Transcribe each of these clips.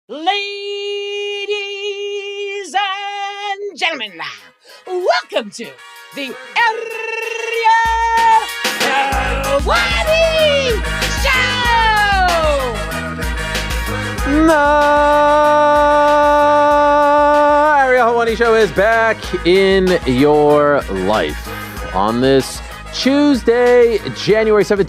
Ladies and gentlemen, welcome to the Ariel Helwani Show! Ariel Helwani Show is back in your life on this Tuesday, January 7th,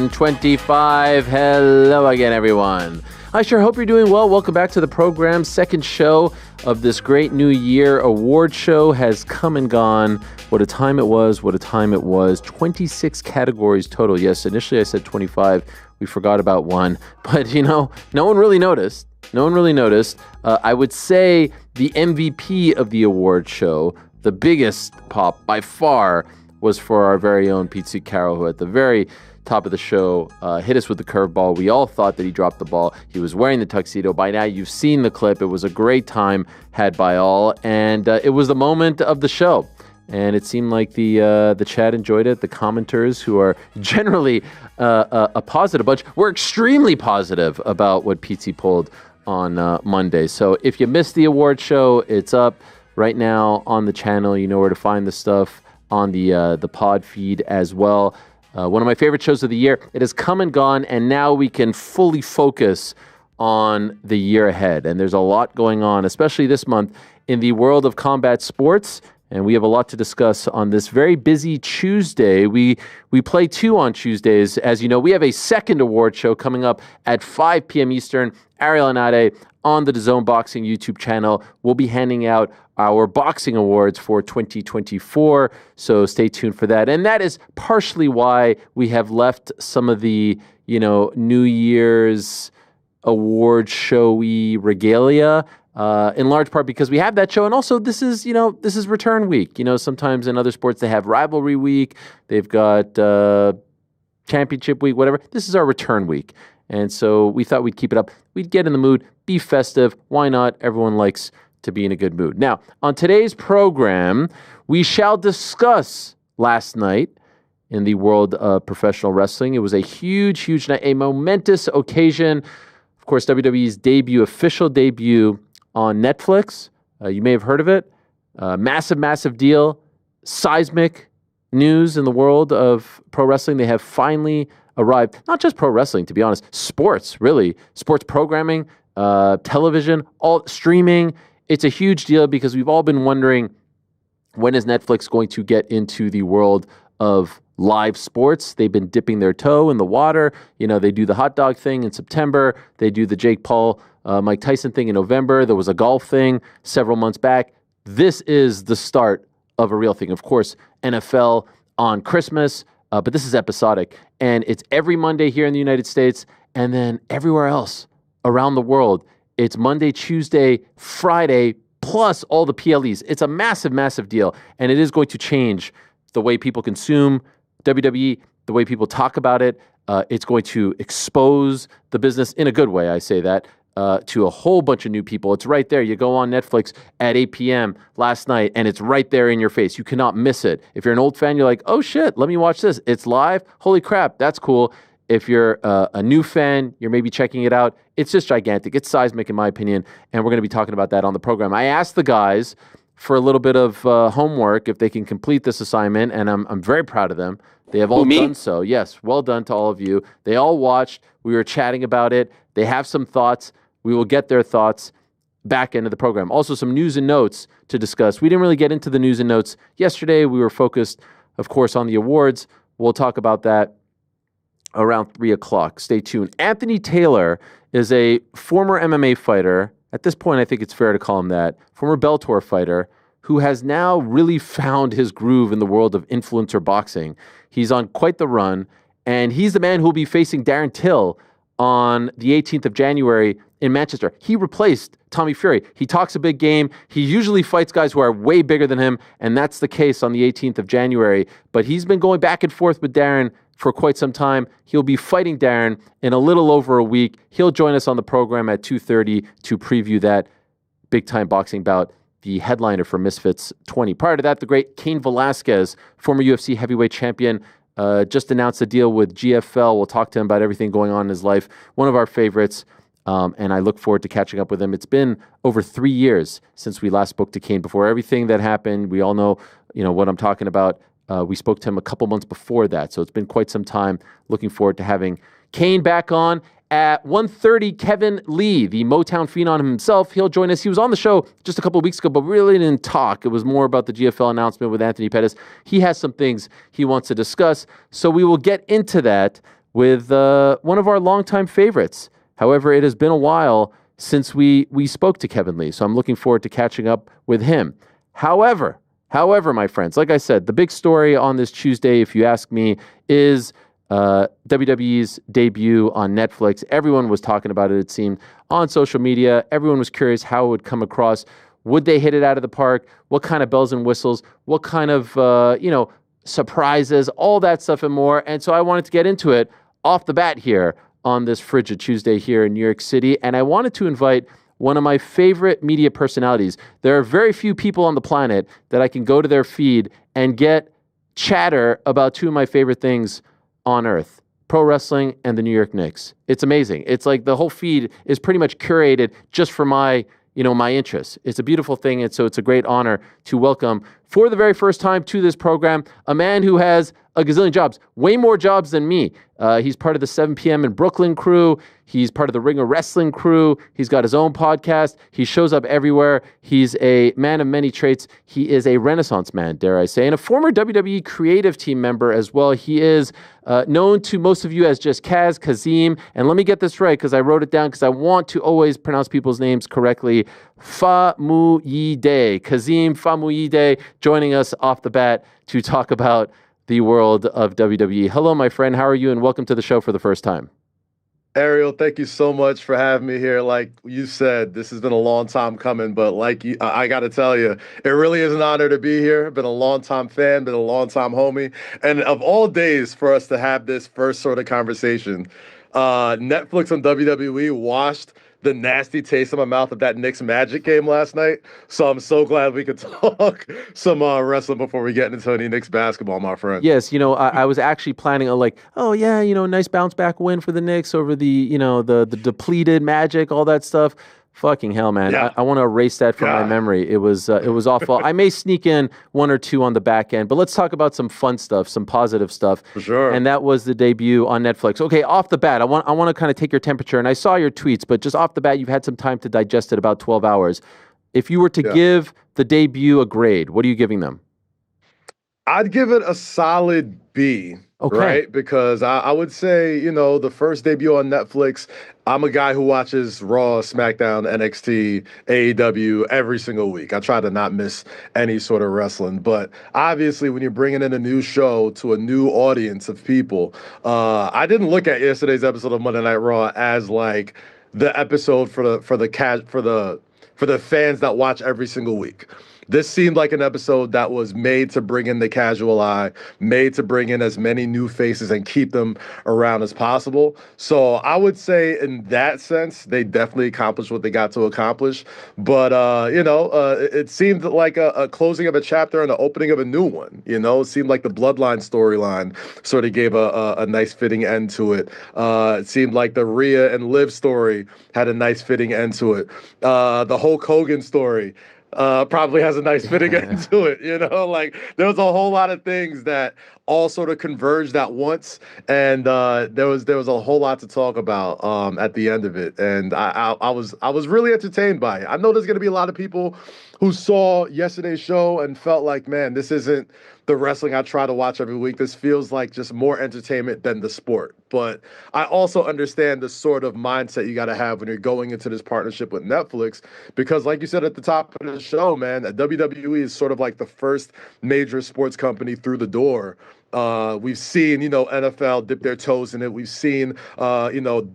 2025. Hello again, everyone. I sure hope you're doing well. Welcome back to the program. Second show of this great new year. Award show has come and gone. What a time it was. What a time it was. 26 categories total. Yes, initially I said 25. We forgot about one. But, no one really noticed. No one really noticed. I would say the MVP of the award show, the biggest pop by far, was for our very own Petesy Carroll, who at the very top of the show hit us with the curveball. We all thought that he dropped the ball. He was wearing the tuxedo. By now, you've seen the clip. It was a great time had by all, and it was the moment of the show. And it seemed like the chat enjoyed it. The commenters, who are generally a positive bunch, were extremely positive about what Petesy pulled on Monday. So if you missed the award show, it's up right now on the channel. You know where to find the stuff on the pod feed as well. One of my favorite shows of the year. It has come and gone, and now we can fully focus on the year ahead. And there's a lot going on, especially this month, in the world of combat sports. And we have a lot to discuss on this very busy Tuesday. We play two on Tuesdays. As you know, we have a second award show coming up at 5 p.m. Eastern. Ariel and Ade on the DAZN Boxing YouTube channel. We'll be handing out our boxing awards for 2024. So stay tuned for that. And that is partially why we have left some of the, New Year's award showy regalia, in large part because we have that show. And also this is return week. Sometimes in other sports they have rivalry week. They've got championship week, whatever. This is our return week. And so we thought we'd keep it up. We'd get in the mood, be festive. Why not? Everyone likes to be in a good mood. Now, on today's program, we shall discuss last night in the world of professional wrestling. It was a huge, huge night, a momentous occasion. Of course, WWE's official debut on Netflix. You may have heard of it. Massive, massive deal. Seismic news in the world of pro wrestling. They have finally arrived. Not just pro wrestling, to be honest. Sports, really. Sports programming, television, all streaming. It's a huge deal because we've all been wondering, when is Netflix going to get into the world of live sports? They've been dipping their toe in the water. They do the hot dog thing in September. They do the Jake Paul, Mike Tyson thing in November. There was a golf thing several months back. This is the start of a real thing. Of course, NFL on Christmas, but this is episodic. And it's every Monday here in the United States, and then everywhere else around the world, it's Monday, Tuesday, Friday, plus all the PLEs. It's a massive, massive deal, and it is going to change the way people consume WWE, the way people talk about it. It's going to expose the business in a good way, I say that, to a whole bunch of new people. It's right there. You go on Netflix at 8 p.m. last night, and it's right there in your face. You cannot miss it. If you're an old fan, you're like, oh, shit, let me watch this. It's live. Holy crap, that's cool. If you're a new fan, you're maybe checking it out. It's just gigantic. It's seismic, in my opinion, and we're going to be talking about that on the program. I asked the guys for a little bit of homework if they can complete this assignment, and I'm very proud of them. They have all done so. Yes, well done to all of you. They all watched. We were chatting about it. They have some thoughts. We will get their thoughts back into the program. Also, some news and notes to discuss. We didn't really get into the news and notes yesterday. We were focused, of course, on the awards. We'll talk about that around 3 o'clock. Stay tuned. Anthony Taylor is a former MMA fighter. At this point, I think it's fair to call him that. Former Bellator fighter who has now really found his groove in the world of influencer boxing. He's on quite the run, and he's the man who will be facing Darren Till on the 18th of January in Manchester. He replaced Tommy Fury. He talks a big game. He usually fights guys who are way bigger than him, and that's the case on the 18th of January. But he's been going back and forth with Darren for quite some time. He'll be fighting Darren in a little over a week. He'll join us on the program at 2:30 to preview that big-time boxing bout, the headliner for Misfits 20. Prior to that, the great Cain Velasquez, former UFC heavyweight champion, just announced a deal with GFL. We'll talk to him about everything going on in his life. One of our favorites, and I look forward to catching up with him. It's been over 3 years since we last spoke to Cain. Before everything that happened, we all know, what I'm talking about. We spoke to him a couple months before that, so it's been quite some time. Looking forward to having Cain back on. At 1:30, Kevin Lee, the Motown phenom himself, he'll join us. He was on the show just a couple of weeks ago, but really didn't talk. It was more about the GFL announcement with Anthony Pettis. He has some things he wants to discuss, so we will get into that with one of our longtime favorites. However, it has been a while since we spoke to Kevin Lee, so I'm looking forward to catching up with him. However, my friends, like I said, the big story on this Tuesday, if you ask me, is WWE's debut on Netflix. Everyone was talking about it, it seemed, on social media. Everyone was curious how it would come across. Would they hit it out of the park? What kind of bells and whistles? What kind of, surprises? All that stuff and more. And so I wanted to get into it off the bat here on this frigid Tuesday here in New York City. And I wanted to invite one of my favorite media personalities. There are very few people on the planet that I can go to their feed and get chatter about two of my favorite things on earth: pro wrestling and the New York Knicks. It's amazing. It's like the whole feed is pretty much curated just for my interests. It's a beautiful thing, and so it's a great honor to welcome, for the very first time to this program, a man who has a gazillion jobs, way more jobs than me. He's part of the 7 p.m. in Brooklyn crew. He's part of the Ring of Wrestling crew. He's got his own podcast. He shows up everywhere. He's a man of many traits. He is a Renaissance man, dare I say, and a former WWE creative team member as well. He is known to most of you as just Kazeem. And let me get this right, because I wrote it down, because I want to always pronounce people's names correctly. Famuyide. Kazeem Famuyide joining us off the bat to talk about the world of WWE. Hello, my friend. How are you? And welcome to the show for the first time. Ariel, thank you so much for having me here. Like you said, this has been a long time coming, but I got to tell you, it really is an honor to be here. Been a long time fan, been a long time homie. And of all days for us to have this first sort of conversation, Netflix and WWE washed the nasty taste in my mouth of that Knicks Magic game last night. So I'm so glad we could talk some wrestling before we get into any Knicks basketball, my friend. Yes, I was actually planning on nice bounce back win for the Knicks over the depleted Magic, all that stuff. Fucking hell, man. Yeah. I want to erase that from my memory. It was awful. I may sneak in one or two on the back end, but let's talk about some fun stuff, some positive stuff. For sure. And that was the debut on Netflix. Okay, off the bat, I want to kind of take your temperature. And I saw your tweets, but just off the bat, you've had some time to digest it, about 12 hours. If you were to give the debut a grade, what are you giving them? I'd give it a solid B. Okay. Right? Because I would say, the first debut on Netflix, I'm a guy who watches Raw, SmackDown, NXT, AEW every single week. I try to not miss any sort of wrestling. But obviously, when you're bringing in a new show to a new audience of people, I didn't look at yesterday's episode of Monday Night Raw as like the episode for the fans that watch every single week. This seemed like an episode that was made to bring in the casual eye, made to bring in as many new faces and keep them around as possible. So I would say in that sense, they definitely accomplished what they got to accomplish. But, it seemed like a closing of a chapter and the opening of a new one. It seemed like the Bloodline storyline sort of gave a nice fitting end to it. It seemed like the Rhea and Liv story had a nice fitting end to it. The Hulk Hogan story probably has a nice fitting end to it, there was a whole lot of things that all sort of converged at once, and there was a whole lot to talk about at the end of it, and I was really entertained by it. I know there's going to be a lot of people who saw yesterday's show and felt like, man, this isn't the wrestling I try to watch every week. This feels like just more entertainment than the sport. But I also understand the sort of mindset you got to have when you're going into this partnership with Netflix, because like you said at the top of the show, man, WWE is sort of like the first major sports company through the door. We've seen, NFL dip their toes in it. We've seen,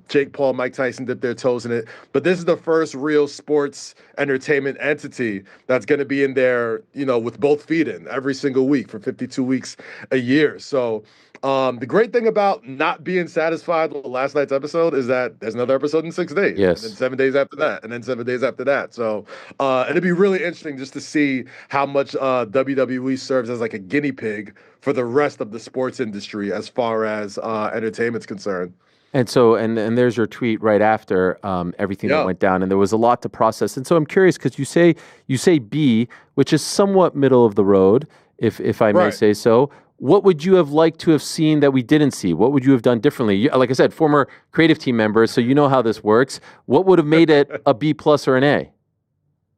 Jake Paul, Mike Tyson dip their toes in it. But this is the first real sports entertainment entity that's going to be in there, with both feet in every single week for 52 weeks a year. So The great thing about not being satisfied with last night's episode is that there's another episode in 6 days. Yes. And then 7 days after that. And then 7 days after that. So it'd be really interesting just to see how much WWE serves as like a guinea pig for the rest of the sports industry as far as entertainment's concerned. And so, and there's your tweet right after everything that went down, and there was a lot to process. And so, I'm curious because you say B, which is somewhat middle of the road, if I may say so. What would you have liked to have seen that we didn't see? What would you have done differently? Like I said, former creative team member, so you know how this works. What would have made it a B plus or an A?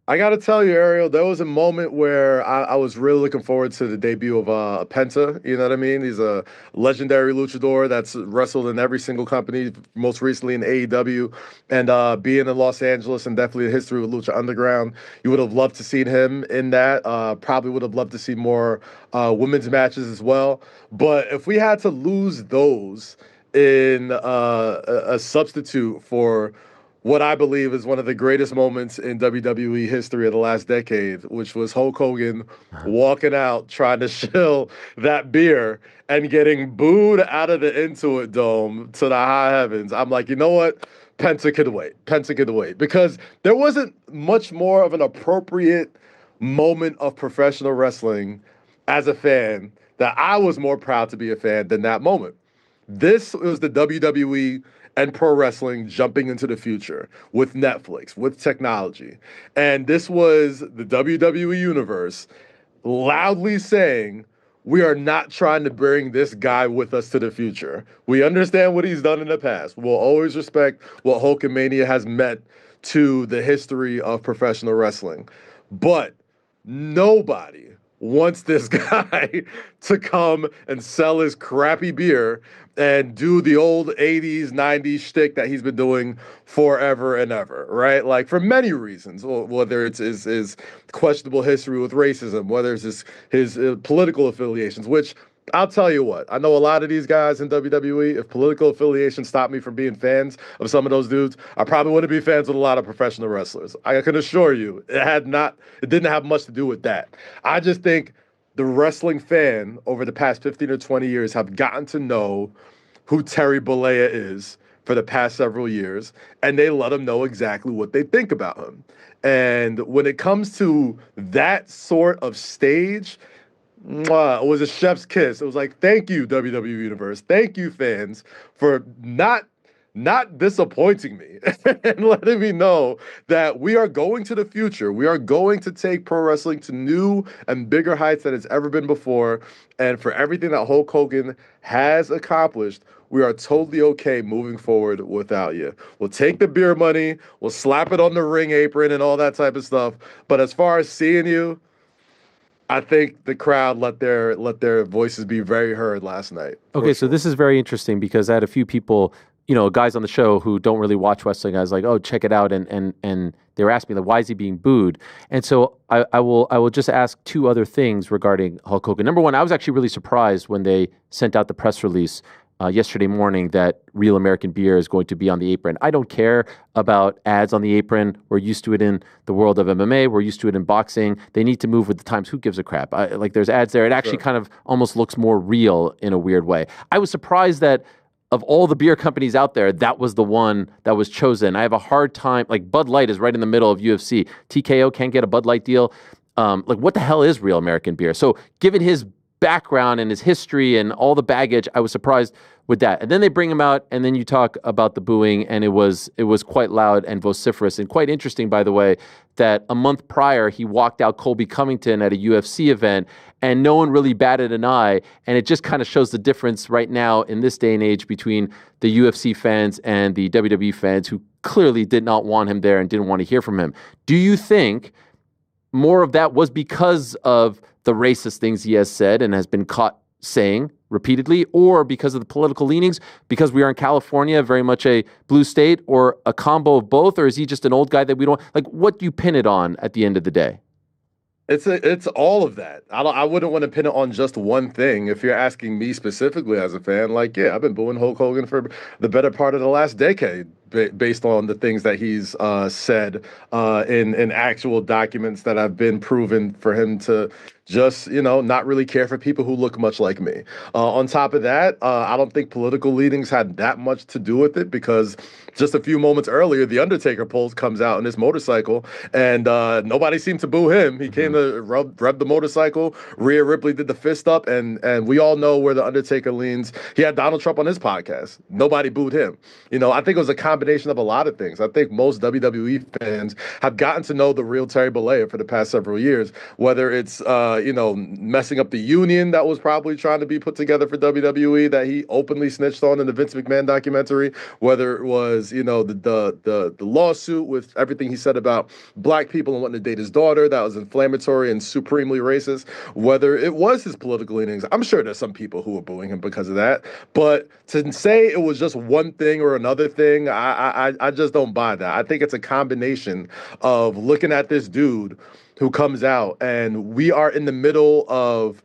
I got to tell you, Ariel, there was a moment where I was really looking forward to the debut of Penta. You know what I mean? He's a legendary luchador that's wrestled in every single company, most recently in AEW. And being in Los Angeles and definitely a history with Lucha Underground, you would have loved to see him in that. Probably would have loved to see more women's matches as well. But if we had to lose those in a substitute for what I believe is one of the greatest moments in WWE history of the last decade, which was Hulk Hogan walking out trying to shill that beer and getting booed out of the Intuit Dome to the high heavens. I'm like, you know what? Penta could wait. Penta could wait. Because there wasn't much more of an appropriate moment of professional wrestling as a fan that I was more proud to be a fan than that moment. This was the WWE and pro wrestling jumping into the future with Netflix, with technology. And this was the WWE Universe loudly saying, we are not trying to bring this guy with us to the future. We understand what he's done in the past. We'll always respect what Hulkamania has meant to the history of professional wrestling. But nobody wants this guy to come and sell his crappy beer and do the old 80s, 90s shtick that he's been doing forever and ever, right? Like, for many reasons, whether it's his questionable history with racism, whether it's his political affiliations, which I'll tell you what, I know a lot of these guys in WWE, if political affiliation stopped me from being fans of some of those dudes, I probably wouldn't be fans with a lot of professional wrestlers. I can assure you, it didn't have much to do with that. I just think the wrestling fan over the past 15 or 20 years have gotten to know who Terry Bollea is for the past several years, and they let him know exactly what they think about him. And when it comes to that sort of stage, it was a chef's kiss. It was like, thank you, WWE Universe. Thank you, fans, for not disappointing me and letting me know that we are going to the future. We are going to take pro wrestling to new and bigger heights than it's ever been before. And for everything that Hulk Hogan has accomplished, we are totally okay moving forward without you. We'll take the beer money, we'll slap it on the ring apron and all that type of stuff. But as far as seeing you, I think the crowd let their voices be very heard last night. Okay, so this is very interesting because I had a few people, guys on the show who don't really watch wrestling. I was like, oh, check it out, and they were asking me, like, why is he being booed? And so I will just ask two other things regarding Hulk Hogan. Number one, I was actually really surprised when they sent out the press release yesterday morning that Real American Beer is going to be on the apron. I don't care about ads on the apron. We're used to it in the world of MMA. We're used to it in boxing. They need to move with the times. Who gives a crap? There's ads there. It actually kind of almost looks more real in a weird way. I was surprised that of all the beer companies out there, that was the one that was chosen. I have a hard time. Like, Bud Light is right in the middle of UFC. TKO can't get a Bud Light deal. What the hell is Real American Beer? So given his background and his history and all the baggage, I was surprised with that. And then they bring him out, and then you talk about the booing, and it was quite loud and vociferous, and quite interesting, by the way, that a month prior he walked out Colby Covington at a UFC event, and no one really batted an eye. And it just kind of shows the difference right now in this day and age between the UFC fans and the WWE fans who clearly did not want him there and didn't want to hear from him. Do you think more of that was because of the racist things he has said and has been caught saying repeatedly, or because of the political leanings, because we are in California, very much a blue state, or a combo of both? Or is he just an old guy that we don't like? What do you pin it on at the end of the day? It's all of that. I wouldn't want to pin it on just one thing. If you're asking me specifically as a fan, I've been booing Hulk Hogan for the better part of the last decade, based on the things that he's said in actual documents that have been proven for him to just, not really care for people who look much like me. On top of that, I don't think political leanings had that much to do with it because just a few moments earlier, The Undertaker comes out in his motorcycle, and nobody seemed to boo him. He came to rev the motorcycle. Rhea Ripley did the fist up, and we all know where The Undertaker leans. He had Donald Trump on his podcast. Nobody booed him. I think it was a combination of a lot of things. I think most WWE fans have gotten to know the real Terry Bollea for the past several years, whether it's, messing up the union that was probably trying to be put together for WWE that he openly snitched on in the Vince McMahon documentary, whether it was, the lawsuit with everything he said about black people and wanting to date his daughter that was inflammatory and supremely racist, whether it was his political leanings. I'm sure there's some people who were booing him because of that, but to say it was just one thing or another thing, I just don't buy that. I think it's a combination of looking at this dude who comes out, and we are in the middle of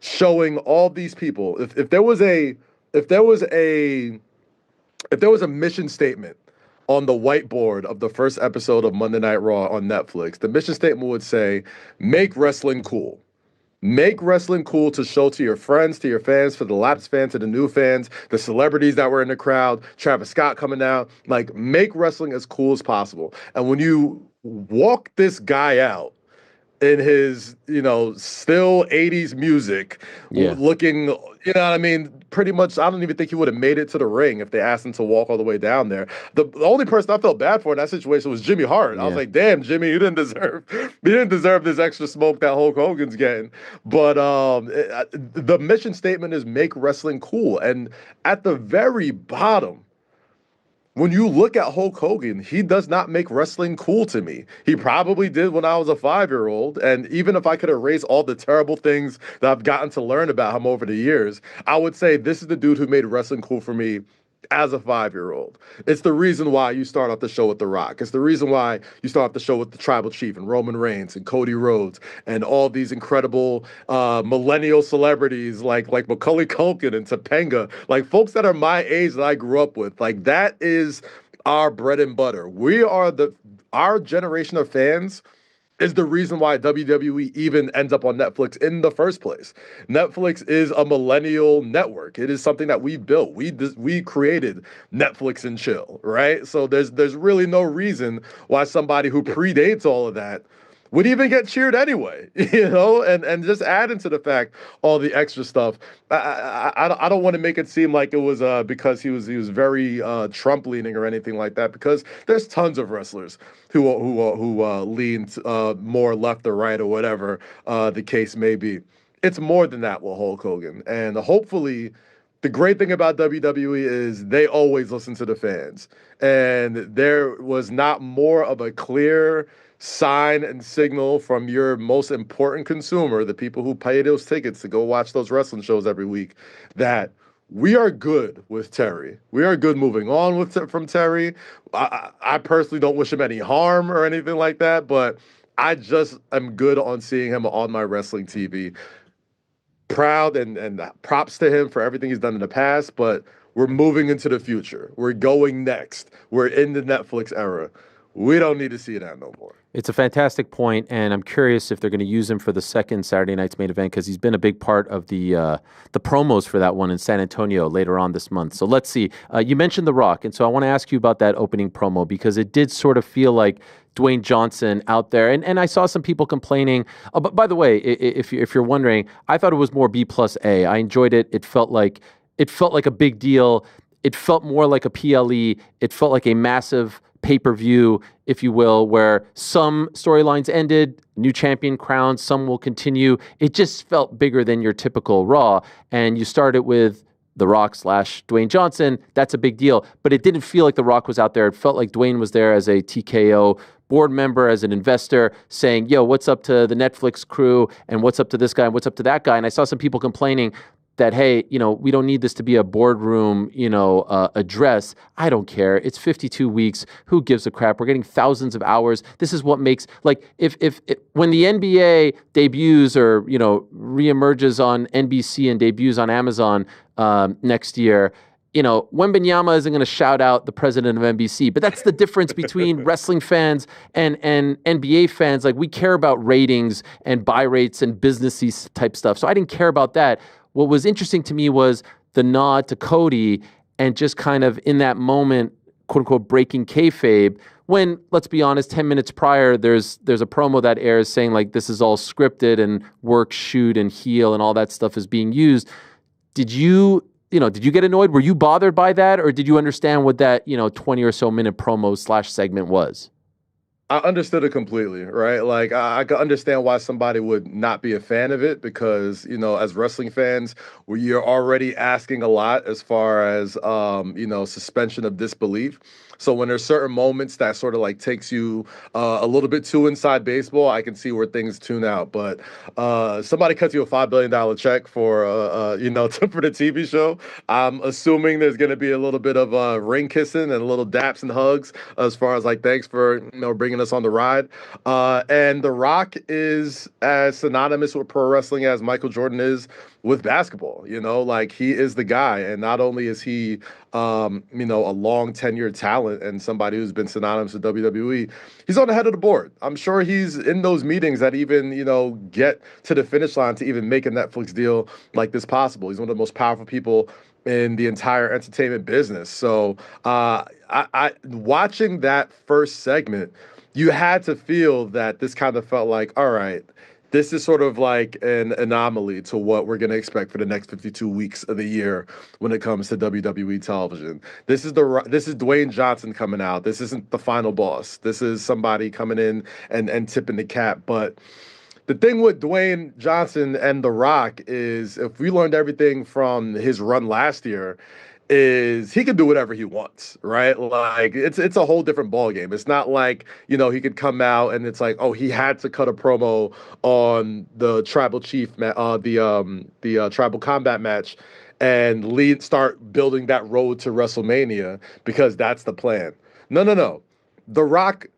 showing all these people. If there was a mission statement on the whiteboard of the first episode of Monday Night Raw on Netflix, the mission statement would say, "Make wrestling cool." Make wrestling cool to show to your friends, to your fans, for the lapsed fans, to the new fans, the celebrities that were in the crowd, Travis Scott coming out. Like, make wrestling as cool as possible. And when you walk this guy out in his, still 80s music, looking, pretty much, I don't even think he would have made it to the ring if they asked him to walk all the way down there. The only person I felt bad for in that situation was Jimmy Hart. I was like, damn, Jimmy, you didn't deserve this extra smoke that Hulk Hogan's getting. But the mission statement is make wrestling cool. And at the very bottom, when you look at Hulk Hogan, he does not make wrestling cool to me. He probably did when I was a 5-year-old. And even if I could erase all the terrible things that I've gotten to learn about him over the years, I would say this is the dude who made wrestling cool for me as a 5-year-old. It's the reason why you start off the show with The Rock. It's the reason why you start off the show with the Tribal Chief and Roman Reigns and Cody Rhodes and all these incredible millennial celebrities like Macaulay Culkin and Topanga, like folks that are my age that I grew up with. Like, that is our bread and butter. Our generation of fans is the reason why WWE even ends up on Netflix in the first place. Netflix is a millennial network. It is something that we built. We created Netflix and chill, right? So there's really no reason why somebody who predates all of that would even get cheered anyway, and just add into the fact all the extra stuff. I don't want to make it seem like it was because he was very Trump leaning or anything like that, because there's tons of wrestlers who lean more left or right or whatever the case may be. It's more than that with Hulk Hogan, and hopefully. The great thing about WWE is they always listen to the fans, and there was not more of a clear sign and signal from your most important consumer, the people who pay those tickets to go watch those wrestling shows every week, that we are good with Terry. We are good moving on from Terry. I personally don't wish him any harm or anything like that, but I just am good on seeing him on my wrestling TV. Proud and props to him for everything he's done in the past, but we're moving into the future. We're going next. We're in the Netflix era. We don't need to see that no more. It's a fantastic point, and I'm curious if they're going to use him for the second Saturday night's main event, because he's been a big part of the promos for that one in San Antonio later on this month. So let's see. You mentioned The Rock, and so I want to ask you about that opening promo, because it did sort of feel like Dwayne Johnson out there, and I saw some people complaining. But by the way, if you're wondering, I thought it was more B+A. I enjoyed it. It felt like a big deal. It felt more like a PLE. It felt like a massive pay-per-view, if you will, where some storylines ended, new champion crowned, some will continue. It just felt bigger than your typical Raw, and you started with The Rock / Dwayne Johnson. That's a big deal, but it didn't feel like The Rock was out there. It felt like Dwayne was there as a TKO board member, as an investor, saying, yo, what's up to the Netflix crew, and what's up to this guy, and what's up to that guy. And I saw some people complaining that, hey, we don't need this to be a boardroom, address. I don't care. It's 52 weeks. Who gives a crap? We're getting thousands of hours. This is what makes, like, if when the NBA debuts or, reemerges on NBC and debuts on Amazon next year, Wembenyama isn't going to shout out the president of NBC, but that's the difference between wrestling fans and NBA fans. Like, we care about ratings and buy rates and businessy type stuff. So I didn't care about that. What was interesting to me was the nod to Cody and just kind of in that moment, quote unquote, breaking kayfabe. When, let's be honest, 10 minutes prior, there's a promo that airs saying like this is all scripted and work, shoot, and heel and all that stuff is being used. Did you get annoyed? Were you bothered by that? Or did you understand what that, 20 or so minute promo / segment was? I understood it completely, right? Like, I could understand why somebody would not be a fan of it because, as wrestling fans, you're already asking a lot as far as, suspension of disbelief. So when there's certain moments that sort of like takes you a little bit too inside baseball, I can see where things tune out. But somebody cuts you a $5 billion check for, for the TV show. I'm assuming there's going to be a little bit of ring kissing and a little daps and hugs as far as like, thanks for, bringing us on the ride. And The Rock is as synonymous with pro wrestling as Michael Jordan is with basketball. Like, he is the guy. And not only is he, a long tenured talent and somebody who's been synonymous with WWE, he's on the head of the board. I'm sure he's in those meetings that even, get to the finish line to even make a Netflix deal like this possible. He's one of the most powerful people in the entire entertainment business. So I watching that first segment, you had to feel that this kind of felt like, all right, this is sort of like an anomaly to what we're going to expect for the next 52 weeks of the year when it comes to WWE television. This is Dwayne Johnson coming out. This isn't the final boss. This is somebody coming in and tipping the cap. But the thing with Dwayne Johnson and The Rock is, if we learned everything from his run last year, is he can do whatever he wants, right? Like, it's a whole different ballgame. It's not like, he could come out and it's like, oh, he had to cut a promo on the tribal chief, the tribal combat match and start building that road to WrestleMania because that's the plan. No. The Rock,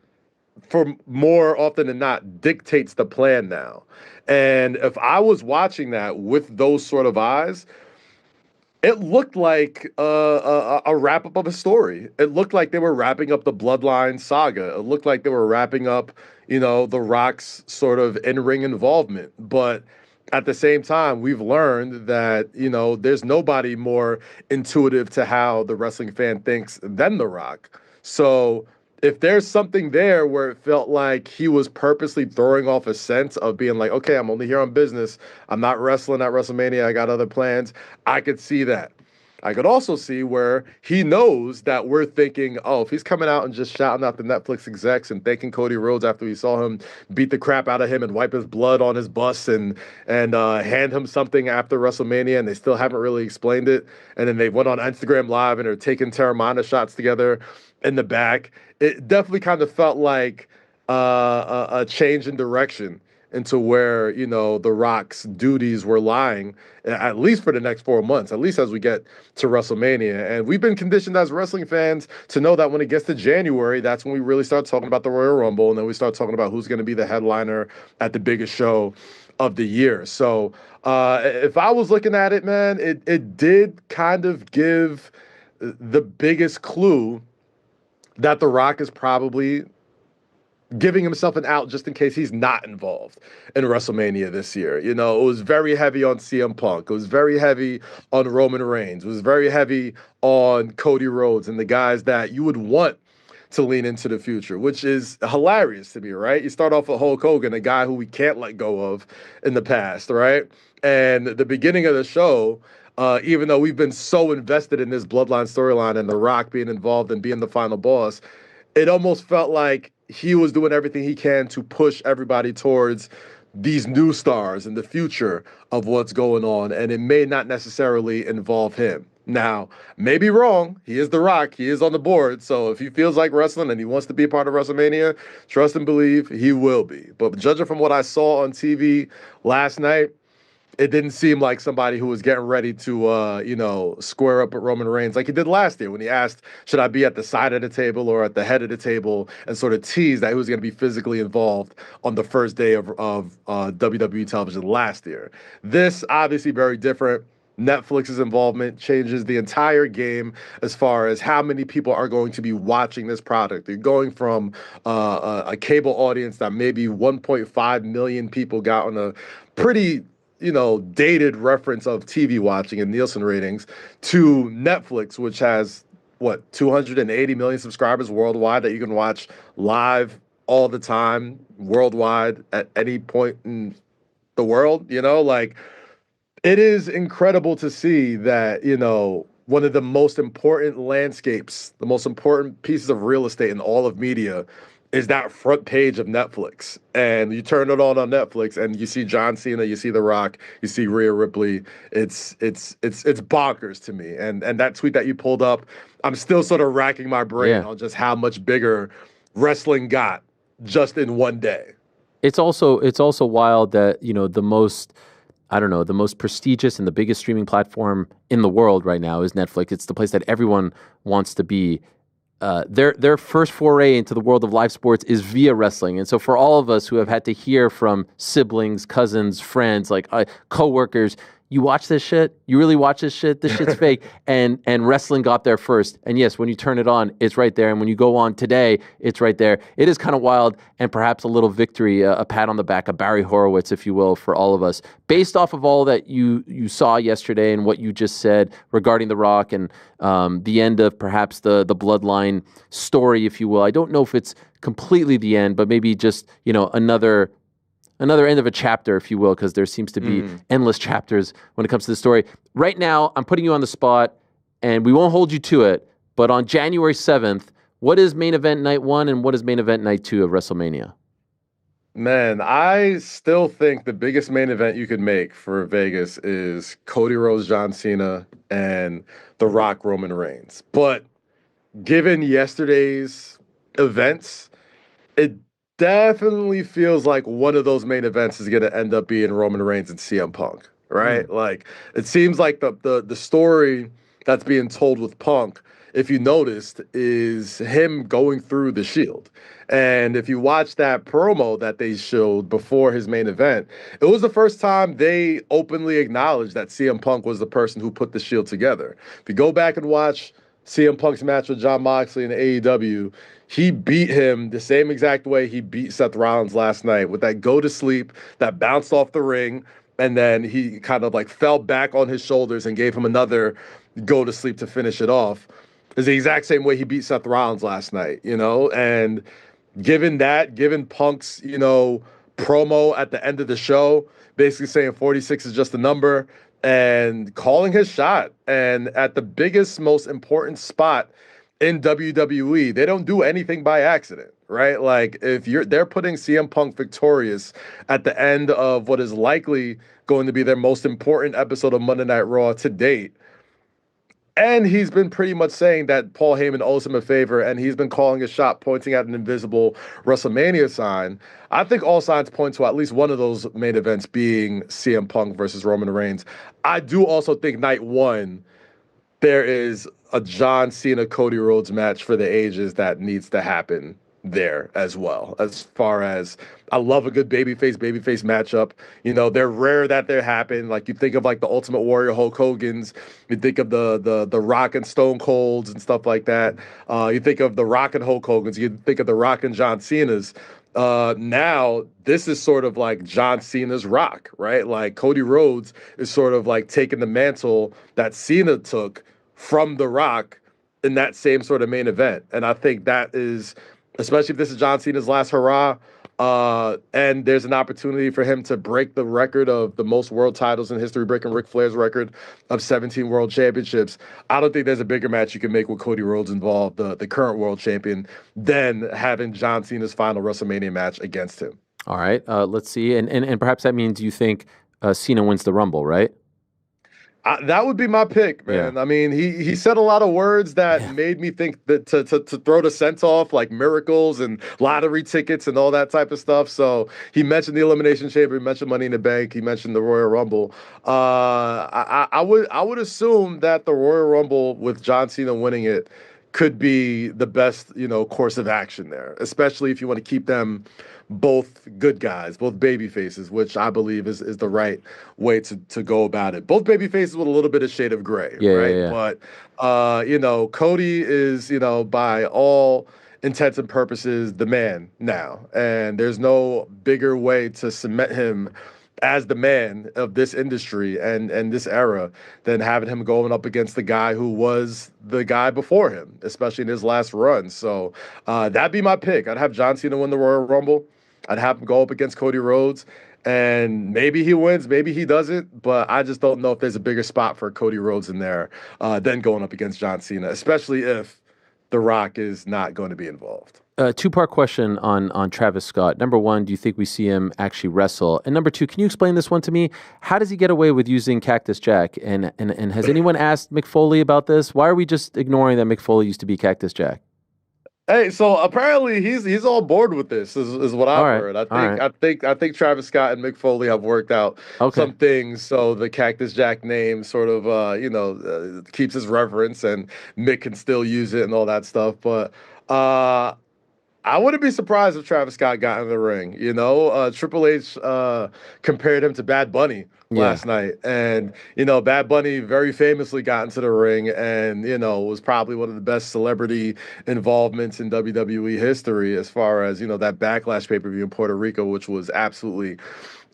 for more often than not, dictates the plan now. And if I was watching that with those sort of eyes, it looked like a wrap-up of a story. It looked like they were wrapping up the Bloodline saga. It looked like they were wrapping up, The Rock's sort of in-ring involvement. But at the same time, we've learned that, there's nobody more intuitive to how the wrestling fan thinks than The Rock. So if there's something there where it felt like he was purposely throwing off a sense of being like, okay, I'm only here on business. I'm not wrestling at WrestleMania. I got other plans. I could see that. I could also see where he knows that we're thinking, oh, if he's coming out and just shouting out the Netflix execs and thanking Cody Rhodes after we saw him beat the crap out of him and wipe his blood on his bus and hand him something after WrestleMania, and they still haven't really explained it. And then they went on Instagram Live and are taking Terramana shots together in the back. It definitely kind of felt like a change in direction into where, The Rock's duties were lying, at least for the next 4 months, at least as we get to WrestleMania. And we've been conditioned as wrestling fans to know that when it gets to January, that's when we really start talking about the Royal Rumble, and then we start talking about who's going to be the headliner at the biggest show of the year. So if I was looking at it, man, it did kind of give the biggest clue that The Rock is probably giving himself an out just in case he's not involved in WrestleMania this year. It was very heavy on CM Punk. It was very heavy on Roman Reigns. It was very heavy on Cody Rhodes and the guys that you would want to lean into the future, which is hilarious to me, right? You start off with Hulk Hogan, a guy who we can't let go of in the past, right? And the beginning of the show, even though we've been so invested in this Bloodline storyline and The Rock being involved and being the final boss, it almost felt like he was doing everything he can to push everybody towards these new stars and the future of what's going on, and it may not necessarily involve him. Now, maybe wrong. He is The Rock. He is on the board. So if he feels like wrestling and he wants to be a part of WrestleMania, trust and believe he will be. But judging from what I saw on TV last night, it didn't seem like somebody who was getting ready to, square up with Roman Reigns like he did last year when he asked, should I be at the side of the table or at the head of the table, and sort of teased that he was going to be physically involved on the first day of WWE television last year. This, obviously very different. Netflix's involvement changes the entire game as far as how many people are going to be watching this product. You're going from a cable audience that maybe 1.5 million people got on a pretty dated reference of TV watching and Nielsen ratings to Netflix, which has 280 million subscribers worldwide that you can watch live all the time worldwide at any point in the world. Like, it is incredible to see that, one of the most important landscapes, the most important pieces of real estate in all of media is that front page of Netflix. And you turn it on Netflix and you see John Cena, you see The Rock, you see Rhea Ripley. It's bonkers to me. And that tweet that you pulled up, I'm still sort of racking my brain on just how much bigger wrestling got just in one day. It's also wild that, the most prestigious and the biggest streaming platform in the world right now is Netflix. It's the place that everyone wants to be. Their first foray into the world of live sports is via wrestling. And so for all of us who have had to hear from siblings, cousins, friends, like coworkers, you watch this shit? You really watch this shit? This shit's fake. And wrestling got there first. And yes, when you turn it on, it's right there. And when you go on today, it's right there. It is kind of wild and perhaps a little victory, a pat on the back, a Barry Horowitz, if you will, for all of us. Based off of all that you saw yesterday and what you just said regarding The Rock and the end of perhaps the bloodline story, if you will. I don't know if it's completely the end, but maybe just, another end of a chapter, if you will, because there seems to be endless chapters when it comes to the story. Right now, I'm putting you on the spot, and we won't hold you to it, but on January 7th, what is main event night 1 and what is main event night 2 of WrestleMania? Man, I still think the biggest main event you could make for Vegas is Cody Rhodes, John Cena, and The Rock, Roman Reigns. But given yesterday's events, it definitely feels like one of those main events is going to end up being Roman Reigns and CM Punk, right? Like, it seems like the story that's being told with Punk, if you noticed, is him going through the Shield. And if you watch that promo that they showed before his main event, it was the first time they openly acknowledged that CM Punk was the person who put the Shield together. If you go back and watch CM Punk's match with Jon Moxley in AEW, he beat him the same exact way he beat Seth Rollins last night, with that go to sleep that bounced off the ring, and then he kind of like fell back on his shoulders and gave him another go to sleep to finish it off. It's the exact same way he beat Seth Rollins last night, and given Punk's, promo at the end of the show, basically saying 46 is just a number and calling his shot, and at the biggest, most important spot in WWE, they don't do anything by accident, right? Like, they're putting CM Punk victorious at the end of what is likely going to be their most important episode of Monday Night Raw to date. And he's been pretty much saying that Paul Heyman owes him a favor, and he's been calling a shot, pointing at an invisible WrestleMania sign. I think all signs point to at least one of those main events being CM Punk versus Roman Reigns. I do also think night 1, there is a John Cena Cody Rhodes match for the ages that needs to happen there as well. As far as, I love a good babyface matchup. They're rare that they happen. Like, you think of like the Ultimate Warrior Hulk Hogan's, you think of the Rock and Stone Colds and stuff like that. You think of the Rock and Hulk Hogan's, you think of the Rock and John Cena's. Now this is sort of like John Cena's Rock, right? Like, Cody Rhodes is sort of like taking the mantle that Cena took from The Rock in that same sort of main event. And I think that is, especially if this is John Cena's last hurrah, and there's an opportunity for him to break the record of the most world titles in history, breaking Ric Flair's record of 17 world championships. I don't think there's a bigger match you can make with Cody Rhodes involved, the current world champion, than having John Cena's final WrestleMania match against him. All right, let's see. And perhaps that means you think Cena wins the Rumble, right? That would be my pick, man. Yeah. I mean, he said a lot of words that made me think that to throw the scent off, like miracles and lottery tickets and all that type of stuff. So he mentioned the Elimination Chamber, he mentioned Money in the Bank, he mentioned the Royal Rumble. I would assume that the Royal Rumble with John Cena winning it could be the best, course of action there, especially if you want to keep them both good guys, both baby faces, which I believe is the right way to go about it. Both baby faces with a little bit of shade of gray, Yeah, yeah, right? yeah. But Cody is, by all intents and purposes, the man now. And there's no bigger way to cement him as the man of this industry and this era than having him going up against the guy who was the guy before him, especially in his last run. So that'd be my pick. I'd have John Cena win the Royal Rumble. I'd have him go up against Cody Rhodes. And maybe he wins, maybe he doesn't, but I just don't know if there's a bigger spot for Cody Rhodes in there than going up against John Cena, especially if The Rock is not going to be involved. Two-part question on Travis Scott. Number one, do you think we see him actually wrestle? And number two, can you explain this one to me? How does he get away with using Cactus Jack? And has anyone asked Mick Foley about this? Why are we just ignoring that Mick Foley used to be Cactus Jack? Hey, so apparently he's all board with this, is what I've heard. I think Travis Scott and Mick Foley have worked out some things, so the Cactus Jack name sort of keeps his reverence, and Mick can still use it and all that stuff. But I wouldn't be surprised if Travis Scott got in the ring. Triple H compared him to Bad Bunny last night. And, Bad Bunny very famously got into the ring and, was probably one of the best celebrity involvements in WWE history as far as, that Backlash pay-per-view in Puerto Rico, which was absolutely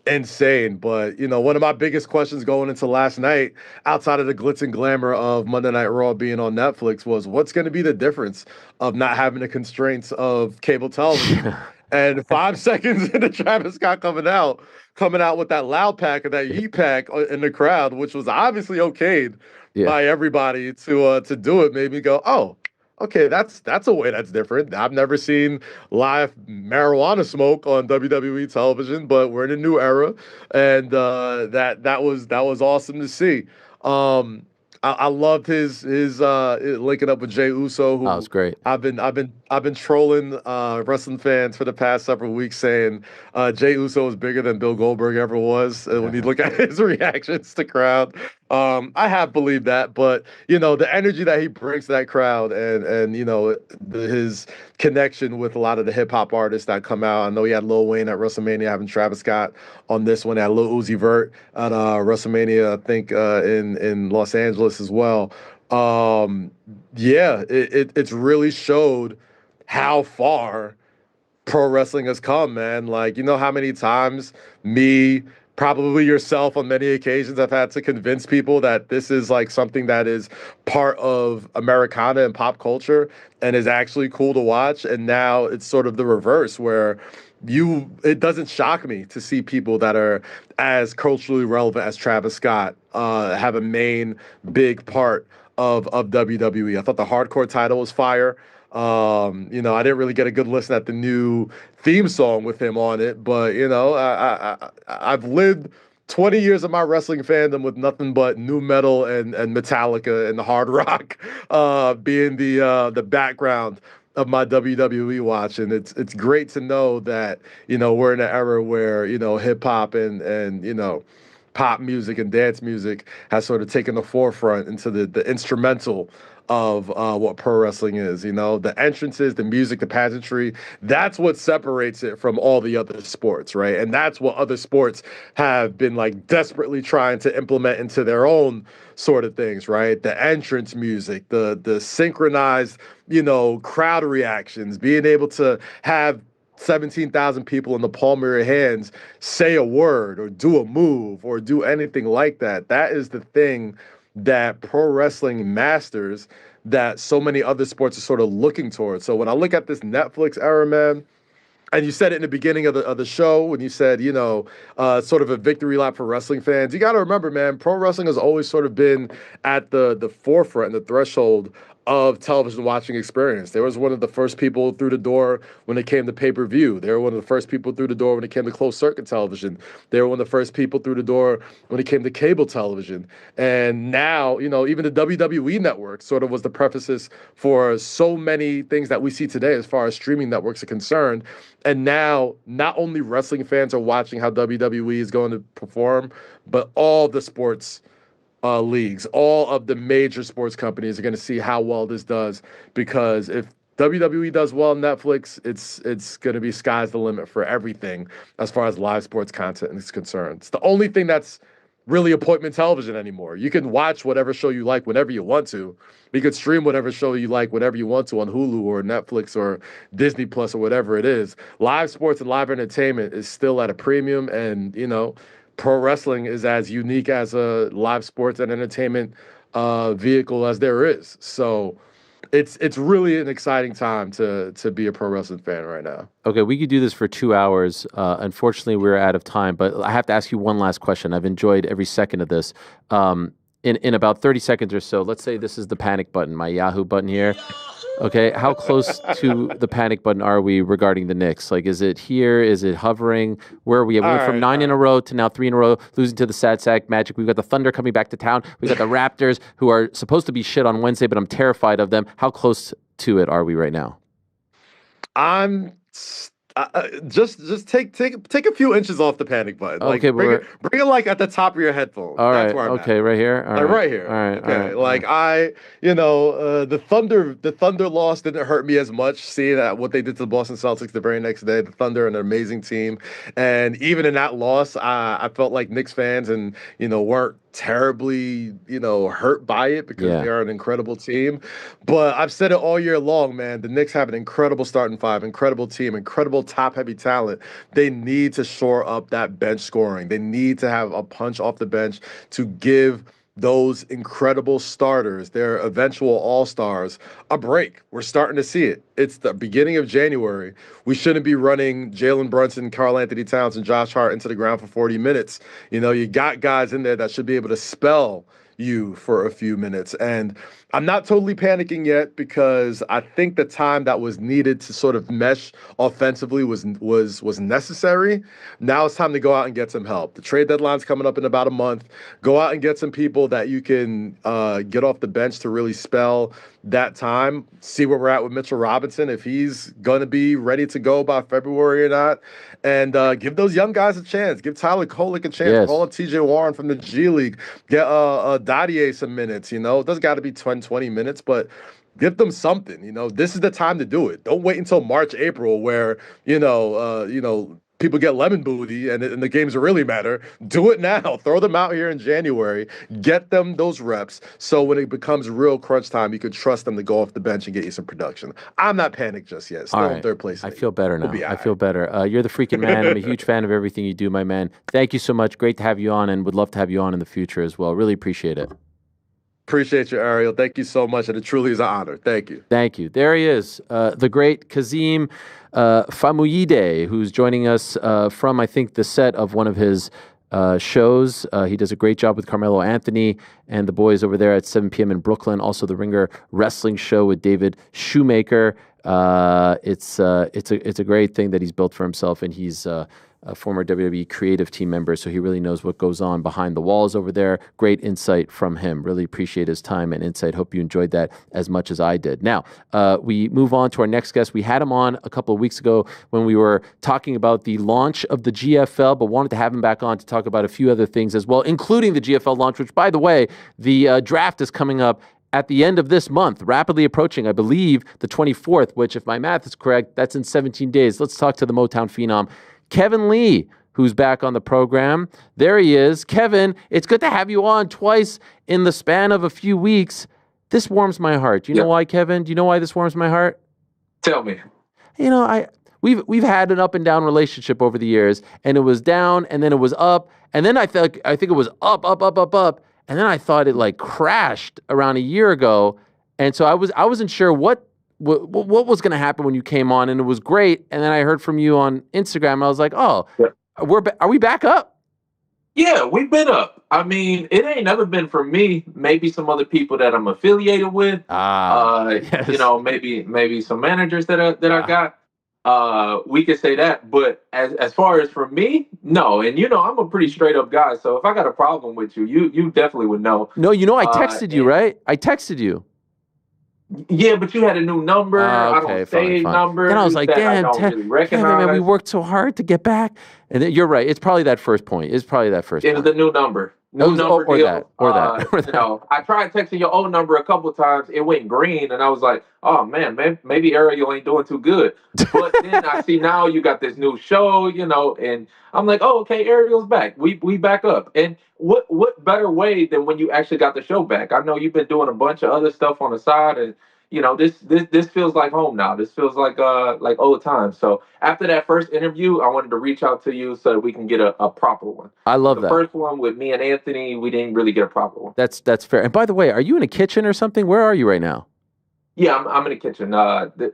insane. But, one of my biggest questions going into last night, outside of the glitz and glamour of Monday Night Raw being on Netflix, was what's going to be the difference of not having the constraints of cable television? And 5 seconds into Travis Scott coming out with that loud pack or that yeet pack in the crowd, which was obviously okayed by everybody to do it, made me go, oh, okay, that's a way that's different. I've never seen live marijuana smoke on WWE television, but we're in a new era, and that was awesome to see. I loved his linking up with Jey Uso, who was great. I've been trolling wrestling fans for the past several weeks saying Jey Uso is bigger than Bill Goldberg ever was. When you look at his reactions to crowd, I have believed that, but the energy that he brings to that crowd and his connection with a lot of the hip hop artists that come out. I know he had Lil Wayne at WrestleMania, having Travis Scott on this one, had Lil Uzi Vert at WrestleMania, I think in Los Angeles as well. It's really showed how far pro wrestling has come, man. Like, how many times me, probably yourself on many occasions, I've had to convince people that this is like something that is part of Americana and pop culture and is actually cool to watch. And now it's sort of the reverse where it doesn't shock me to see people that are as culturally relevant as Travis Scott have a main big part of WWE. I thought the hardcore title was fire. I didn't really get a good listen at the new theme song with him on it, but I've lived 20 years of my wrestling fandom with nothing but nu metal and Metallica and the hard rock being the background of my WWE watch. And it's great to know that, we're in an era where, hip hop and pop music and dance music has sort of taken the forefront into the instrumental of what pro wrestling is. The entrances, the music, the pageantry, that's what separates it from all the other sports, right? And that's what other sports have been like desperately trying to implement into their own sort of things, right? The entrance music, the synchronized, crowd reactions, being able to have 17,000 people in the palm of your hands say a word or do a move or do anything like that. That is the thing that pro wrestling masters that so many other sports are sort of looking towards. So when I look at this Netflix era, man, and you said it in the beginning of the show when you said, sort of a victory lap for wrestling fans, you got to remember, man, pro wrestling has always sort of been at the forefront and the threshold of television watching experience. They was one of the first people through the door when it came to pay-per-view. They were one of the first people through the door when it came to closed circuit television. They were one of the first people through the door when it came to cable television. And now, even the WWE Network sort of was the preface for so many things that we see today as far as streaming networks are concerned. And now, not only wrestling fans are watching how WWE is going to perform, but all the sports leagues. All of the major sports companies are going to see how well this does, because if WWE does well on Netflix, it's going to be sky's the limit for everything as far as live sports content is concerned. It's the only thing that's really appointment television anymore. You can watch whatever show you like whenever you want to. You could stream whatever show you like whenever you want to on Hulu or Netflix or Disney Plus or whatever it is. Live sports and live entertainment is still at a premium, and pro wrestling is as unique as a live sports and entertainment vehicle as there is. So it's really an exciting time to be a pro wrestling fan right now. Okay, we could do this for 2 hours. Unfortunately, we're out of time, but I have to ask you one last question. I've enjoyed every second of this. In about 30 seconds or so, let's say this is the panic button, my Yahoo button here. Okay, how close to the panic button are we regarding the Knicks? Like, is it here? Is it hovering? Where are we? We went from 9 in a row to now 3 in a row, losing to the Sad Sack Magic. We've got the Thunder coming back to town. We've got the Raptors, who are supposed to be shit on Wednesday, but I'm terrified of them. How close to it are we right now? I'm just take a few inches off the panic button. Like, okay, bring it like at the top of your headphones. All That's right. where I'm okay, at. Right here. All right. Right here. All right. Okay. All right. The Thunder loss didn't hurt me as much. Seeing that what they did to the Boston Celtics the very next day. The Thunder, an amazing team, and even in that loss, I felt like Knicks fans weren't terribly hurt by it, because they are an incredible team. But I've said it all year long, man. The Knicks have an incredible starting five, incredible team, incredible top-heavy talent. They need to shore up that bench scoring. They need to have a punch off the bench to give those incredible starters, their eventual all-stars, a break. We're starting to see it. It's the beginning of January. We shouldn't be running Jalen Brunson, Karl Anthony Towns, and Josh Hart into the ground for 40 minutes. You got guys in there that should be able to spell you for a few minutes. And I'm not totally panicking yet, because I think the time that was needed to sort of mesh offensively was necessary. Now it's time to go out and get some help. The trade deadline's coming up in about a month. Go out and get some people that you can get off the bench to really spell that time. See where we're at with Mitchell Robinson, if he's going to be ready to go by February or not. And give those young guys a chance. Give Tyler Kolek a chance. Yes. Call up TJ Warren from the G League. Get Dadier some minutes. It doesn't got to be 20 minutes, but give them something. This is the time to do it. Don't wait until March, April, where people get lemon booty and the games really matter. Do it now. Throw them out here in January. Get them those reps, so when it becomes real crunch time, you can trust them to go off the bench and get you some production. I'm not panicked just yet. Still in third place. I feel better now. I feel better. You're the freaking man. I'm a huge fan of everything you do, my man. Thank you so much. Great to have you on, and would love to have you on in the future as well. Really appreciate it. Appreciate you, Ariel. Thank you so much, and it truly is an honor. Thank you. Thank you. There he is, the great Kazeem Famuyide, who's joining us from, I think, the set of one of his shows. He does a great job with Carmelo Anthony and the boys over there at 7 p.m. in Brooklyn. Also, the Ringer Wrestling Show with David Shoemaker. It's a great thing that he's built for himself, and he's a former WWE creative team member, so he really knows what goes on behind the walls over there. Great insight from him. Really appreciate his time and insight. Hope you enjoyed that as much as I did. Now, we move on to our next guest. We had him on a couple of weeks ago when we were talking about the launch of the GFL, but wanted to have him back on to talk about a few other things as well, including the GFL launch, which, by the way, the draft is coming up at the end of this month, rapidly approaching, I believe, the 24th, which, if my math is correct, that's in 17 days. Let's talk to the Motown phenom, Kevin Lee, who's back on the program. There he is. Kevin, it's good to have you on twice in the span of a few weeks. This warms my heart. Do you know why, Kevin? Do you know why this warms my heart? Tell me. We've had an up and down relationship over the years, and it was down, and then it was up, and then I think it was up, and then I thought it crashed around a year ago, and so I wasn't sure what was going to happen when you came on, and it was great. And then I heard from you on Instagram, and I was like, "Oh, are we back up?" Yeah, we've been up. I mean, it ain't never been for me. Maybe some other people that I'm affiliated with. Yes. Maybe some managers that I got. We could say that. But as far as for me, no. And I'm a pretty straight up guy. So if I got a problem with you, you definitely would know. No, I texted you, right? I texted you. Yeah, but you had a new number. I don't save numbers. Then I was like, damn, man, we worked so hard to get back. And then, you're right. It's probably that first point. It was the new number. New number or deal. that, or that, or that. You know, I tried texting your old number a couple of times. It went green, and I was like, "Oh man, maybe Ariel ain't doing too good." But then I see now you got this new show, you know, and I'm like, "Oh, okay, Ariel's back. We back up." And what better way than when you actually got the show back? I know you've been doing a bunch of other stuff on the side, and you know, this feels like home now. This feels like old times. So after that first interview, I wanted to reach out to you so that we can get a proper one. I love The that. first one with me and Anthony, we didn't really get a proper one. That's fair. And by the way, are you in a kitchen or something? Where are you right now? Yeah, I'm in the kitchen.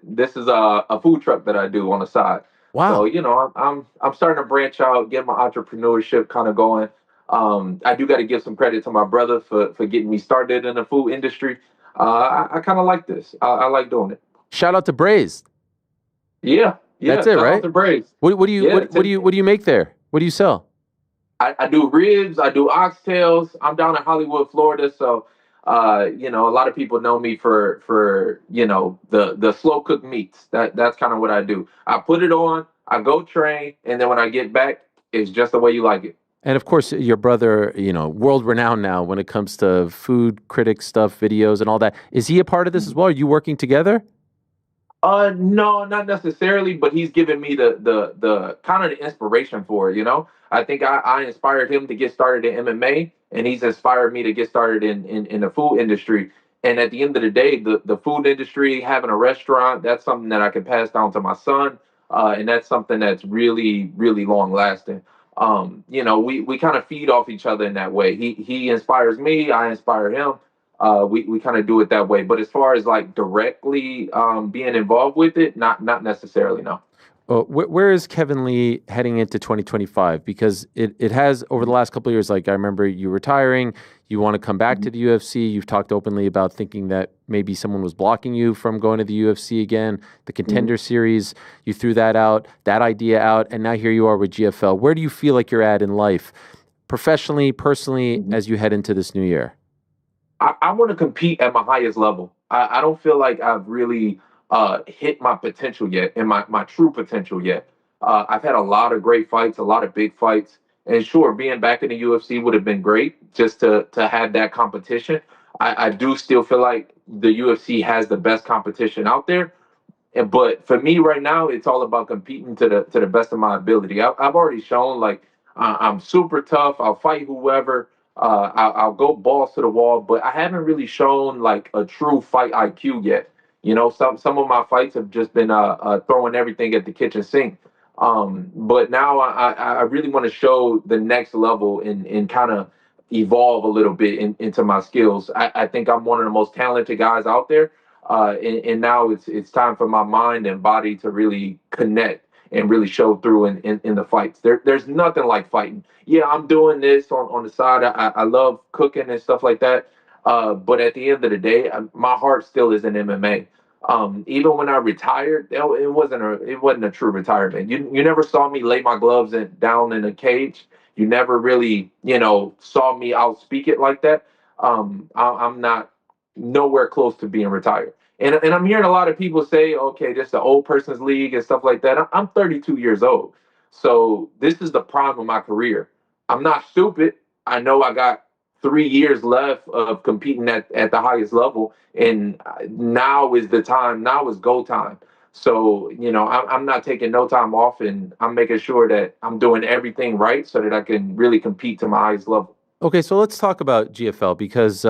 This is a food truck that I do on the side. Wow. So you know, I'm starting to branch out, get my entrepreneurship kind of going. I do got to give some credit to my brother for getting me started in the food industry. I kind of like this. I like doing it. Shout out to Braised. Yeah. That's it, shout right? out to Braised. What do you make there? What do you sell? I do ribs. I do oxtails. I'm down in Hollywood, Florida, so you know, a lot of people know me for you know the slow cooked meats. That's kind of what I do. I put it on. I go train, and then when I get back, it's just the way you like it. And of course, your brother, you know, world renowned now when it comes to food critic stuff, videos, and all that. Is he a part of this as well? Are you working together? No, not necessarily, but he's given me the kind of the inspiration for it, you know. I think I inspired him to get started in MMA, and he's inspired me to get started in the food industry. And at the end of the day, the food industry, having a restaurant, that's something that I can pass down to my son, and that's something that's really, really long lasting. You know, we kind of feed off each other in that way. He inspires me, I inspire him. We kind of do it that way. But as far as like directly being involved with it, not necessarily, no. Where is Kevin Lee heading into 2025? Because it has, over the last couple of years, like I remember you retiring, you want to come back to the UFC. You've talked openly about thinking that maybe someone was blocking you from going to the UFC again. The Contender Series, you threw that out, that idea out, and now here you are with GFL. Where do you feel like you're at in life, professionally, personally, as you head into this new year? I want to compete at my highest level. I don't feel like I've really hit my potential yet, and my true potential yet. I've had a lot of great fights, a lot of big fights, and sure, being back in the UFC would have been great just to have that competition. I do still feel like the UFC has the best competition out there, but for me right now, it's all about competing to the best of my ability. I've already shown like I'm super tough. I'll fight whoever. I'll go balls to the wall, but I haven't really shown like a true fight IQ yet. You know, some of my fights have just been throwing everything at the kitchen sink. But now I really want to show the next level and kind of evolve a little bit into my skills. I think I'm one of the most talented guys out there. And now it's time for my mind and body to really connect and really show through in the fights. There's nothing like fighting. Yeah, I'm doing this on the side. I love cooking and stuff like that. But at the end of the day, my heart still is in MMA. Even when I retired, it wasn't a true retirement. You never saw me lay my gloves down in a cage. You never really, you know, saw me outspeak it like that. I'm not nowhere close to being retired. And I'm hearing a lot of people say, okay, this is the old person's league and stuff like that. I'm 32 years old. So this is the prime of my career. I'm not stupid. I know I got 3 years left of competing at the highest level. And now is the time. Now is go time. So, you know, I'm not taking no time off, and I'm making sure that I'm doing everything right so that I can really compete to my highest level. Okay, so let's talk about GFL because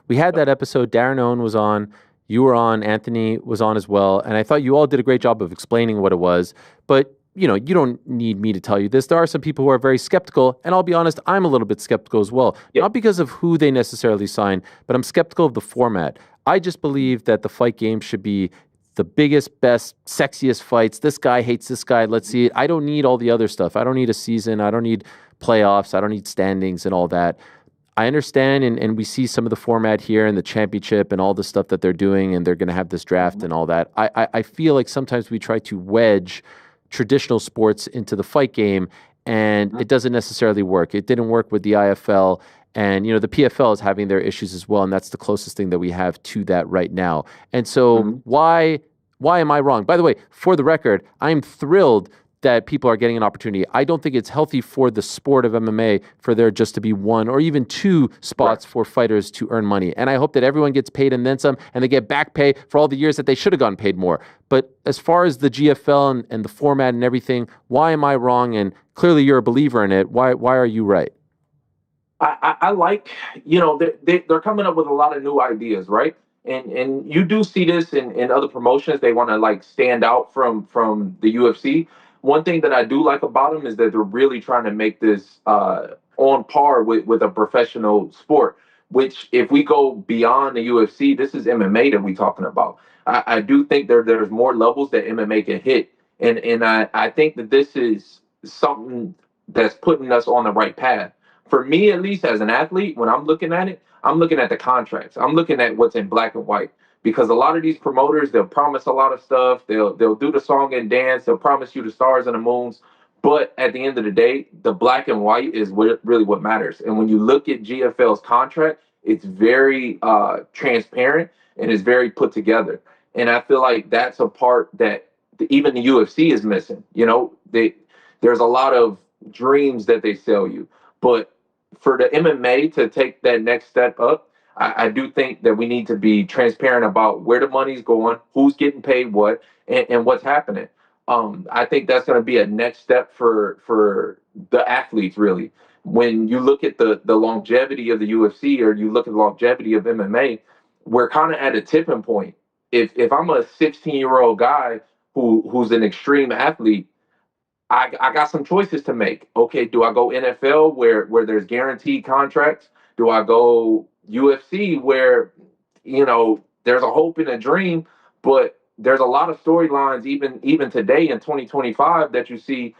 we had that episode. Darren Owen was on. You were on. Anthony was on as well. And I thought you all did a great job of explaining what it was. But, you know, you don't need me to tell you this. There are some people who are very skeptical. And I'll be honest, I'm a little bit skeptical as well. Yep. Not because of who they necessarily sign, but I'm skeptical of the format. I just believe that the fight game should be the biggest, best, sexiest fights. This guy hates this guy. Let's see it. I don't need all the other stuff. I don't need a season. I don't need playoffs. I don't need standings and all that. I understand, and we see some of the format here and the championship and all the stuff that they're doing, and they're going to have this draft and all that. I feel like sometimes we try to wedge traditional sports into the fight game, and it doesn't necessarily work. It didn't work with the IFL, and, you know, the PFL is having their issues as well, and that's the closest thing that we have to that right now. And so why am I wrong? By the way, for the record, I'm thrilled that people are getting an opportunity. I don't think it's healthy for the sport of MMA for there just to be one or even two spots for fighters to earn money. And I hope that everyone gets paid and then some, and they get back pay for all the years that they should have gotten paid more. But as far as the GFL and the format and everything, why am I wrong? And clearly you're a believer in it. Why are you right? I like, they're coming up with a lot of new ideas, right? And you do see this in other promotions. They want to like stand out from the UFC. One thing that I do like about them is that they're really trying to make this on par with a professional sport, which if we go beyond the UFC, this is MMA that we're talking about. I do think there's more levels that MMA can hit. And I think that this is something that's putting us on the right path. For me, at least as an athlete, when I'm looking at it, I'm looking at the contracts. I'm looking at what's in black and white, because a lot of these promoters, they'll promise a lot of stuff. They'll do the song and dance. They'll promise you the stars and the moons. But at the end of the day, the black and white is really what matters. And when you look at GFL's contract, it's very transparent and it's very put together. And I feel like that's a part that even the UFC is missing. There's a lot of dreams that they sell you, but for the MMA to take that next step up, I do think that we need to be transparent about where the money's going, who's getting paid what, and what's happening. I think that's going to be a next step for the athletes, really. When you look at the longevity of the UFC or you look at the longevity of MMA, we're kind of at a tipping point. If I'm a 16-year-old guy who's an extreme athlete, I got some choices to make. Okay, do I go NFL where there's guaranteed contracts? Do I go UFC where, there's a hope and a dream, but there's a lot of storylines even today in 2025 that you see.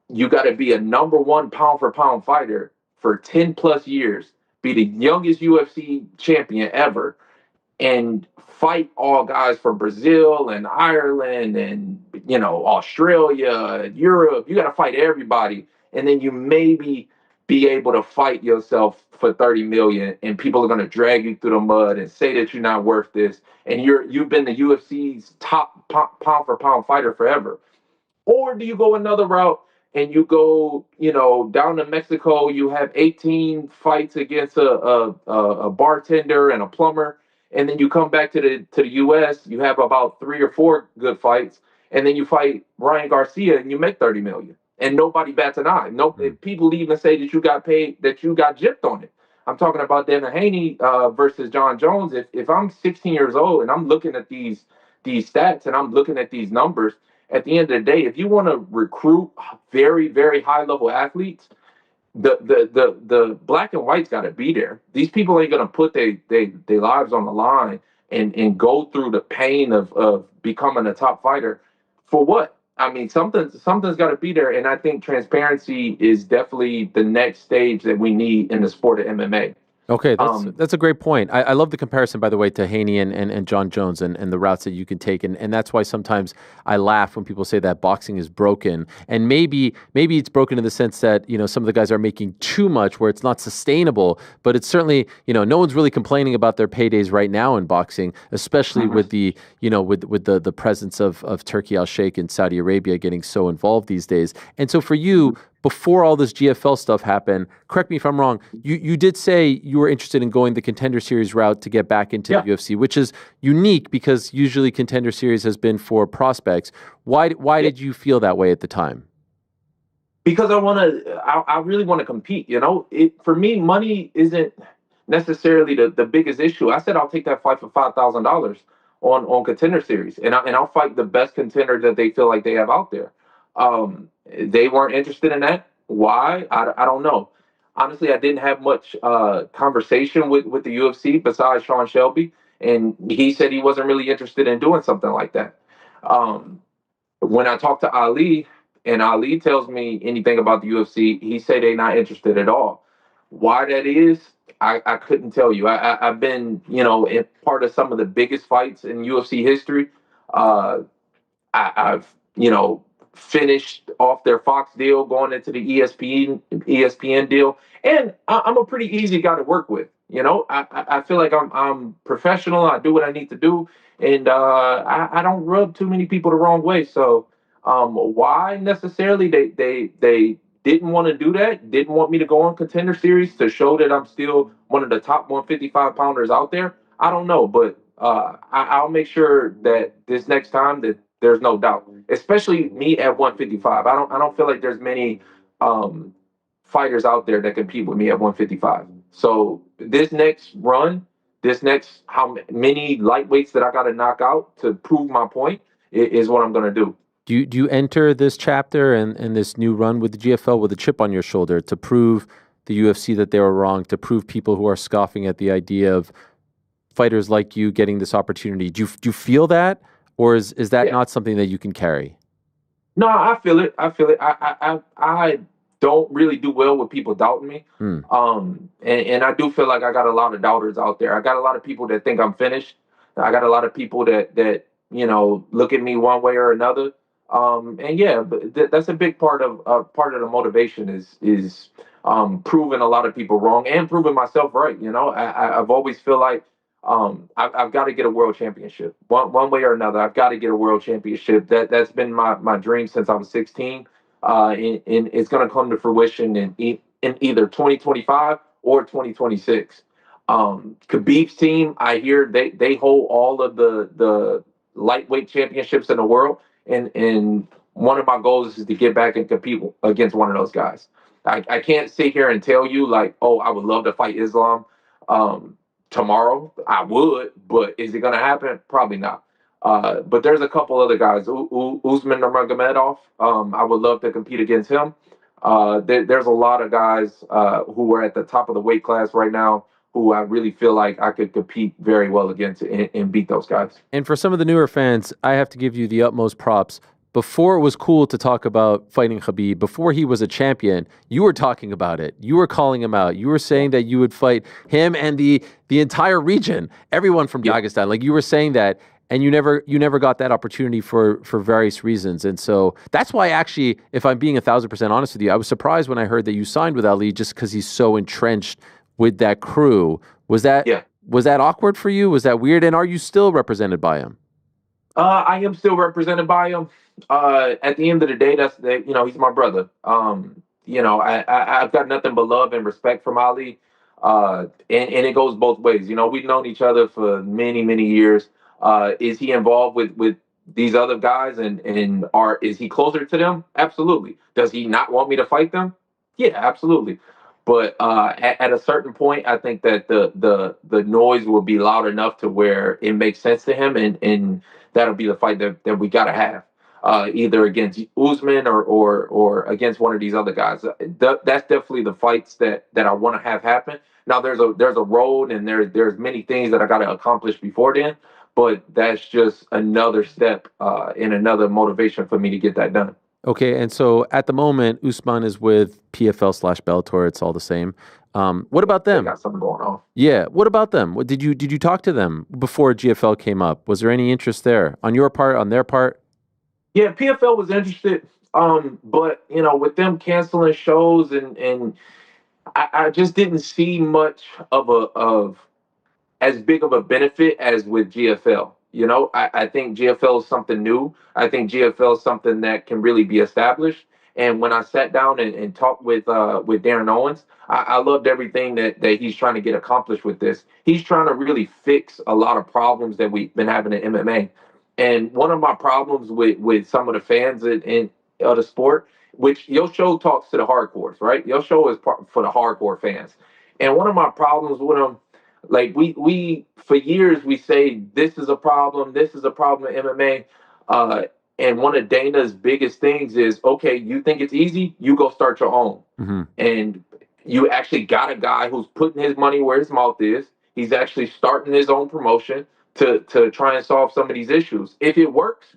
You got to be a number one pound for pound fighter for 10 plus years, be the youngest UFC champion ever, and fight all guys from Brazil and Ireland and Australia, Europe. You got to fight everybody, and then you maybe be able to fight yourself for 30 million, and people are going to drag you through the mud and say that you're not worth this, and you've been the UFC's top pound for pound fighter forever. Or do you go another route and you go, down to Mexico? You have 18 fights against a bartender and a plumber, and then you come back to the U.S. You have about 3 or 4 good fights, and then you fight Ryan Garcia and you make 30 million, and nobody bats an eye. No, people even say that you got paid, that you got gypped on it. I'm talking about Devin Haney versus John Jones. If I'm 16 years old and I'm looking at these stats and I'm looking at these numbers, at the end of the day, if you want to recruit very, very high level athletes, the black and white's got to be there. These people ain't gonna put their lives on the line and go through the pain of becoming a top fighter for what? I mean, something's got to be there, and I think transparency is definitely the next stage that we need in the sport of MMA. Okay, that's a great point. I love the comparison, by the way, to Haney and John Jones and the routes that you can take. And that's why sometimes I laugh when people say that boxing is broken. And maybe it's broken in the sense that, some of the guys are making too much where it's not sustainable. But it's certainly, no one's really complaining about their paydays right now in boxing, especially with the, with the presence of Turkey Al-Sheikh and Saudi Arabia getting so involved these days. And so for you, before all this GFL stuff happened, correct me if I'm wrong, you did say you were interested in going the Contender Series route to get back into the UFC, which is unique because usually Contender Series has been for prospects. Why did you feel that way at the time? Because I really want to compete. For me, money isn't necessarily the biggest issue. I said I'll take that fight for $5,000 on Contender Series, and I'll fight the best contender that they feel like they have out there. They weren't interested in that. Why? I don't know. Honestly, I didn't have much conversation with the UFC besides Sean Shelby, and he said he wasn't really interested in doing something like that. When I talked to Ali, and Ali tells me anything about the UFC, he said they're not interested at all. Why that is, I couldn't tell you. I've been, in part of some of the biggest fights in UFC history. I've finished off their Fox deal, going into the ESPN deal, and I'm a pretty easy guy to work with. I feel like I'm professional. I do what I need to do, and I don't rub too many people the wrong way. So Why necessarily they didn't want to do that, didn't want me to go on Contender Series to show that I'm still one of the top 155 pounders out there. I don't know, but I'll make sure that this next time that there's no doubt, especially me at 155. I don't feel like there's many um, fighters out there that compete with me at 155. So this next run, this next how many lightweights that I got to knock out to prove my point is what I'm gonna do. Do you enter this chapter and this new run with the GFL with a chip on your shoulder to prove the UFC that they were wrong, to prove people who are scoffing at the idea of fighters like you getting this opportunity? Do you feel that, or is that not something that you can carry? No, I feel it. I feel it. I don't really do well with people doubting me. And I do feel like I got a lot of doubters out there. I got a lot of people that think I'm finished. I got a lot of people that look at me one way or another. And yeah, but that's a big part of the motivation is proving a lot of people wrong and proving myself right. I've always feel like I've got to get a world championship one way or another. I've got to get a world championship. That's been my dream since I was 16. And it's going to come to fruition in either 2025 or 2026. Khabib's team, I hear they hold all of the lightweight championships in the world, and one of my goals is to get back and compete against one of those guys. I can't sit here and tell you like, oh, I would love to fight Islam tomorrow. I would, but is it going to happen? Probably not. But there's a couple other guys, Usman Nurmagomedov. I would love to compete against him. There's a lot of guys who are at the top of the weight class right now who I really feel like I could compete very well against and beat those guys. And for some of the newer fans, I have to give you the utmost props. Before it was cool to talk about fighting Khabib, before he was a champion, you were talking about it. You were calling him out. You were saying that you would fight him and the entire region, everyone from Dagestan. Like you were saying that, and you never got that opportunity for various reasons. And so that's why, actually, if I'm being 1,000% honest with you, I was surprised when I heard that you signed with Ali just because he's so entrenched with that crew. Was that awkward for you? Was that weird? And are you still represented by him? I am still represented by him. At the end of the day, he's my brother. I've got nothing but love and respect from Ali. And it goes both ways. We've known each other for many, many years. Is he involved with these other guys and is he closer to them? Absolutely. Does he not want me to fight them? Yeah, absolutely. But at a certain point, I think that the noise will be loud enough to where it makes sense to him, and that'll be the fight that we gotta have, either against Usman or against one of these other guys. That's definitely the fights that I want to have happen. Now there's a road and there's many things that I gotta accomplish before then, but that's just another step and another motivation for me to get that done. Okay, and so at the moment, Usman is with PFL/Bellator. It's all the same. What about them? They got something going on. Yeah, what about them? Did you talk to them before GFL came up? Was there any interest there on your part, on their part? Yeah, PFL was interested, but with them canceling shows and I just didn't see much of as big of a benefit as with GFL. I think GFL is something new. I think GFL is something that can really be established. And when I sat down and talked with Darren Owens, I loved everything that he's trying to get accomplished with this. He's trying to really fix a lot of problems that we've been having in MMA. And one of my problems with some of the fans in of the sport, which your show talks to the hardcores, right? Your show is for the hardcore fans. And one of my problems with them, like we for years we say this is a problem in MMA, and one of Dana's biggest things is, okay, you think it's easy, you go start your own. Mm-hmm. And you actually got a guy who's putting his money where his mouth is. He's actually starting his own promotion to try and solve some of these issues. If it works,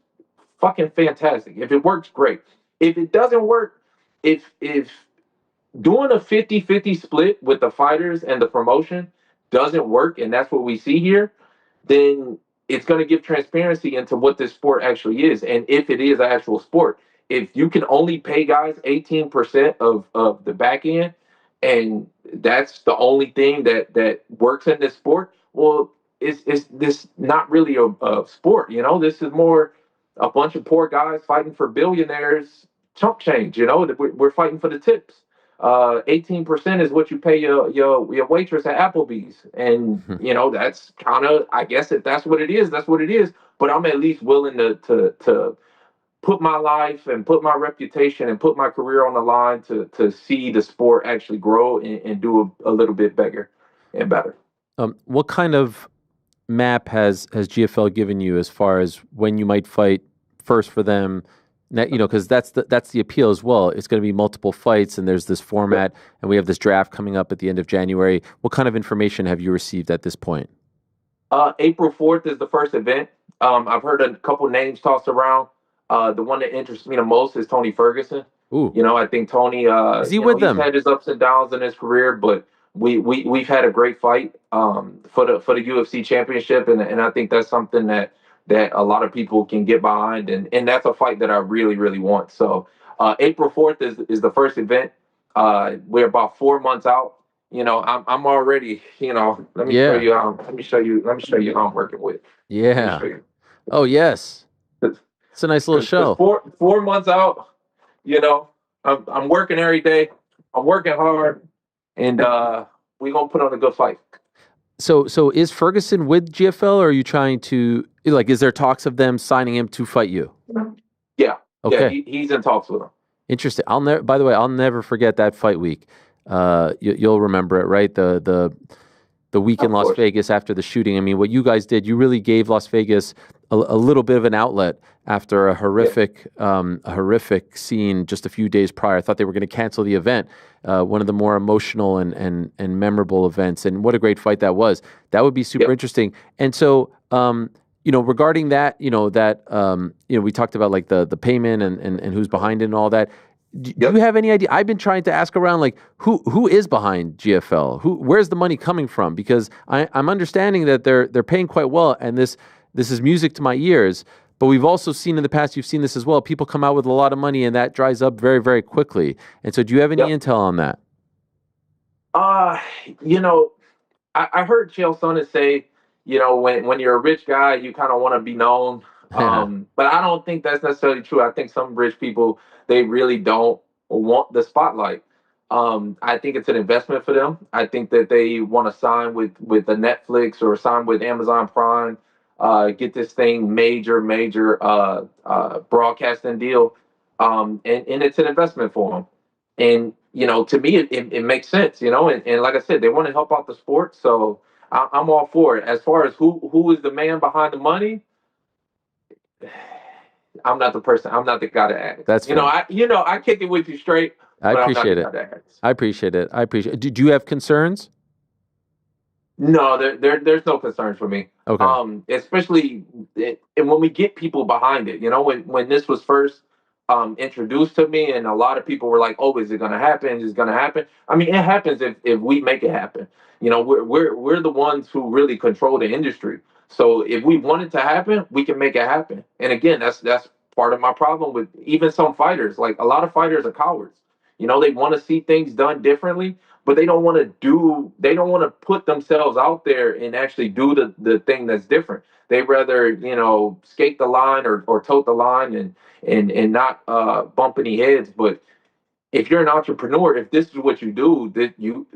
fucking fantastic. If it works, great. If it doesn't work, if doing a 50-50 split with the fighters and the promotion doesn't work, and that's what we see here, then it's going to give transparency into what this sport actually is, and if it is an actual sport. If you can only pay guys 18% of the back end, and that's the only thing that works in this sport, well, it's this not really a sport. This is more a bunch of poor guys fighting for billionaires chump change. We're fighting for the tips. 18% is what you pay your waitress at Applebee's, and that's kind of, I guess, if that's what it is, that's what it is. But I'm at least willing to put my life and put my reputation and put my career on the line to see the sport actually grow and do a little bit bigger and better. What kind of map has GFL given you as far as when you might fight first for them? Because that's the appeal as well. It's going to be multiple fights, and there's this format, and we have this draft coming up at the end of January. What kind of information have you received at this point? April 4th is the first event. I've heard a couple names tossed around. The one that interests me the most is Tony Ferguson. Ooh. I think Tony, is he with them? He's had his ups and downs in his career, but we've had a great fight for the UFC championship, and I think that's something that a lot of people can get behind, and that's a fight that I really, really want. So April 4th is the first event. We're about 4 months out. I'm already, let me show you how I'm working with. Yeah. Oh yes. It's a nice little show. 4 months out, I'm working every day. I'm working hard, and we're gonna put on a good fight. So is Ferguson with GFL, or are you trying to, is there talks of them signing him to fight you? Yeah. Okay. Yeah, he's in talks with him. Interesting. By the way, I'll never forget that fight week. You'll remember it, right? The week in Las Vegas after the shooting. I mean, what you guys did, you really gave Las Vegas a little bit of an outlet after a horrific scene just a few days prior. I thought they were going to cancel the event. One of the more emotional and memorable events, and what a great fight that was. That would be super interesting. And so, regarding that, we talked about like the payment and who's behind it and all that. Do you have any idea? I've been trying to ask around, like who is behind GFL? Where's the money coming from? Because I'm understanding that they're paying quite well, and this is music to my ears. But we've also seen in the past, you've seen this as well, people come out with a lot of money and that dries up very, very quickly. And so do you have any intel on that? I heard Chael Sonnen say, when you're a rich guy, you kind of want to be known. But I don't think that's necessarily true. I think some rich people, they really don't want the spotlight. I think it's an investment for them. I think that they want to sign with the Netflix or sign with Amazon Prime, get this thing major broadcasting deal, and it's an investment for them. And to me, it makes sense. And like I said, they want to help out the sport, so I'm all for it. As far as who is the man behind the money, I'm not the person. I'm not the guy to ask. That's I kick it with you straight. I appreciate it. I appreciate it. Do you have concerns? No, there's no concerns for me. Okay. Especially and when we get people behind it. When this was first introduced to me, and a lot of people were like, "Oh, is it going to happen? Is it going to happen?" I mean, it happens if we make it happen. We're the ones who really control the industry. So if we want it to happen, we can make it happen. And again, that's part of my problem with even some fighters. Like, a lot of fighters are cowards. They want to see things done differently, but they don't want to put themselves out there and actually do the thing that's different. They rather, skate the line or tote the line and not bump any heads. But if you're an entrepreneur, if this is what you do,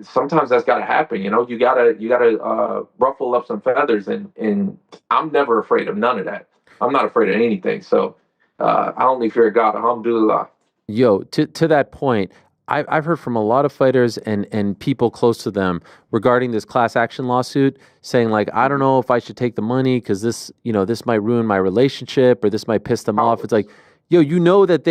sometimes that's got to happen. You gotta ruffle up some feathers, and I'm never afraid of none of that. I'm not afraid of anything. So I only fear God. Alhamdulillah. Yo, to that point, I've heard from a lot of fighters and people close to them regarding this class action lawsuit, saying like, I don't know if I should take the money because this might ruin my relationship or this might piss them off. It's like, yo, that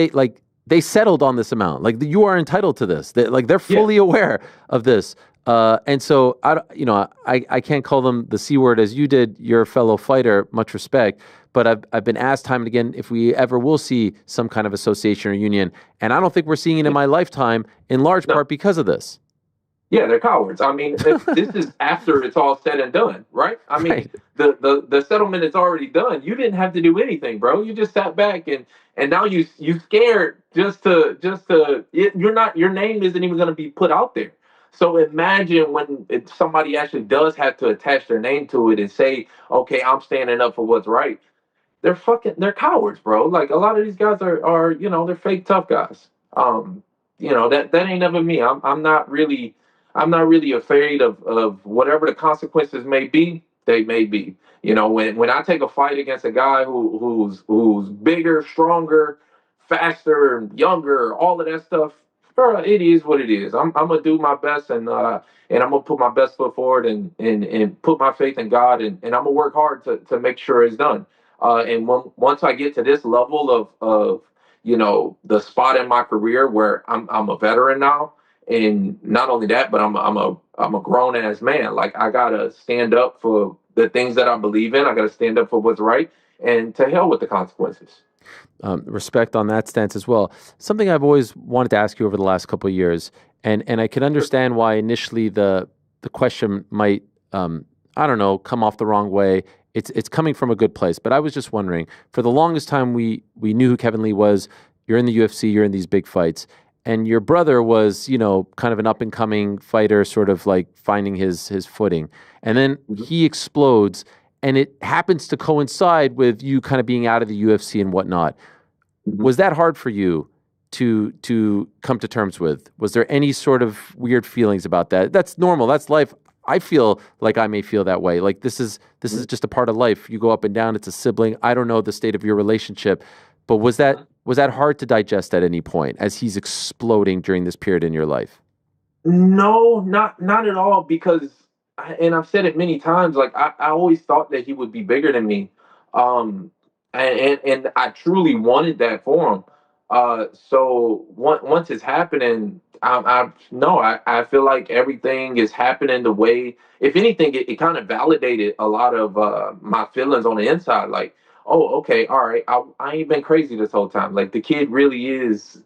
they settled on this amount. Like, you are entitled to this. They're fully aware of this. And so I can't call them the C word as you did, your fellow fighter, much respect. But I've been asked time and again if we ever will see some kind of association or union. And I don't think we're seeing it in my lifetime, in large part because of this. Yeah, they're cowards. I mean, this is after it's all said and done, right? I mean, right. The settlement is already done. You didn't have to do anything, bro. You just sat back and now you scared your name isn't even going to be put out there. So imagine when somebody actually does have to attach their name to it and say, okay, I'm standing up for what's right. they're cowards, bro. Like a lot of these guys are they're fake tough guys. That ain't never me. I'm not really afraid of whatever the consequences may be. They may be. When I take a fight against a guy who's bigger, stronger, faster, younger, all of that stuff, bro, it is what it is. I'm gonna do my best, and I'm gonna put my best foot forward, and put my faith in God, and I'm gonna work hard to make sure it's done. Once I get to this level of the spot in my career where I'm a veteran now, and not only that, but I'm a grown ass man. Like I gotta stand up for the things that I believe in. I gotta stand up for what's right, and to hell with the consequences. Respect on that stance as well. Something I've always wanted to ask you over the last couple of years, and I can understand why initially the question might I don't know, come off the wrong way. It's coming from a good place, but I was just wondering. For the longest time, we knew who Kevin Lee was. You're in the UFC. You're in these big fights, and your brother was kind of an up and coming fighter, sort of like finding his footing, and then he explodes. And it happens to coincide with you kind of being out of the UFC and whatnot. Was that hard for you to come to terms with? Was there any sort of weird feelings about that? That's normal. That's life. I feel like I may feel that way. Like this is just a part of life. You go up and down. It's a sibling. I don't know the state of your relationship, but was that hard to digest at any point as he's exploding during this period in your life? No, not at all. Because, and I've said it many times. Like I always thought that he would be bigger than me, um, and I truly wanted that for him. So once it's happening, I no, I feel like everything is happening the way. If anything, it kind of validated a lot of my feelings on the inside. Like, oh, okay, all right, I ain't been crazy this whole time. Like the kid really is.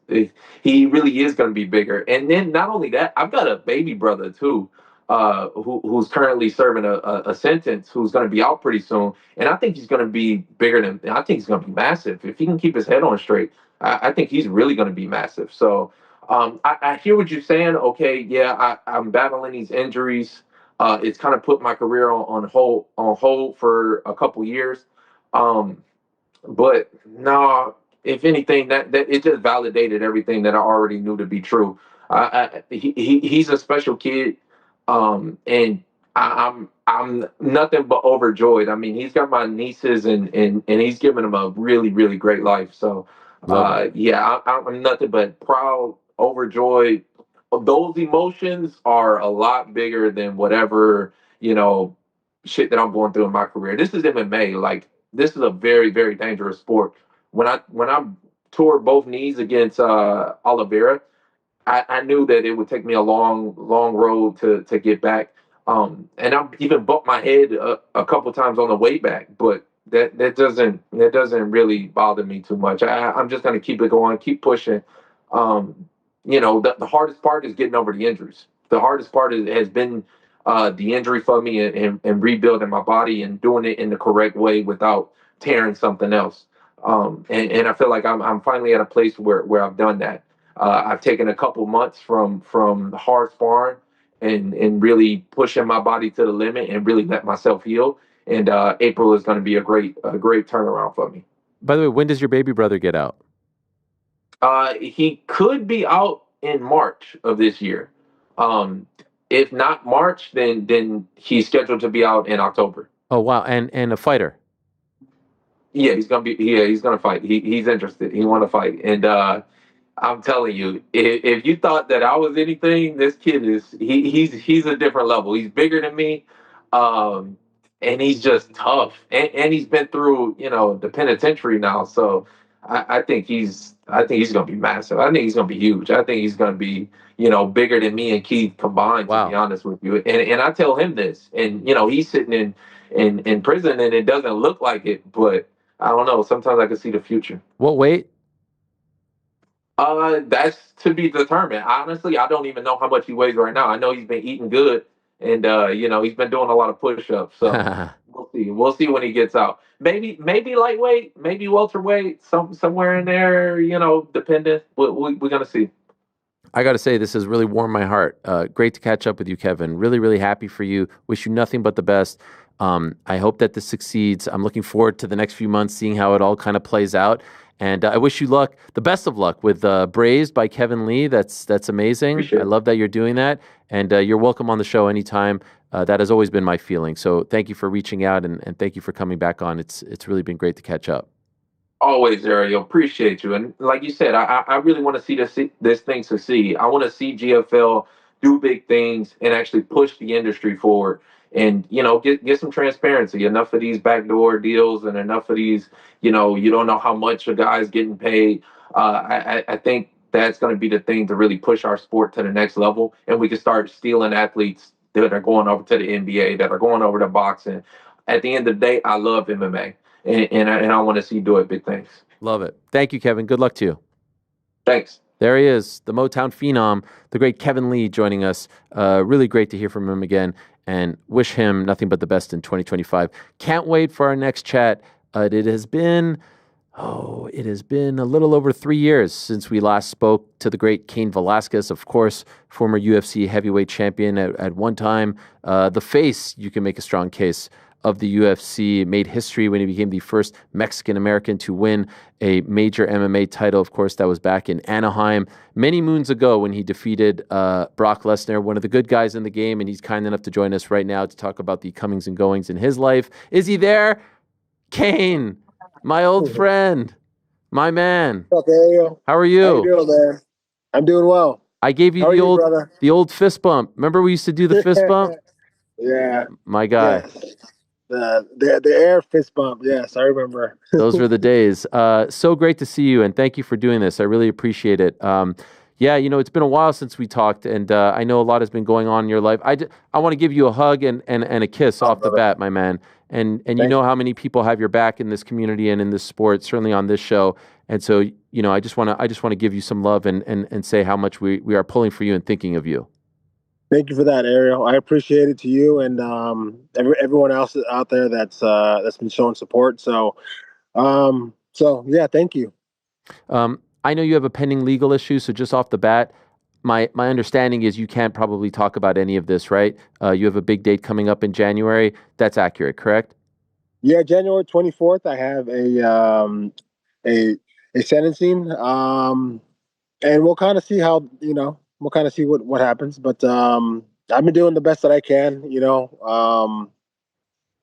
He really is going to be bigger. And then not only that, I've got a baby brother too, who's currently serving a sentence, who's going to be out pretty soon. And I think he's going to be bigger than. I think he's going to be massive if he can keep his head on straight. I think he's really going to be massive. So I hear what you're saying. Okay, yeah, I'm battling these injuries. It's kind of put my career on hold for a couple years. Um, but no, if anything, that it just validated everything that I already knew to be true. He's a special kid, and I'm nothing but overjoyed. I mean, he's got my nieces, and he's given them a really really great life. So, yeah, I'm nothing but proud, overjoyed. Those emotions are a lot bigger than whatever shit that I'm going through in my career. This is MMA. Like this is a very, very dangerous sport. When I tore both knees against Oliveira, I knew that it would take me a long, long road to get back. And I even bumped my head a couple times on the way back, but that doesn't really bother me too much. I'm just gonna keep it going, keep pushing. The hardest part is getting over the injuries. The hardest part has been the injury for me, and rebuilding my body and doing it in the correct way without tearing something else. And I feel like I'm finally at a place where I've done that. I've taken a couple months from hard sparring, and really pushing my body to the limit and really let myself heal. And April is going to be a great turnaround for me. By the way, when does your baby brother get out? He could be out in March of this year. Um, if not March, then he's scheduled to be out in October. Oh wow, and a fighter. Yeah, he's gonna be. Yeah, he's gonna fight. He's interested. He want to fight. And I'm telling you, if you thought that I was anything, this kid he's a different level. He's bigger than me, um, and he's just tough. And he's been through the penitentiary now. So I think he's gonna be massive. I think he's gonna be huge. I think he's gonna be bigger than me and Keith combined. To be Wow. honest with you, and I tell him this, and he's sitting in prison, and it doesn't look like it, but I don't know. Sometimes I can see the future. What weight? That's to be determined. Honestly, I don't even know how much he weighs right now. I know he's been eating good, and he's been doing a lot of push-ups. So we'll see. We'll see when he gets out. Maybe lightweight, maybe welterweight, somewhere in there. Dependent. We're gonna see. I got to say, this has really warmed my heart. Great to catch up with you, Kevin. Really, really happy for you. Wish you nothing but the best. I hope that this succeeds. I'm looking forward to the next few months, seeing how it all kind of plays out. And I wish you luck, the best of luck with Braised by Kevin Lee. That's amazing. Appreciate I it. love that you're doing that. And you're welcome on the show anytime. That has always been my feeling. So thank you for reaching out and thank you for coming back on. It's really been great to catch up. Always, Ariel. Appreciate you. And like you said, I really want to see this thing succeed. I want to see GFL do big things and actually push the industry forward. And get some transparency. Enough of these backdoor deals and enough of these, you don't know how much a guy's getting paid. I think that's going to be the thing to really push our sport to the next level, and we can start stealing athletes that are going over to the NBA, that are going over to boxing. At the end of the day, I love MMA. And I want to see you do it. Big things. Love it. Thank you, Kevin. Good luck to you. Thanks. There he is, the Motown phenom, the great Kevin Lee joining us. Really great to hear from him again and wish him nothing but the best in 2025. Can't wait for our next chat. It has been a little over 3 years since we last spoke to the great Cain Velasquez, of course, former UFC heavyweight champion at one time. The face, you can make a strong case, of the UFC, made history when he became the first Mexican-American to win a major MMA title. Of course, that was back in Anaheim many moons ago when he defeated Brock Lesnar, one of the good guys in the game, and he's kind enough to join us right now to talk about the comings and goings in his life. Is he there? Cain, my old friend, my man. What's up, Ariel? How are you? How you doing, man? I'm doing well. I gave you the old fist bump. Remember we used to do the fist bump? Yeah. My guy. Yes. The air fist bump. Yes, I remember. Those were the days. So great to see you, and thank you for doing this. I really appreciate it. Yeah, it's been a while since we talked, and I know a lot has been going on in your life. I want to give you a hug and a kiss off the bat, my man. And you know how many people have your back in this community and in this sport, certainly on this show. And so, I just want to give you some love and say how much we are pulling for you and thinking of you. Thank you for that, Ariel. I appreciate it to you and everyone else out there that's been showing support. So yeah, thank you. I know you have a pending legal issue, so just off the bat, my understanding is you can't probably talk about any of this, right? You have a big date coming up in January. That's accurate, correct? Yeah, January 24th. I have a sentencing, and we'll kind of see how we'll kind of see what happens. But I've been doing the best that I can,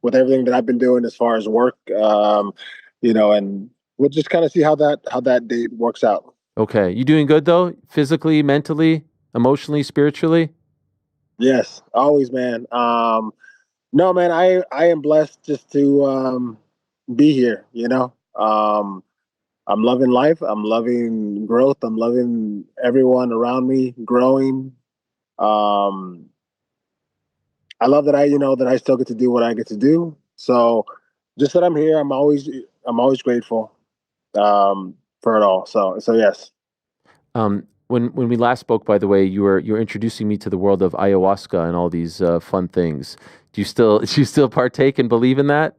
with everything that I've been doing as far as work, and we'll just kind of see how that date works out. Okay. You doing good though? Physically, mentally, emotionally, spiritually? Yes, always, man. No, man, I am blessed just to be here, I'm loving life. I'm loving growth. I'm loving everyone around me growing. I love that I still get to do what I get to do. So just that I'm here, I'm always grateful for it all. So yes. When we last spoke, by the way, you're introducing me to the world of ayahuasca and all these fun things. Do you still partake and believe in that?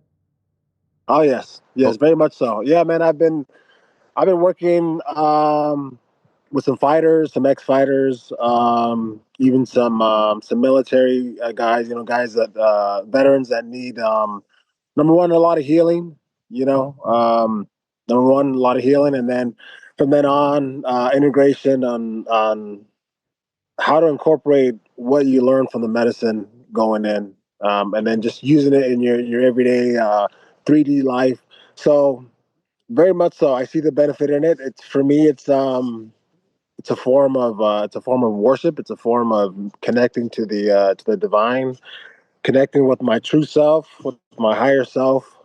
Oh yes, very much so. Yeah, man, I've been working with some fighters, some ex-fighters, even some military guys. Guys that veterans that need number one, a lot of healing. Number one, a lot of healing, and then from then on, integration on how to incorporate what you learn from the medicine going in, and then just using it in your everyday 3D life. So very much so. I see the benefit in it. It's for me. It's a form of worship. It's a form of connecting to the divine, connecting with my true self, with my higher self.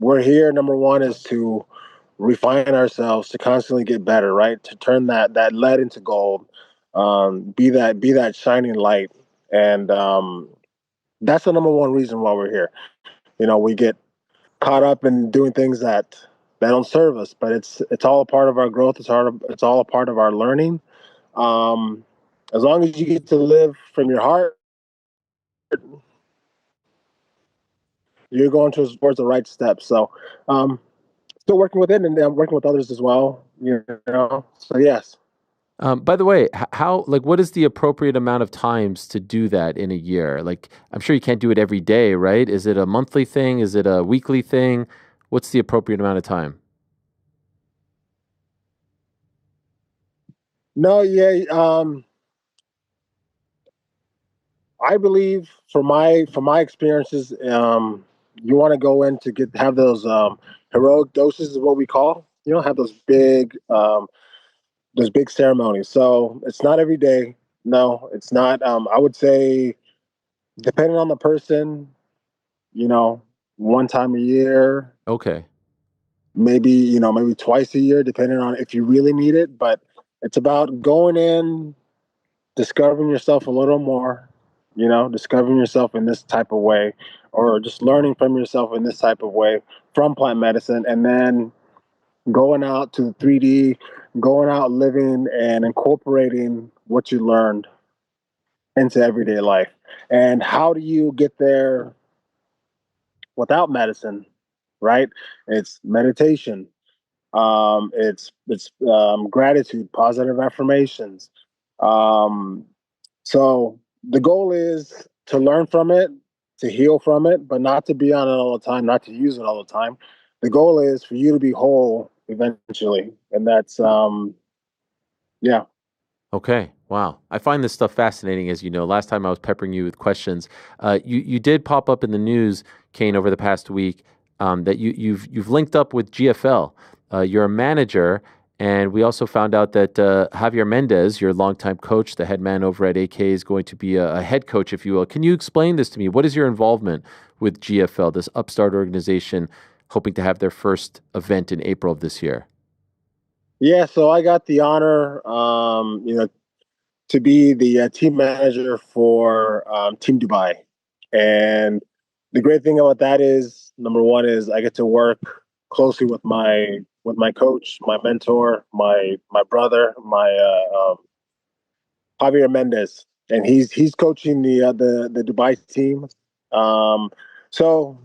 We're here. Number one is to refine ourselves, to constantly get better, right? To turn that lead into gold, be that shining light, and that's the number one reason why we're here. We get caught up in doing things that don't serve us, but it's all a part of our growth. It's all a part of our learning. As long as you get to live from your heart, you're going towards the right steps. So, still working with it, and I'm working with others as well. So yes. By the way, how like what is the appropriate amount of times to do that in a year? Like, I'm sure you can't do it every day, right? Is it a monthly thing? Is it a weekly thing? What's the appropriate amount of time? No, yeah. I believe from my experiences, you want to go in to have those heroic doses is what we call. You know, have those big ceremonies. So it's not every day. No, it's not. I would say depending on the person, you know, one time a year, Okay. maybe twice a year, depending on if you really need it. But it's about going in, discovering yourself a little more, discovering yourself in this type of way, or just learning from yourself in this type of way from plant medicine, and then going out to the 3D, going out living and incorporating what you learned into everyday life. And how do you get there without medicine, right? It's meditation. It's gratitude, positive affirmations. Um, so the goal is to learn from it, to heal from it, but not to be on it all the time, not to use it all the time. The goal is for you to be whole eventually, and that's yeah. Okay. Wow. I find this stuff fascinating, as you know. Last time I was peppering you with questions. You did pop up in the news, Kane, over the past week, that you've linked up with GFL. You're a manager, and we also found out that Javier Mendez, your longtime coach, the head man over at AK, is going to be a head coach, if you will. Can you explain this to me? What is your involvement with GFL, this upstart organization, hoping to have their first event in April of this year? Yeah, so I got the honor, to be the team manager for Team Dubai, and the great thing about that is, number one, is I get to work closely with my coach, my mentor, my brother, my Javier Mendez, and he's coaching the Dubai team. Um, so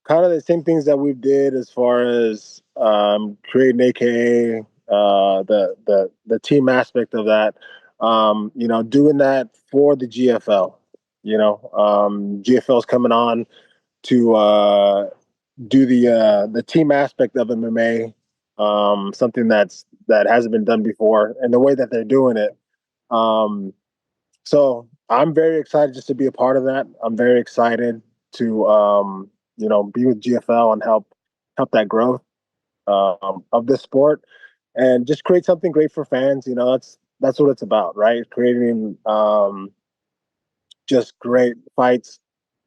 kind of the same things that we did as far as creating AKA, the team aspect of that. Doing that for the GFL. GFL is coming on to do the team aspect of MMA, something that hasn't been done before, and the way that they're doing it. um, so I'm very excited just to be a part of that. I'm very excited to be with GFL and help that growth of this sport, and just create something great for fans. That's what it's about, right? Creating just great fights,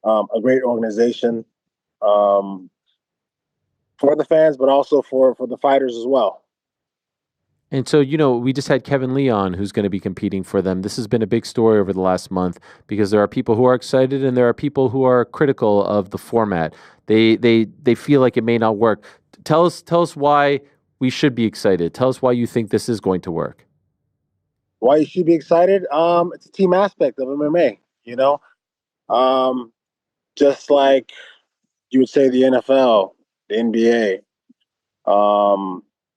a great organization um, for the fans, but also for the fighters as well. And so, we just had Kevin Lee on, who's going to be competing for them. This has been a big story over the last month because there are people who are excited and there are people who are critical of the format. They feel like it may not work. Tell us why we should be excited. Tell us why you think this is going to work. Why you should be excited? It's a team aspect of MMA. Um, just like you would say the NFL, the NBA,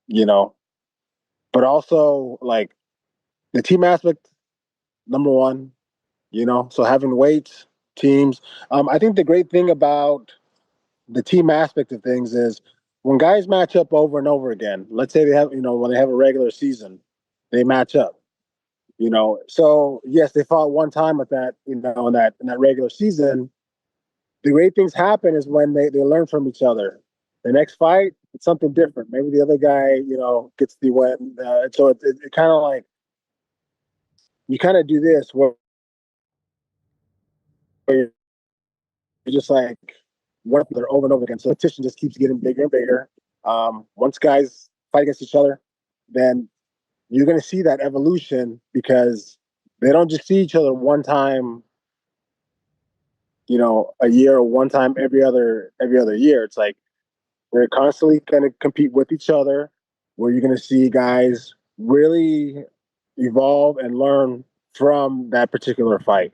you know, but also like the team aspect, number one, so having weights, teams. I think the great thing about the team aspect of things is when guys match up over and over again, let's say when they have a regular season, they match up, so yes, they fought one time at that, in that regular season. The great things happen is when they learn from each other. The next fight, it's something different. Maybe the other guy, gets the win. So it kind of like you kind of do this where you're just like one there over and over again. So the competition just keeps getting bigger and bigger. Once guys fight against each other, then you're going to see that evolution because they don't just see each other one time, a year, or one time every other year. It's like they're constantly going to compete with each other, where you're going to see guys really evolve and learn from that particular fight.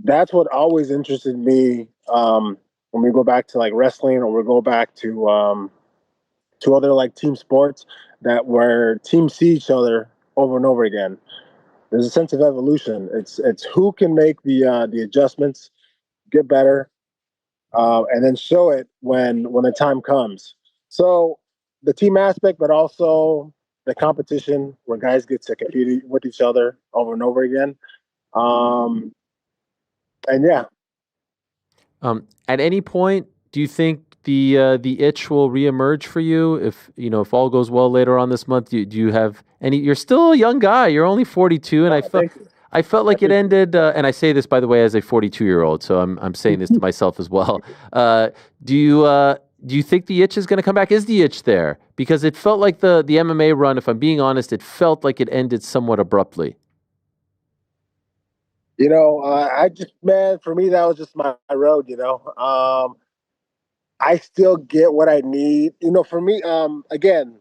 That's what always interested me, when we go back to like wrestling, or we go back to other like team sports, that where teams see each other over and over again. There's a sense of evolution. It's who can make the adjustments, get better, and then show it when the time comes. So the team aspect, but also the competition where guys get to compete with each other over and over again. And yeah. At any point, do you think the itch will reemerge for you if all goes well later on this month? Do you have any? You're still a young guy. You're only 42, and I felt like it ended. And I say this, by the way, as a 42-year-old, so I'm saying this to myself as well. Do you think the itch is going to come back? Is the itch there? Because it felt like the MMA run, if I'm being honest, it felt like it ended somewhat abruptly. Man, for me, that was just my road. I still get what I need. For me, again,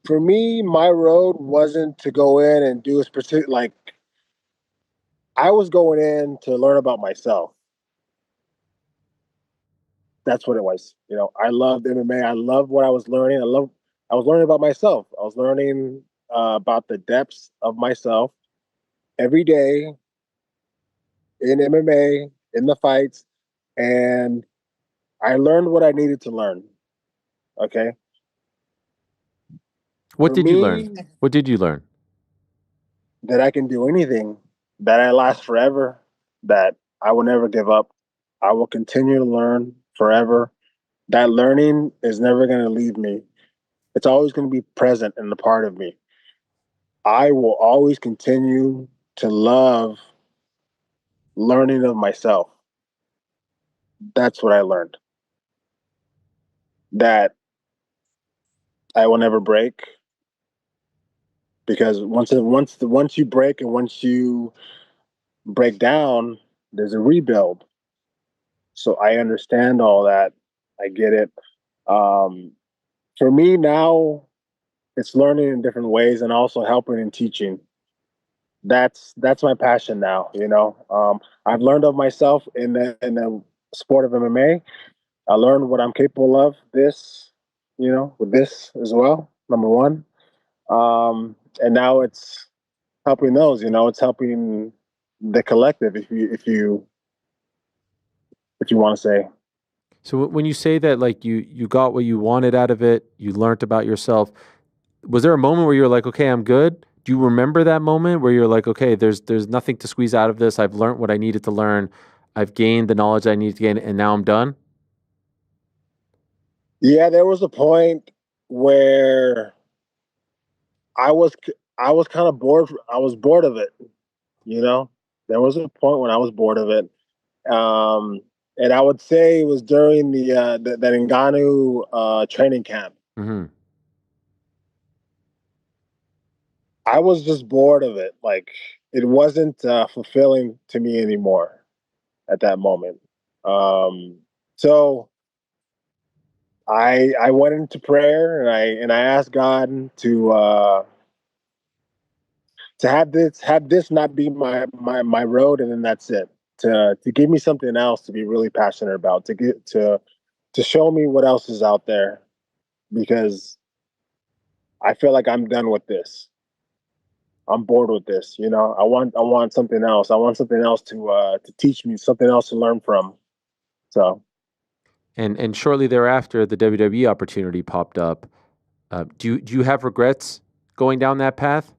for me, my road wasn't to go in and do a specific, like, I was going in to learn about myself. That's what it was. I loved MMA. I loved what I was learning. I was learning about myself. I was learning about the depths of myself every day in MMA, in the fights, and I learned what I needed to learn. Okay. What did you learn? What did you learn? That I can do anything, that I last forever, that I will never give up. I will continue to learn forever. That learning is never going to leave me. It's always going to be present in the part of me. I will always continue to love learning of myself. That's what I learned. That I will never break, because once you break and once you break down, there's a rebuild. So I understand all that. I get it. For me now, it's learning in different ways and also helping and teaching. That's my passion now. I've learned of myself in the sport of MMA. I learned what I'm capable of. With this as well. Number one, and now it's helping those. It's helping the collective. If you want to say. So when you say that, like you got what you wanted out of it, you learned about yourself. Was there a moment where you were like, okay, I'm good? Do you remember that moment where you're like, okay, there's nothing to squeeze out of this. I've learned what I needed to learn. I've gained the knowledge I needed to gain, and now I'm done? Yeah, there was a point where I was kind of bored. I was bored of it. There was a point when I was bored of it. And I would say it was during the Ngannou training camp. Mm-hmm. I was just bored of it. Like, it wasn't fulfilling to me anymore at that moment. So I went into prayer and I asked God to have this not be my road, and then that's it. To give me something else to be really passionate about. To show me what else is out there, because I feel like I'm done with this. I'm bored with this. I want something else. I want something else to teach me, something else to learn from. So. And shortly thereafter, the WWE opportunity popped up. Do you have regrets going down that path?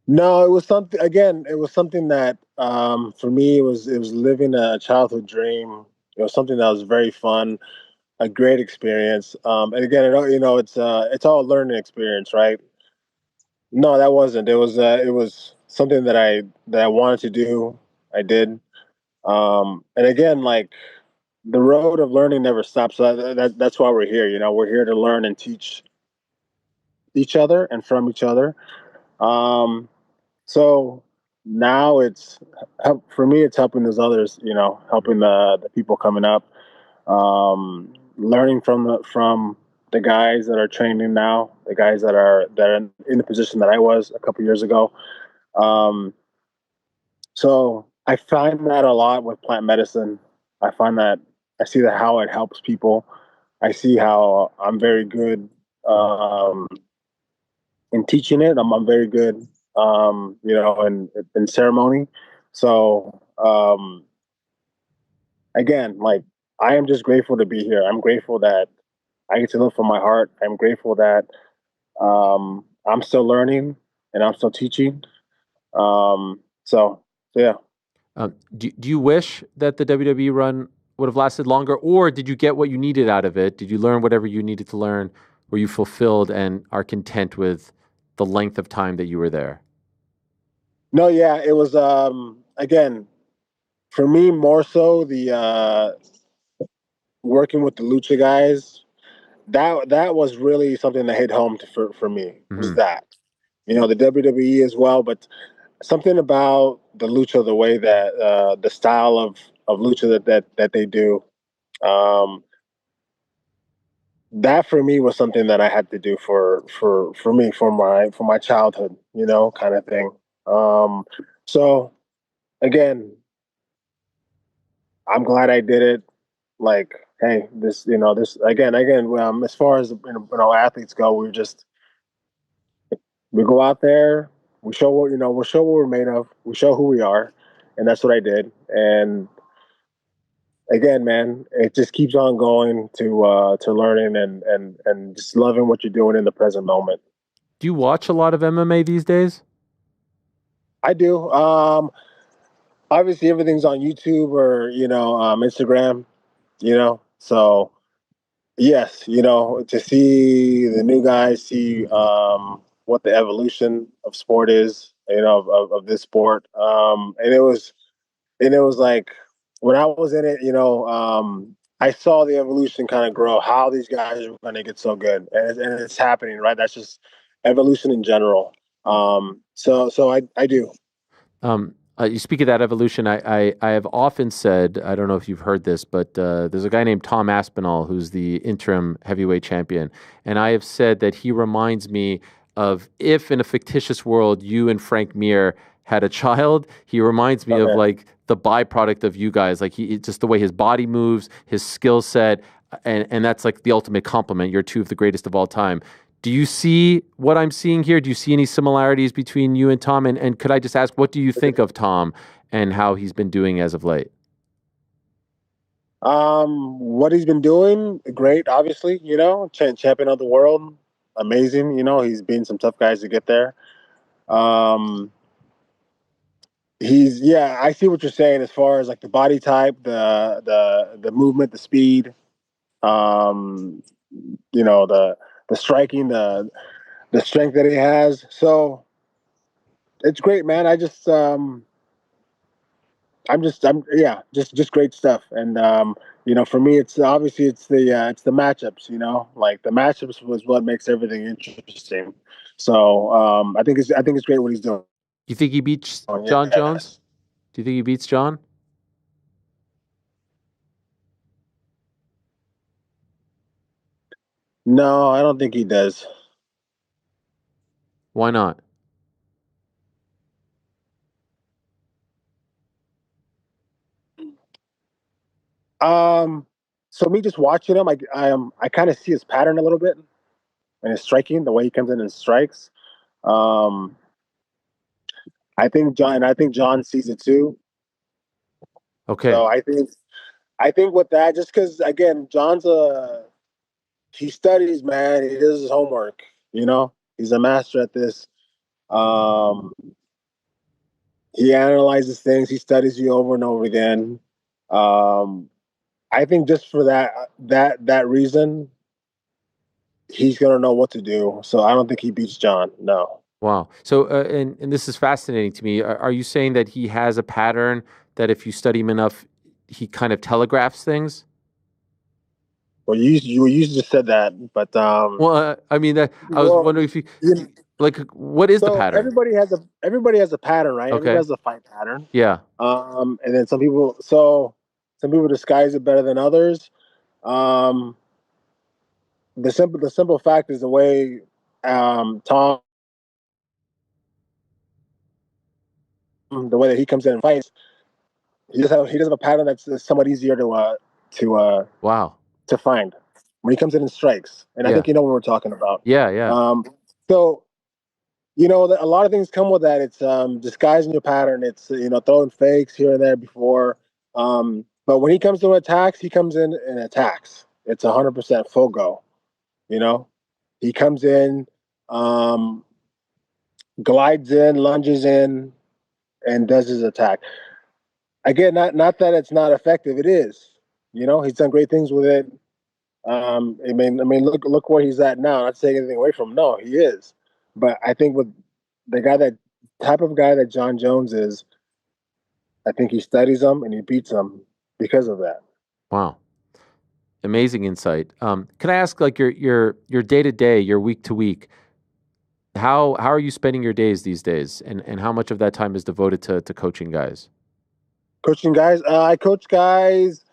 No, it was something. Again, it was something that for me it was living a childhood dream. It was something that was very fun, a great experience. And again, it's all a learning experience, right? No, that wasn't. It was something that I wanted to do. I did. And again, like, the road of learning never stops. So that's why we're here. We're here to learn and teach each other and from each other. So now for me, it's helping those others. Helping the people coming up, learning from the guys that are training now, the guys that are in the position that I was a couple years ago. So I find that a lot with plant medicine. I find that I see that how it helps people. I see how I'm very good in teaching it. I'm very good, in ceremony. So again, like I am just grateful to be here. I'm grateful that I get to live from my heart. I'm grateful that I'm still learning and I'm still teaching. So yeah. Do you wish that the WWE run would have lasted longer, or did you get what you needed out of it? Did you learn whatever you needed to learn? Were you fulfilled and are content with the length of time that you were there? No, yeah, it was again for me more so the working with the lucha guys. That was really something that hit home for me. Was Hmm. that the WWE as well, but something about the lucha, the way that the style of lucha that they do, um, that for me was something that I had to do for me for my childhood, kind of thing. So again, I'm glad I did it. Like, hey, this again, as far as athletes go, we go out there, we show we show what we're made of, we show who we are, and that's what I did. And again, man, it just keeps on going to learning and just loving what you're doing in the present moment. Do you watch a lot of MMA these days? I do. Obviously, everything's on YouTube or Instagram. So yes, to see the new guys, see what the evolution of sport is, of this sport. And it was like when I was in it, I saw the evolution kind of grow, how these guys are going to get so good, and it's happening, right? That's just evolution in general. So I do. You speak of that evolution. I have often said, I don't know if you've heard this, but there's a guy named Tom Aspinall who's the interim heavyweight champion. And I have said that he reminds me of if in a fictitious world you and Frank Mir had a child, he reminds me of Okay. like the byproduct of you guys. Like just the way his body moves, his skill set, and that's like the ultimate compliment. You're two of the greatest of all time. Do you see what I'm seeing here? Do you see any similarities between you and Tom? And could I just ask, what do you think of Tom and how he's been doing as of late? What he's been doing, great. Obviously, champion of the world, amazing. He's beaten some tough guys to get there. Um, yeah. I see what you're saying as far as like the body type, the movement, the speed. Um, the striking, the strength that he has. So it's great, man. I'm yeah, just great stuff. And for me, it's obviously it's the matchups. Like the matchups was what makes everything interesting. So I think it's great what he's doing. You think he beats John Jones? Yes. Do you think he beats John? No, I don't think he does. Why not? Um, so me just watching him, I kind of see his pattern a little bit and his striking, the way he comes in and strikes. Um, I think John sees it too. Okay. So I think with that, just because again, he studies, man. He does his homework. He's a master at this. Um, he analyzes things. He studies you over and over again. Um, I think just for that reason, he's gonna know what to do. So I don't think he beats John. No. Wow. So, and this is fascinating to me. Are you saying that he has a pattern that if you study him enough, he kind of telegraphs things? Well, you just said that, but Well, I mean, I was well, wondering if you, like, what is the so pattern? everybody has a pattern, right? Everybody Okay. has a fight pattern. Yeah. And then some people disguise it better than others. Um, the simple fact is the way Tom, the way that he comes in and fights, he does have a pattern that's somewhat easier to uh, Wow. to find when he comes in and strikes. And I Yeah. think you know what we're talking about. Yeah. Yeah. Um, so a lot of things come with that. It's disguising your pattern. It's throwing fakes here and there before. But when he comes to attacks, he comes in and attacks. It's 100% full go. He comes in, glides in, lunges in, and does his attack. Again, not that it's not effective. It is. He's done great things with it. Look where he's at now. Not taking anything away from him. No, he is. But I think with the type of guy that John Jones is, I think he studies them and he beats them because of that. Wow. Amazing insight. Can I ask, like, your day to day, your week to week? How are you spending your days these days, and how much of that time is devoted to coaching guys? Coaching guys, I coach guys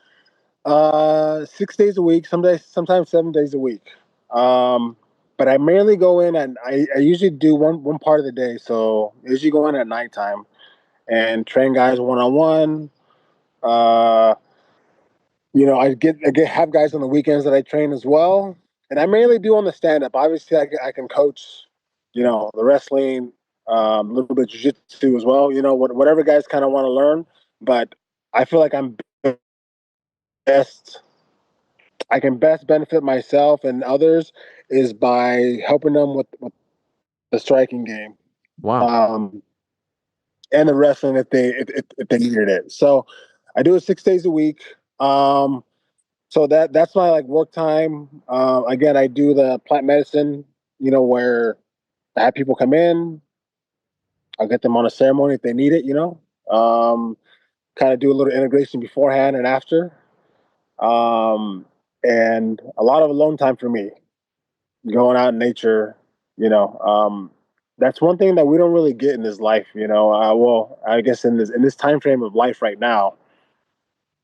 6 days a week. Sometimes 7 days a week. But I mainly go in and I usually do one part of the day. So I usually go in at nighttime and train guys one on one. I have guys on the weekends that I train as well, and I mainly do on the stand up. Obviously, I can coach, the wrestling, a little bit of jiu-jitsu as well. Whatever guys kind of want to learn, but I feel like best. I can best benefit myself and others is by helping them with the striking game, Wow. and the wrestling if they needed it. So I do it 6 days a week. So that's my like work time. Again, I do the plant medicine, where I have people come in. I'll get them on a ceremony if they need it, kind of do a little integration beforehand and after. And a lot of alone time for me, going out in nature, that's one thing that we don't really get in this life, well, I guess in this time frame of life right now,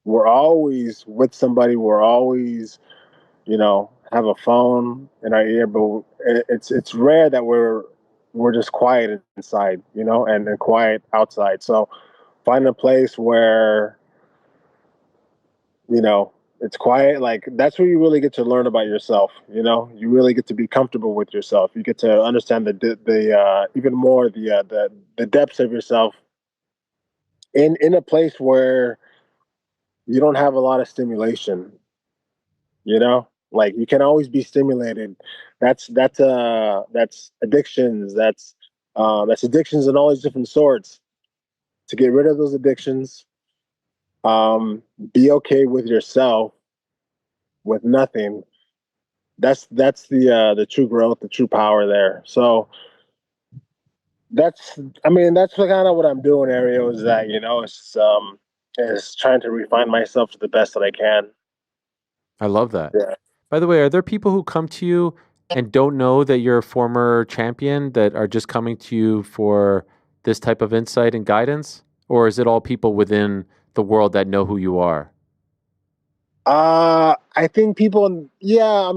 we're always with somebody. We're always have a phone in our ear, but it's rare that we're just quiet inside, and quiet outside. So find a place where, it's quiet. Like that's where you really get to learn about yourself. You really get to be comfortable with yourself. You get to understand the even more the depths of yourself in a place where you don't have a lot of stimulation. Like you can always be stimulated. That's addictions. That's addictions in all these different sorts. To get rid of those addictions, be okay with yourself, with nothing. That's the true growth, the true power there. So that's kind of what I'm doing, Ariel. Is that is trying to refine myself to the best that I can. I love that. Yeah. By the way, are there people who come to you and don't know that you're a former champion that are just coming to you for this type of insight and guidance? Or is it all people within the world that know who you are? I think people, yeah,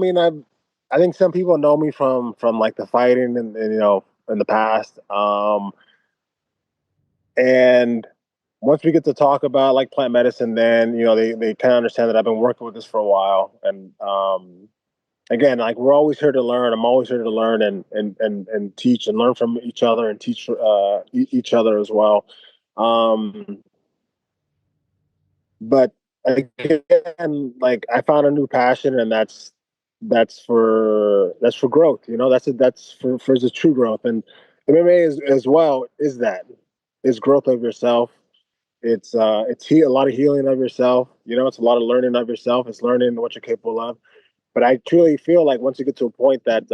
I think some people know me from like the fighting and in the past. And once we get to talk about like plant medicine, then they kind of understand that I've been working with this for a while. And again, like we're always here to learn. I'm always here to learn and teach and learn from each other and teach each other as well. But again, like I found a new passion, and that's for growth. That's for the true growth, and MMA is as well is growth of yourself. It's a lot of healing of yourself. It's a lot of learning of yourself. It's learning what you're capable of. But I truly feel like once you get to a point that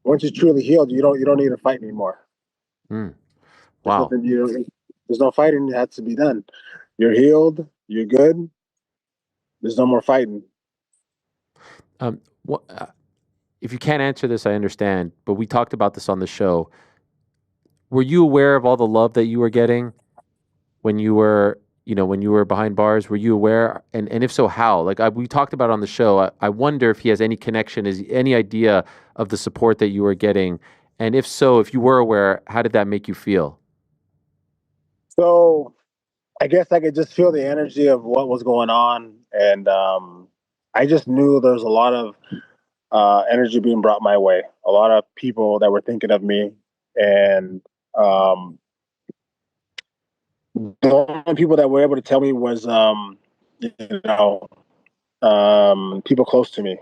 once you're truly healed, you don't need to fight anymore. Mm. There's Wow. nothing there's no fighting that has to be done. You're healed. You're good. There's no more fighting. What, if you can't answer this, I understand. But we talked about this on the show. Were you aware of all the love that you were getting when you were, when you were behind bars? Were you aware? And if so, how? Like we talked about on the show. I wonder if he has any connection, is any idea of the support that you were getting, and if so, if you were aware, how did that make you feel? So I guess I could just feel the energy of what was going on, and I just knew there was a lot of energy being brought my way. A lot of people that were thinking of me, and the only people that were able to tell me was, you know, people close to me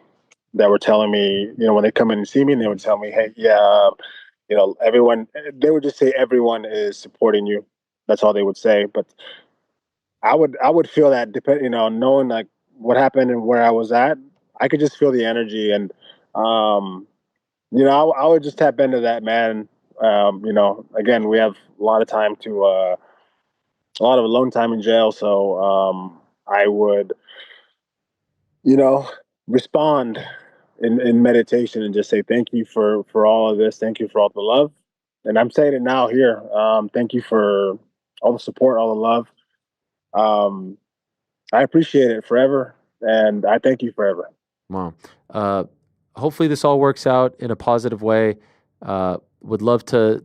that were telling me, when they come in and see me, and they would tell me, hey, yeah, everyone, they would just say everyone is supporting you. That's all they would say. But I would feel that, knowing like what happened and where I was at, I could just feel the energy. And, I would just tap into that, man. Again, we have a lot of time a lot of alone time in jail. So, I would, you know, respond in meditation and just say thank you for all of this. Thank you for all the love. And I'm saying it now here. Thank you for all the support, all the love. Um, I appreciate it forever, and I thank you forever. Wow. Hopefully this all works out in a positive way. Would love to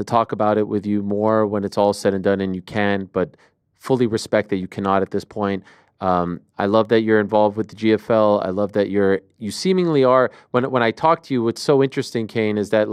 talk about it with you more when it's all said and done, and you can, but fully respect that you cannot at this point. I love that you're involved with the GFL. I love that you seemingly are. When I talk to you, what's so interesting, Cain, is that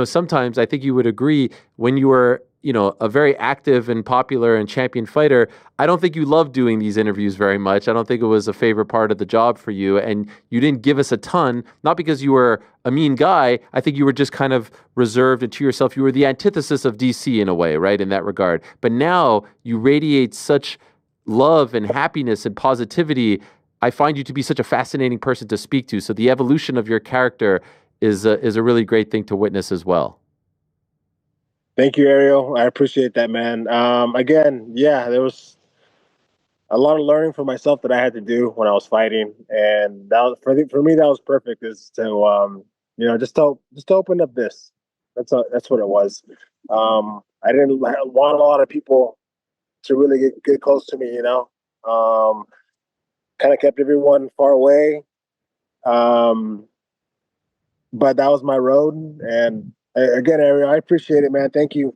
sometimes I think you would agree when you were, a very active and popular and champion fighter, I don't think you loved doing these interviews very much. I don't think it was a favorite part of the job for you. And you didn't give us a ton, not because you were a mean guy. I think you were just kind of reserved and to yourself. You were the antithesis of DC in a way, right, in that regard. But now you radiate such love and happiness and positivity. I find you to be such a fascinating person to speak to. So the evolution of your character is a really great thing to witness as well. Thank you, Ariel. I appreciate that, man. Again, yeah, there was a lot of learning for myself that I had to do when I was fighting, and that was, for me that was perfect. Is to just to open up this. That's what it was. I didn't want a lot of people to really get close to me. Kind of kept everyone far away. But that was my road, and again, Ariel, I appreciate it, man. Thank you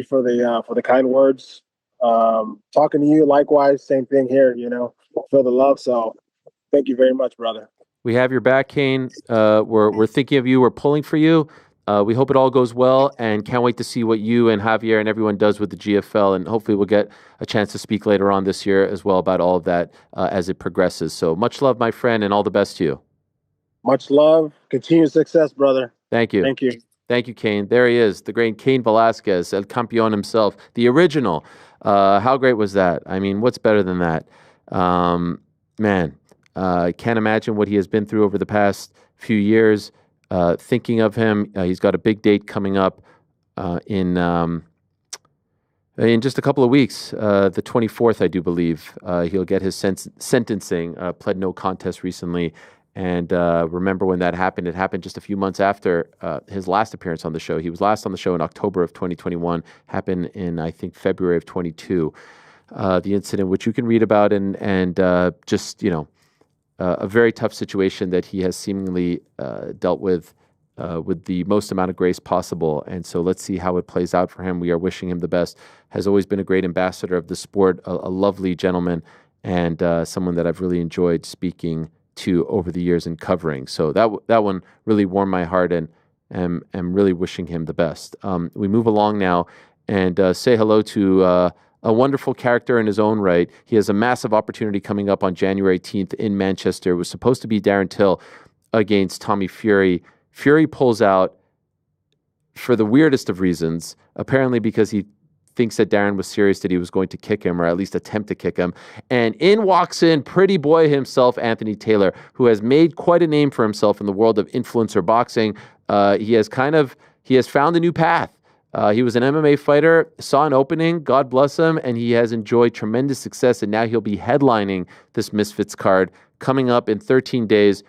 for the kind words. Talking to you, likewise, same thing here. Feel the love. So, thank you very much, brother. We have your back, Cain. We're thinking of you. We're pulling for you. We hope it all goes well, and can't wait to see what you and Javier and everyone does with the GFL. And hopefully, we'll get a chance to speak later on this year as well about all of that as it progresses. So, much love, my friend, and all the best to you. Much love. Continued success, brother. Thank you. Thank you. Thank you, Cain. There he is, the great Cain Velasquez, El Campeón himself, the original. How great was that? I mean, what's better than that? Man, I can't imagine what he has been through over the past few years. Thinking of him, he's got a big date coming up in just a couple of weeks, the 24th, I do believe. He'll get his sentencing, pled no contest recently. And remember when that happened? It happened just a few months after his last appearance on the show. He was last on the show in October of 2021, happened in, I think, February of 22. The incident, which you can read about, and just, a very tough situation that he has seemingly dealt with the most amount of grace possible. And so let's see how it plays out for him. We are wishing him the best. Has always been a great ambassador of the sport, a lovely gentleman, and someone that I've really enjoyed speaking to over the years and covering. So that one really warmed my heart, and am really wishing him the best. We move along now and say hello to a wonderful character in his own right. He has a massive opportunity coming up on January 18th in Manchester. It was supposed to be Darren Till against Tommy Fury. Fury pulls out for the weirdest of reasons, apparently because he thinks that Darren was serious that he was going to kick him, or at least attempt to kick him. And in walks in pretty boy himself, Anthony Taylor, who has made quite a name for himself in the world of influencer boxing. He has found a new path. He was an MMA fighter, saw an opening, God bless him, and he has enjoyed tremendous success, and now he'll be headlining this Misfits card coming up in 13 days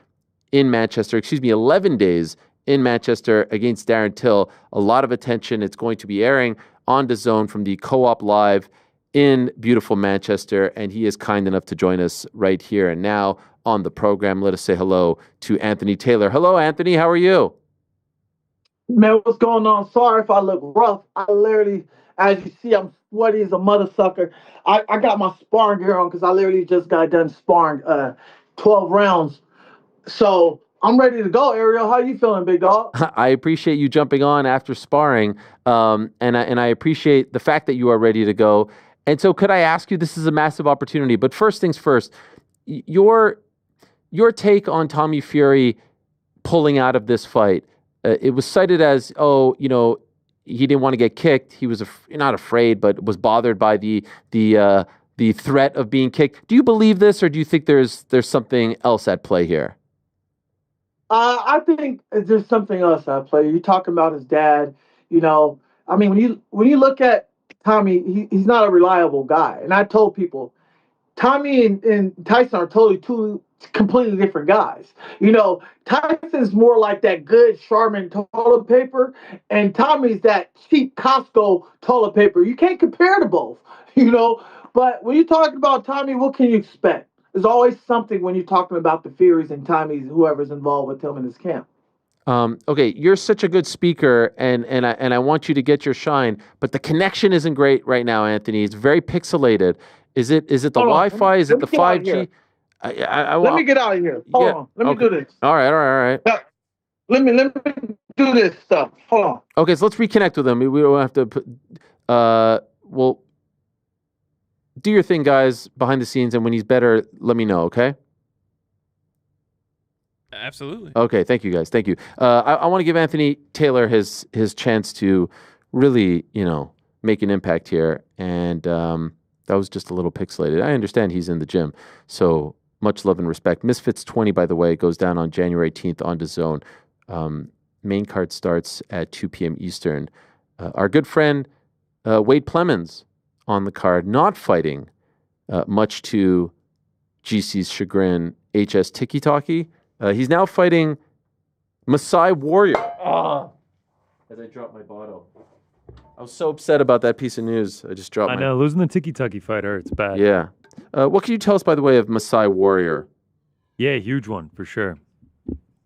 in Manchester, 11 days in Manchester against Darren Till. A lot of attention. It's going to be airing on DAZN from the Co-op Live in beautiful Manchester, and he is kind enough to join us right here and now on the program. Let us say hello to Anthony Taylor. Hello, Anthony. How are you? Man, what's going on? Sorry if I look rough. I literally, as you see, I'm sweaty as a mother sucker. I got my sparring gear on because I literally just got done sparring 12 rounds So I'm ready to go, Ariel. How you feeling, big dog? I appreciate you jumping on after sparring, and I appreciate the fact that you are ready to go. And so, could I ask you? This is a massive opportunity, but first things first. Your take on Tommy Fury pulling out of this fight. It was cited as, he didn't want to get kicked. He was not afraid, but was bothered by the threat of being kicked. Do you believe this, or do you think there's something else at play here? I think there's something else at play. You're talking about his dad. I mean, when you look at Tommy, he's not a reliable guy. And I told people, Tommy and Tyson are totally two completely different guys. Tyson's more like that good Charmin toilet paper, and Tommy's that cheap Costco toilet paper. You can't compare the both, But when you're talking about Tommy, what can you expect? There's always something when you're talking about the Furies and Tommy's, whoever's involved with him in his camp. Okay, you're such a good speaker, and I want you to get your shine, but the connection isn't great right now, Anthony. It's very pixelated. Is it the Wi-Fi? Is it the 5G? Let me get out of here. Hold on. Let me do this. All right. Let me do this stuff. Hold on. Okay, so let's reconnect with him. We don't have to put. Well, do your thing, guys, behind the scenes, and when he's better, let me know. Okay. Absolutely. Okay, thank you, guys. Thank you. I want to give Anthony Taylor his chance to really, make an impact here, and that was just a little pixelated. I understand he's in the gym, so much love and respect. Misfits 20, by the way, goes down on January 18th on DAZN. Main card starts at 2 p.m. Eastern. Our good friend Wade Plemons on the card, not fighting, much to GC's chagrin, HS Tiki Talkie. He's now fighting Masai Warrior. As I dropped my bottle. I was so upset about that piece of news. I just dropped I know, losing the Tiki-Taki fight hurts bad. Yeah. What can you tell us, by the way, of Masai Warrior? Yeah, huge one, for sure.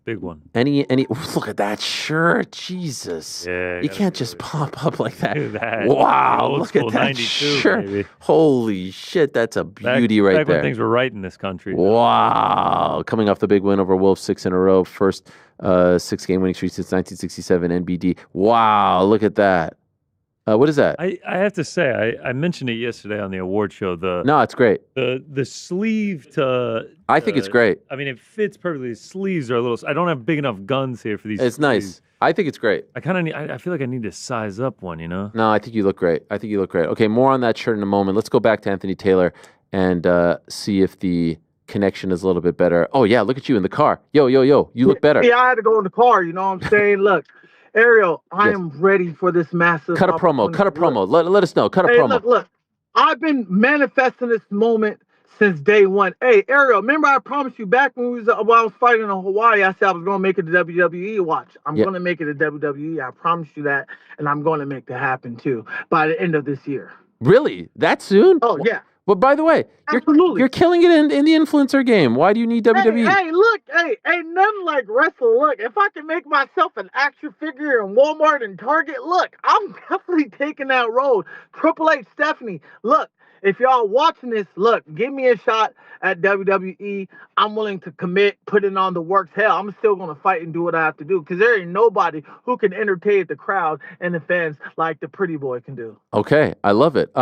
Big one. Any look at that shirt. Jesus. Yeah. You can't just pop up like that. That. Wow, look at that shirt. Baby. Holy shit, that's a beauty right back there. When things were right in this country. Wow. Coming off the big win over Wolves, 6 in a row. First 6-game winning streak since 1967 NBD. Wow, look at that. What is that? I have to say, I mentioned it yesterday on the award show. No, it's great. The sleeve to... I think it's great. I mean, it fits perfectly. The sleeves are a little... I don't have big enough guns here for these It's sleeves. Nice. I think it's great. I kind of need... I feel like I need to size up one, No, I think you look great. Okay, more on that shirt in a moment. Let's go back to Anthony Taylor and see if the connection is a little bit better. Oh, yeah, look at you in the car. Yo, you look better. Yeah, I had to go in the car, you know what I'm saying? Look. Ariel, I am ready for this massive. Cut a promo. Let us know. Cut a promo. Look. I've been manifesting this moment since day one. Hey, Ariel, remember I promised you back when I was fighting in Hawaii, I said I was going to make it to WWE. Watch, I'm going to make it to WWE. I promised you that, and I'm going to make that happen too by the end of this year. Really? That soon? Oh, yeah. Well, by the way, you're killing it in the influencer game. Why do you need WWE? Hey, look, ain't nothing like wrestle. Look, if I can make myself an action figure in Walmart and Target, look, I'm definitely taking that road. Triple H, Stephanie, look, if y'all watching this, look, give me a shot at WWE. I'm willing to commit, putting on the works. Hell, I'm still going to fight and do what I have to do because there ain't nobody who can entertain the crowd and the fans like the pretty boy can do. Okay, I love it.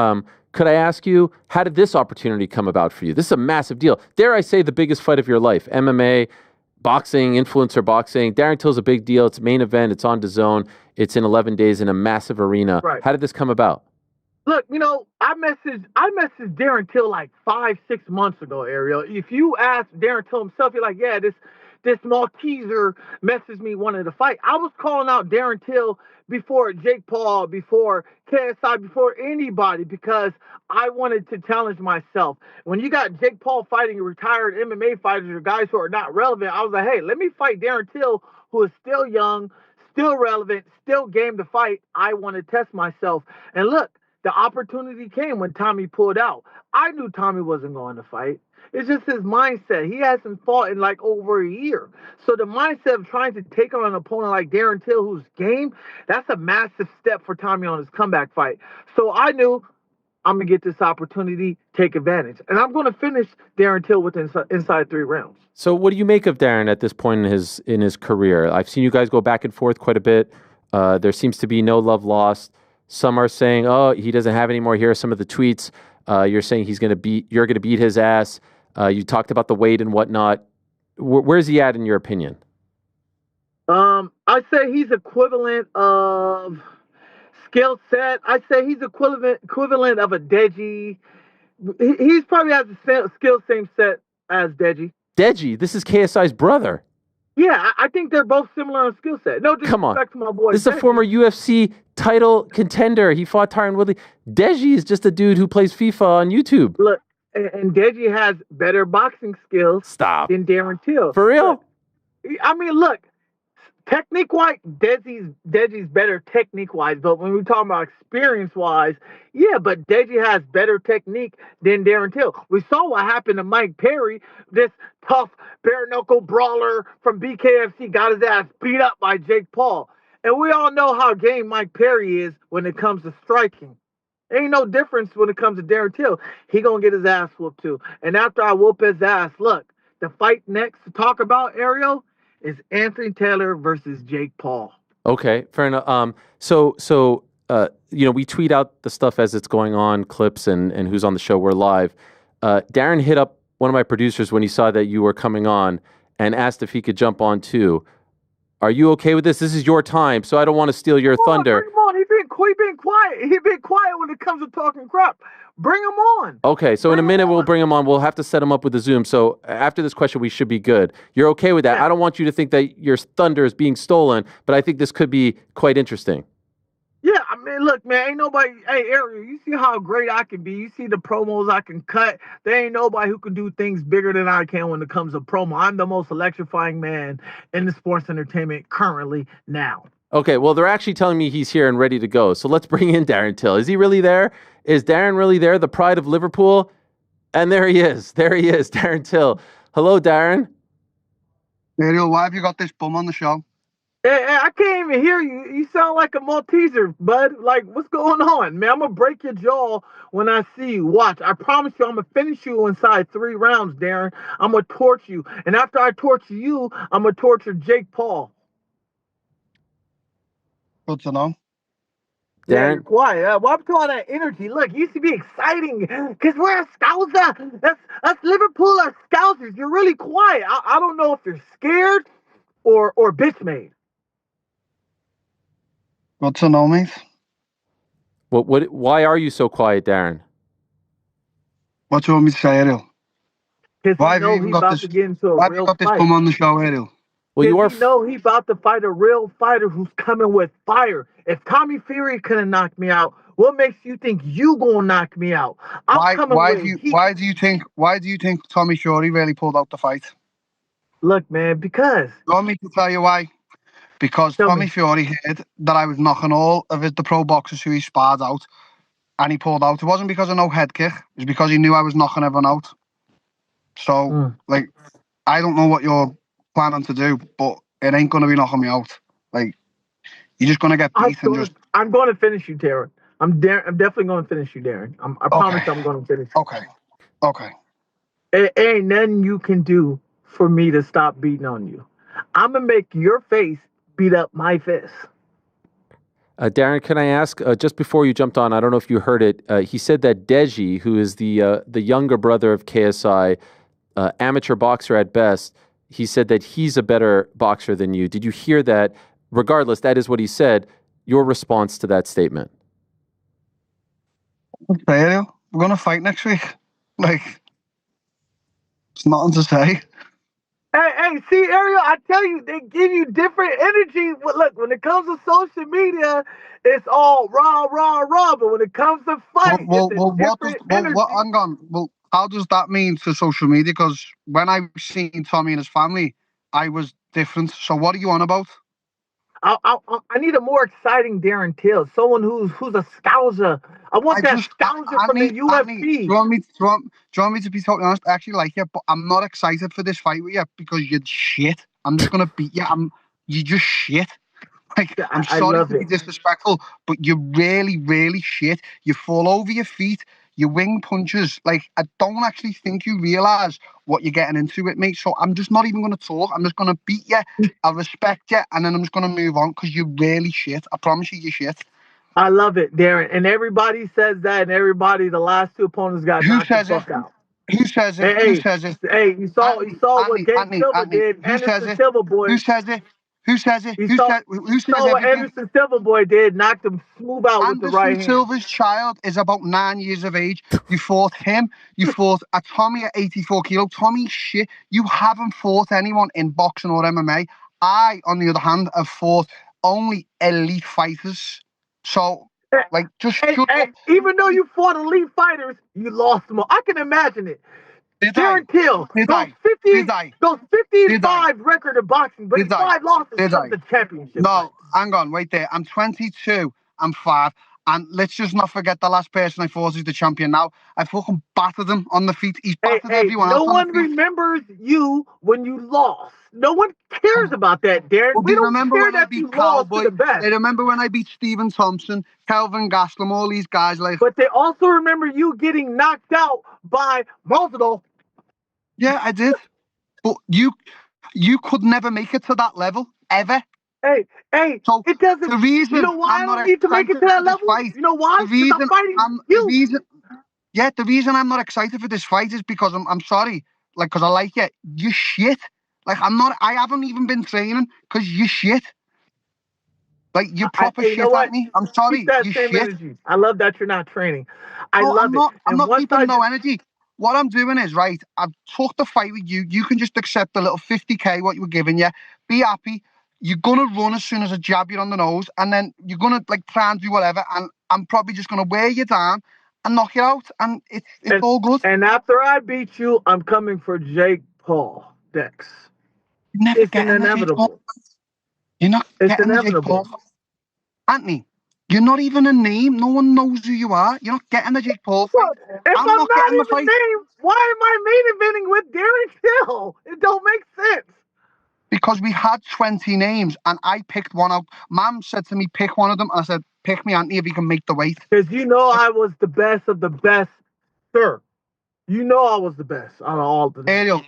Could I ask you, how did this opportunity come about for you? This is a massive deal. Dare I say the biggest fight of your life? MMA, boxing, influencer boxing. Darren Till's a big deal. It's a main event. It's on DAZN. It's in 11 days in a massive arena. Right. How did this come about? Look, I messaged Darren Till like 5-6 months ago, Ariel. If you ask Darren Till himself, you're like, yeah, this Malteser messaged me wanted to fight. I was calling out Darren Till before Jake Paul, before KSI, before anybody, because I wanted to challenge myself. When you got Jake Paul fighting retired MMA fighters or guys who are not relevant, I was like, hey, let me fight Darren Till, who is still young, still relevant, still game to fight. I want to test myself. And look, the opportunity came when Tommy pulled out. I knew Tommy wasn't going to fight. It's just his mindset. He hasn't fought in like over a year. So the mindset of trying to take on an opponent like Darren Till, who's game, that's a massive step for Tommy on his comeback fight. So I knew I'm gonna get this opportunity, take advantage, and I'm gonna finish Darren Till within inside 3 rounds. So, what do you make of Darren at this point in his career? I've seen you guys go back and forth quite a bit. There seems to be no love lost. Some are saying, "Oh, he doesn't have any more." Here are some of the tweets. You're saying you're gonna beat his ass. You talked about the weight and whatnot. Where's he at in your opinion? I say he's equivalent of skill set. I say he's equivalent of a Deji. He's probably has the skill same set as Deji. Deji, this is KSI's brother. Yeah, I think they're both similar on skill set. No disrespect to my boy. This is a former UFC title contender. He fought Tyron Woodley. Deji is just a dude who plays FIFA on YouTube. Look, and Deji has better boxing skills than Darren Till. For real? I mean, look, technique-wise, Deji's better technique-wise, but when we talk about experience-wise, yeah, but Deji has better technique than Darren Till. We saw what happened to Mike Perry, this tough bare-knuckle brawler from BKFC, got his ass beat up by Jake Paul. And we all know how game Mike Perry is when it comes to striking. Ain't no difference when it comes to Darren Till. He gonna get his ass whooped too. And after I whoop his ass, look, the fight next to talk about, Ariel, is Anthony Taylor versus Jake Paul. Okay, fair enough. We tweet out the stuff as it's going on, clips and who's on the show. We're live. Darren hit up one of my producers when he saw that you were coming on and asked if he could jump on too. Are you okay with this? This is your time, so I don't want to steal your thunder. Bring him on. He been quiet. He been quiet when it comes to talking crap. Bring him on. Okay, so in a minute we'll bring him on. We'll have to set him up with the Zoom. So after this question, we should be good. You're okay with that? Yeah. I don't want you to think that your thunder is being stolen, but I think this could be quite interesting. Yeah, I mean, look, man, ain't nobody. Hey, Ariel, you see how great I can be. You see the promos I can cut. There ain't nobody who can do things bigger than I can when it comes to promo. I'm the most electrifying man in the sports entertainment currently now. Okay, well, they're actually telling me he's here and ready to go. So let's bring in Darren Till. Is he really there? Is Darren really there, the pride of Liverpool? And there he is. There he is, Darren Till. Hello, Darren. Ariel, why have you got this bum on the show? Hey, I can't even hear you. You sound like a Malteser, bud. Like, what's going on, man? I'm going to break your jaw when I see you. Watch. I promise you, I'm going to finish you inside 3 rounds, Darren. I'm going to torch you. And after I torture you, I'm going to torture Jake Paul. Good to know. Darren? Yeah, you're quiet. Why put all that energy? Look, it used to be exciting because we're a Scouser. Us Liverpool are Scousers. You're really quiet. I don't know if you're scared or bitch made. Good to know, mate. Why are you so quiet, Darren? What do you want me to say, Ariel? Why have you even got this? Why have you got this bum on the show, Ariel? Well, you know he about to fight a real fighter who's coming with fire. If Tommy Fury couldn't knock me out, what makes you think you gonna knock me out? Why do you think Tommy Fury really pulled out the fight? Look, man, because you want me to tell you why? Because Tommy Fury heard that I was knocking all of the pro boxers who he sparred out, and he pulled out. It wasn't because of no head kick. It was because he knew I was knocking everyone out. So, I don't know what you're planning to do, but it ain't going to be knocking me out. Like, you're just going to get beat I'm going to finish you, Darren. I'm definitely going to finish you, Darren. I promise I'm going to finish you. Okay. It ain't nothing you can do for me to stop beating on you. I'm going to make your face beat up my fist. Darren, can I ask, just before you jumped on, I don't know if you heard it, he said that Deji, who is the younger brother of KSI, amateur boxer at best, he said that he's a better boxer than you. Did you hear that? Regardless, that is what he said. Your response to that statement? Okay, Ariel, we're going to fight next week. Like, it's nothing to say. Hey, see, Ariel, I tell you, they give you different energy. Look, when it comes to social media, it's all rah, rah, rah. But when it comes to fighting, hang on. Well, how does that mean to social media? Because when I've seen Tommy and his family, I was different. So what are you on about? I need a more exciting Darren Till, someone who's a scouser. I want that scouser from the UFC. Do you want me to be totally honest? I actually like you, but I'm not excited for this fight with you because you're shit. I'm just gonna beat you. You're just shit. Like, I'm I sorry love to be it. disrespectful, but you're really, really shit. You fall over your feet. You wing punches. Like, I don't actually think you realise what you're getting into with me. So I'm just not even going to talk. I'm just going to beat you. I'll respect you. And then I'm just going to move on because you're really shit. I promise you're shit. I love it, Darren. And everybody says that, and everybody, the last two opponents got Who knocked the says it? fuck out. Who says it? Who says it? Hey, you saw what Gabe Silver did. Who says Anderson it? Silver boy. Who says it? Who says it? You Who saw says what everything? Anderson Silver boy did. Knocked him smooth out with the right Anderson hand. Silva's child is about 9 years of age. You fought him. You fought a Tommy at 84 kilo. Tommy shit. You haven't fought anyone in boxing or MMA. I, on the other hand, have fought only elite fighters. So, like, just shut up. Even though you fought elite fighters, you lost them all. I can imagine it. Darren Till goes 50-5 record in boxing, but 5 losses comes the championship. No, hang on, wait there. I'm 22. I'm 5. And let's just not forget the last person I fought is the champion now. I fucking battered him on the feet. He's battered everyone else. No one remembers you when you lost. No one cares about that, Darren. Well, we don't remember care when I that beat you lost to Cowboy? the best. They remember when I beat Stephen Thompson, Kelvin Gastelum, all these guys like. But they also remember you getting knocked out by Masvidal. Yeah, I did. But you could never make it to that level ever. Hey, so it doesn't. The reason you know why I'm I don't need to make it to that level? Fight, you know why? The reason I'm fighting you. The reason I'm not excited for this fight is because I'm sorry, like, because I like it. You shit. Like, I haven't even been training because you shit. Like, you proper shit at me. I'm sorry. Keep that you same shit. energy. I love that you're not training. I'm not keeping no energy. What I'm doing is, right, I've took the fight with you. You can just accept the little 50K what you were giving you. Be happy. You're going to run as soon as I jab you on the nose, and then you're going to, like, try and do whatever, and I'm probably just going to wear you down and knock you out, and it's all good. And after I beat you, I'm coming for Jake Paul, Dex. It's inevitable. You're not getting the Jake Paul fight. Anthony, you're not even a name. No one knows who you are. You're not getting the Jake Paul fight. If I'm not even a name, why am I main eventing with Darren Till? It don't make sense. Because we had 20 names and I picked one out. Mam said to me, pick one of them. And I said, pick me, Anthony, if you can make the weight. Because you know I was the best of the best, sir. You know I was the best out of all of them. Ariel,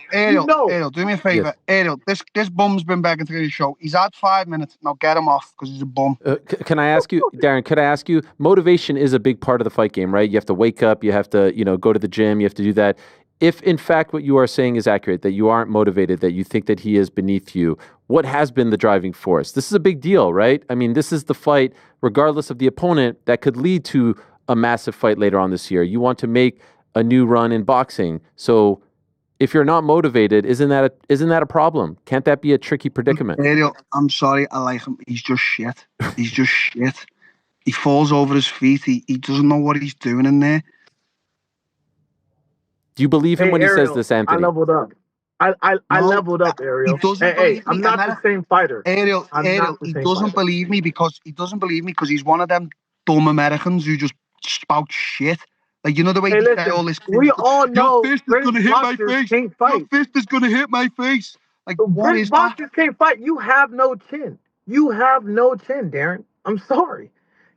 do me a favor. Yes. Ariel, this bum's been begging to do the show. He's had 5 minutes. Now get him off because he's a bum. Can I ask you, Darren, could I ask you, motivation is a big part of the fight game, right? You have to wake up, you have to, go to the gym, you have to do that. If, in fact, what you are saying is accurate, that you aren't motivated, that you think that he is beneath you, what has been the driving force? This is a big deal, right? I mean, this is the fight, regardless of the opponent, that could lead to a massive fight later on this year. You want to make a new run in boxing. So if you're not motivated, isn't that a problem? Can't that be a tricky predicament? Ariel, I'm sorry, I like him. He's just shit. He's just shit. He falls over his feet. He doesn't know what he's doing in there. Do you believe him when Ariel, he says this, Anthony? I leveled up. I leveled up, Ariel. He doesn't believe me. I'm not the same fighter. Ariel, he doesn't believe me because he's one of them dumb Americans who just spout shit. Like, you know the way they say all this. We all know your fist is going to hit my face. Your fist is going to hit my face. Like, what is that? Boxers can't fight. You have no chin. You have no chin, Darren. I'm sorry.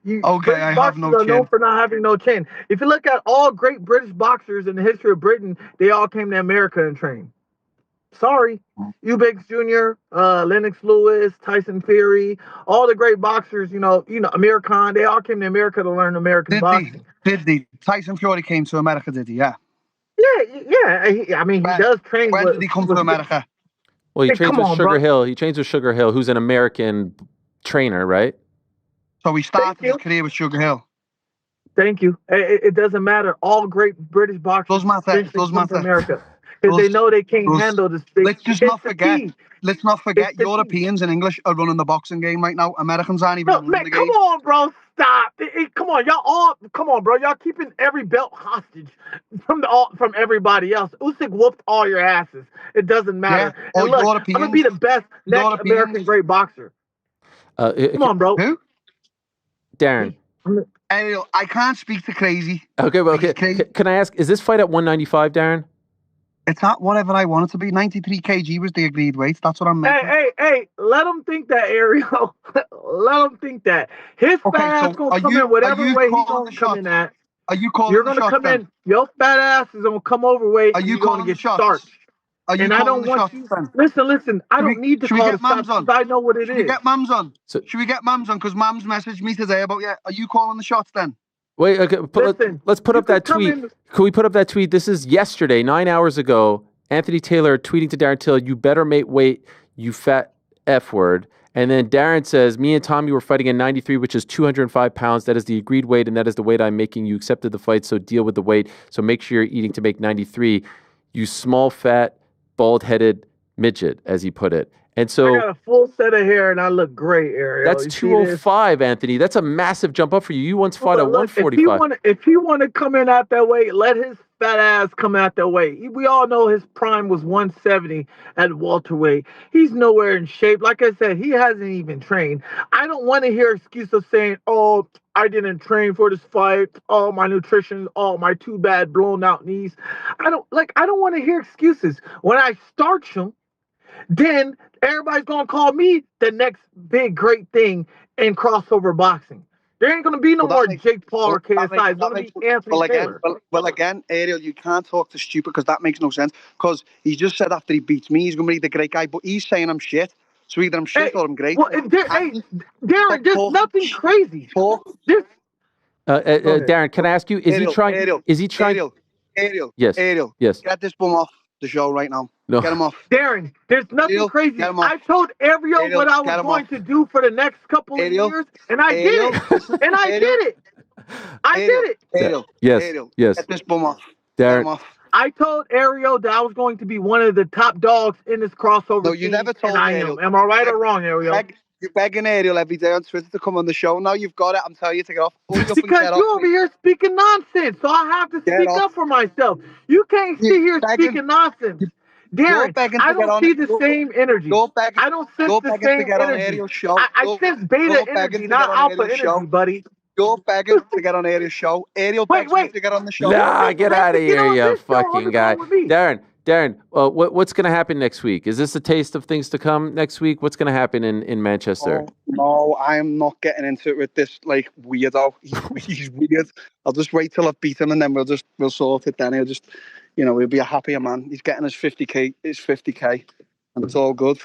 I have no chin. Known for not having no chin. If you look at all great British boxers in the history of Britain, they all came to America and trained. Sorry. Eubanks Jr., Lennox Lewis, Tyson Fury, all the great boxers, Amir Khan, they all came to America to learn American boxing. Did they? Tyson Fury came to America, did he? Yeah. Yeah. He does train. When did he come to America? Well, he trains with Sugar Hill. He trains with Sugar Hill, who's an American trainer, right? So he started his career with Sugar Hill. Thank you. It doesn't matter. All great British boxers come to America. Because they know they can't handle this thing. Let's not forget Europeans and English are running the boxing game right now. Americans aren't even running the game. Come on, bro. Stop. Come on, bro. Y'all keeping every belt hostage from everybody else. Usyk whooped all your asses. It doesn't matter. Yeah, and look, I'm going to be the best next American great boxer. Come on, bro. Who? Darren. Ariel, I can't speak to crazy. Okay, well, can I ask, is this fight at 195, Darren? It's at whatever I want it to be. 93 kg was the agreed weight. That's what I'm making. Hey, let them think that, Ariel. Let him think that. His fat ass gonna come in whatever way he gonna come in at. Are you calling You're the gonna shots come then? in. Your fat ass is gonna come overweight. Are And you you're gonna calling the get shots? starched. Are you And I calling don't the want shots you. then? Listen. I don't need to should we call get the shots Mams on? because I know what it is. Should we get Mams on? So- Should we get Mams on? Because Mams messaged me today about, yeah, are you calling the shots then? Wait, okay, let's put you up that can come tweet. in- Can we put up that tweet? This is yesterday, 9 hours ago. Anthony Taylor tweeting to Darren Till, "You better make weight, you fat F word." And then Darren says, "Me and Tommy were fighting at 93, which is 205 pounds. That is the agreed weight, and that is the weight I'm making. You accepted the fight, so deal with the weight. So make sure you're eating to make 93. You small, fat, bald-headed midget," as he put it. And so I got a full set of hair and I look great, Ariel. that's You see 205, Anthony. That's a massive jump up for you. You once fought at 145. If he want to come in out that way, let his fat ass come out that way. We all know his prime was 170 at welterweight. He's nowhere in shape. Like I said, he hasn't even trained. I don't want to hear excuses of saying, "Oh, I didn't train for this fight. Oh, my nutrition. Oh, my too bad blown out knees." I don't want to hear excuses. When I starch him, then everybody's gonna call me the next big great thing in crossover boxing. There ain't gonna be no more Jake Paul or KSI. It's gonna be Anthony Taylor. Well, again, Ariel, you can't talk to stupid because that makes no sense. Because he just said after he beats me, he's gonna be the great guy, but he's saying I'm shit. So either I'm shit or I'm great. Well, Darren, there's nothing crazy. Darren, can I ask you? Is he trying? Ariel. Yes. Ariel. Yes. Get this bum off the show right now. No. Get him off. Darren, there's nothing crazy. I told Ariel what I was going to do for the next couple of years, and I did it. And I did it. I did it. Ariel. Yes. Ariel. Yes. Get this bum off. Darren. Get him off. I told Ariel that I was going to be one of the top dogs in this crossover. No, you never told I Ariel. am I right or wrong, Ariel? You're begging Ariel every day on Twitter to come on the show. Now you've got it. I'm telling you to get off. Because you're over here speaking nonsense, so I have to speak up for myself. You can't sit here speaking nonsense. Darren, I don't see the same energy. I don't sense the same energy. I sense beta energy, not alpha energy, buddy. You're begging to get on Ariel's show. Ariel begs me to get on the show. Nah, get out of here, you fucking guy. Darren, what's going to happen next week? Is this a taste of things to come next week? What's going to happen in Manchester? No, I'm not getting into it with this weirdo. He's weird. I'll just wait till I've beat him and then we'll sort it. Then he'll be a happier man. He's getting his 50K, and it's all good.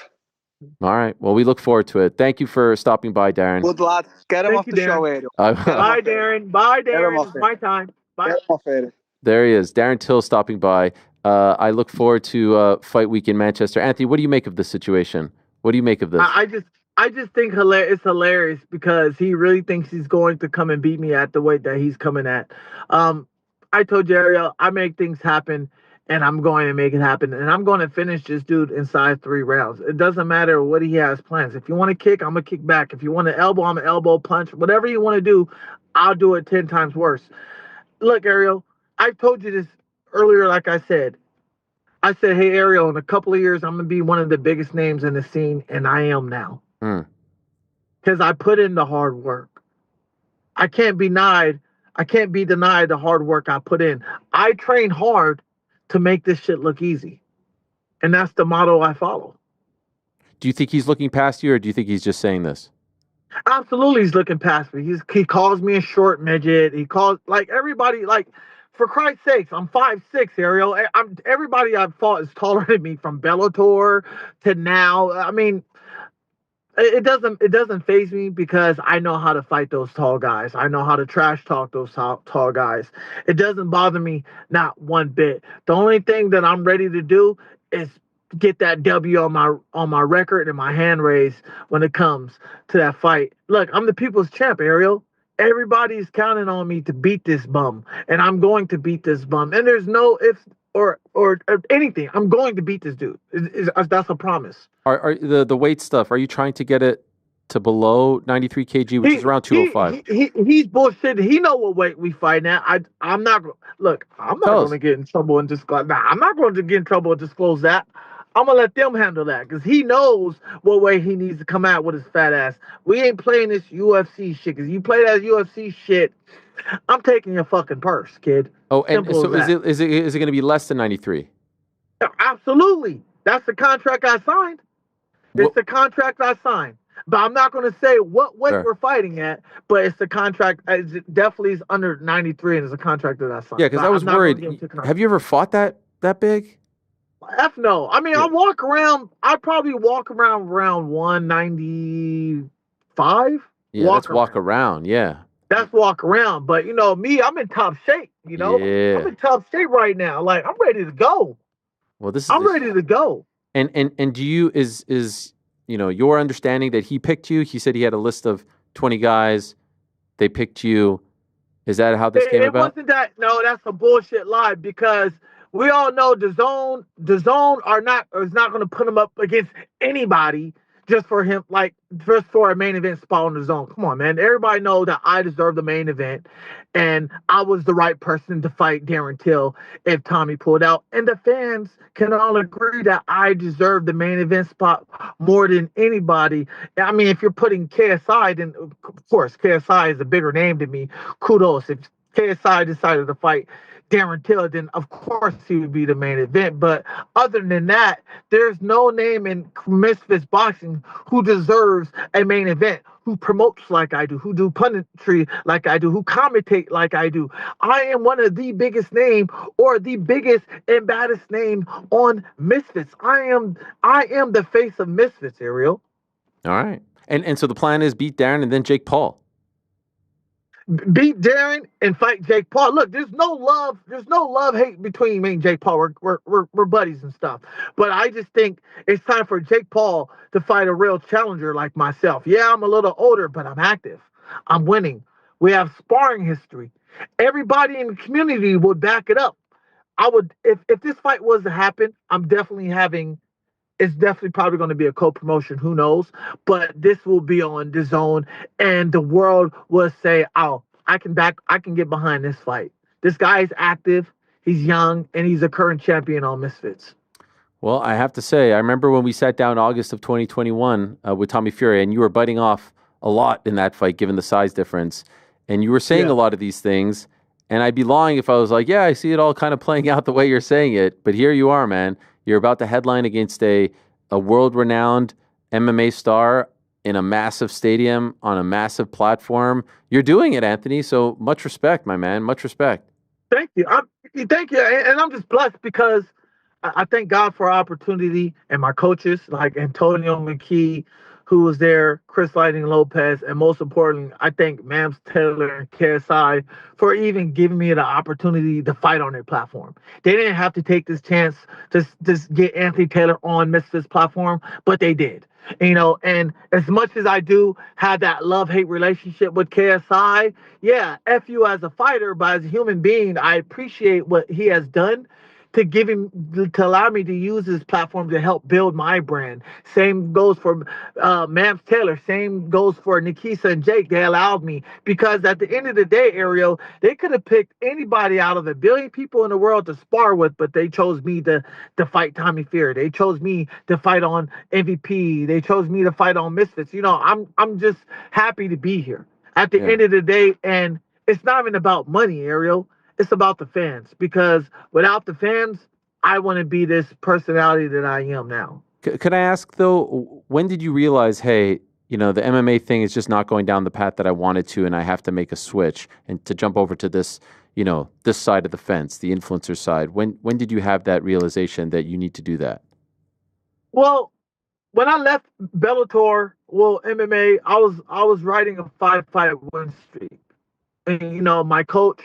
All right. Well, we look forward to it. Thank you for stopping by, Darren. Good lad. Get him off the show, Ariel. Bye, Darren. Bye, Darren. It's my time. Bye. Get him off, Ariel. There he is, Darren Till stopping by. I look forward to fight week in Manchester. Anthony, what do you make of this situation? What do you make of this? I just think it's hilarious because he really thinks he's going to come and beat me at the weight that he's coming at. I told Ariel, I make things happen, and I'm going to make it happen, and I'm going to finish this dude inside 3 rounds. It doesn't matter what he has plans. If you want to kick, I'm going to kick back. If you want to elbow, I'm going to elbow punch. Whatever you want to do, I'll do it 10 times worse. Look, Ariel, I told you this earlier, like I said, hey, Ariel, in a couple of years, I'm going to be one of the biggest names in the scene, and I am now. Because I put in the hard work. I can't be denied the hard work I put in. I train hard to make this shit look easy. And that's the motto I follow. Do you think he's looking past you, or do you think he's just saying this? Absolutely, he's looking past me. He calls me a short midget. He calls, everybody, for Christ's sakes, I'm 5'6", Ariel. Everybody I've fought is taller than me, from Bellator to now. I mean, it doesn't faze me because I know how to fight those tall guys. I know how to trash talk those tall guys. It doesn't bother me, not one bit. The only thing that I'm ready to do is get that W on my record and my hand raised when it comes to that fight. Look, I'm the people's champ, Ariel. Everybody's counting on me to beat this bum, and I'm going to beat this bum. And there's no ifs or anything. I'm going to beat this dude. That's a promise. Are the weight stuff? Are you trying to get it to below 93 kg, which is around 205? He's bullshit. He know what weight we fight at. I'm not going to get in trouble and disclose. I'm not going to get in trouble and disclose that. I'm going to let them handle that because he knows what way he needs to come out with his fat ass. We ain't playing this UFC shit because you play that UFC shit, I'm taking your fucking purse, kid. Oh, and so is it going to be less than 93? Absolutely. That's the contract I signed. It's the contract I signed. But I'm not going to say what weight Sure. we're fighting at, but it's the contract. It definitely is under 93 and it's a contract that I signed. Yeah, because I was worried. Have you ever fought that big? F no. I mean, Yeah. I probably walk around 195. Yeah, that's walk around. Yeah. That's walk around. But, me, I'm in top shape, Yeah. I'm in top shape right now. Like, I'm ready to go. Well, I'm ready to go. And do you, is your understanding that he picked you? He said he had a list of 20 guys. They picked you. Is that how this came about? It wasn't that. No, that's a bullshit lie because we all know the zone is not going to put him up against anybody just for him, like just for a main event spot on the zone. Come on, man. Everybody know that I deserve the main event, and I was the right person to fight Darren Till if Tommy pulled out. And the fans can all agree that I deserve the main event spot more than anybody. I mean, if you're putting KSI, then of course KSI is a bigger name to me. Kudos. If KSI decided to fight Darren Till, then of course he would be the main event. But other than that, there's no name in Misfits Boxing who deserves a main event, who promotes like I do, who do punditry like I do, who commentate like I do. I am one of the biggest name or the biggest and baddest name on Misfits. I am the face of Misfits, Ariel. All right. And so the plan is beat Darren and then Jake Paul. Beat Darren and fight Jake Paul. Look, there's no love hate between me and Jake Paul. We're buddies and stuff. But I just think it's time for Jake Paul to fight a real challenger like myself. Yeah, I'm a little older, but I'm active. I'm winning. We have sparring history. Everybody in the community would back it up. I would if this fight was to happen, it's definitely probably going to be a co-promotion. Who knows? But this will be on DAZN, and the world will say, "Oh, I can get behind this fight. This guy is active. He's young, and he's a current champion on Misfits." Well, I have to say, I remember when we sat down August of 2021 with Tommy Fury, and you were biting off a lot in that fight, given the size difference, and you were saying a lot of these things. And I'd be lying if I was like, "Yeah, I see it all kind of playing out the way you're saying it." But here you are, man. You're about to headline against a world-renowned MMA star in a massive stadium on a massive platform. You're doing it, Anthony. So much respect, my man. Much respect. Thank you. Thank you. And I'm just blessed because I thank God for our opportunity and my coaches like Antonio McKee, who was there, Chris Lightning Lopez, and most importantly, I thank Mams Taylor and KSI for even giving me the opportunity to fight on their platform. They didn't have to take this chance to just get Anthony Taylor on Misfits platform, but they did. And as much as I do have that love-hate relationship with KSI, yeah, F you as a fighter, but as a human being, I appreciate what he has done to allow me to use his platform to help build my brand. Same goes for Mams Taylor. Same goes for Nikisa and Jake. They allowed me because at the end of the day, Ariel, they could have picked anybody out of a billion people in the world to spar with, but they chose me to fight Tommy Fury. They chose me to fight on MVP. They chose me to fight on Misfits. I'm just happy to be here at the end of the day, and it's not even about money, Ariel. It's about the fans, because without the fans, I wouldn't be this personality that I am now. Could I ask, though, when did you realize, hey, the MMA thing is just not going down the path that I wanted to, and I have to make a switch and to jump over to this, this side of the fence, the influencer side? When did you have that realization that you need to do that? Well, when I left Bellator, MMA, I was riding a 5-fight win streak. And, my coach,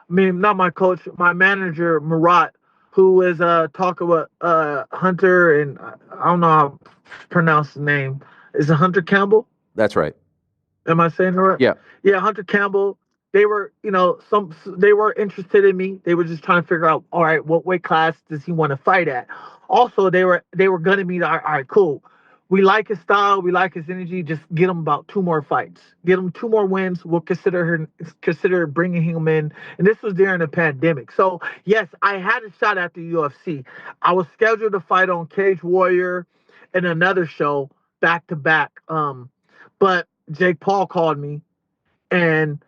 not my coach, my manager, Murat, who is talking with Hunter, and I don't know how to pronounce the name. Is it Hunter Campbell? That's right. Am I saying it right? Yeah. Yeah, Hunter Campbell. They were, they were interested in me. They were just trying to figure out, all right, what weight class does he want to fight at? Also, they were gunning me. All right, cool. We like his style. We like his energy. Just get him about 2 more fights. Get him 2 more wins. We'll consider bringing him in. And this was during the pandemic. So, yes, I had a shot at the UFC. I was scheduled to fight on Cage Warrior and another show back to back. But Jake Paul called me, and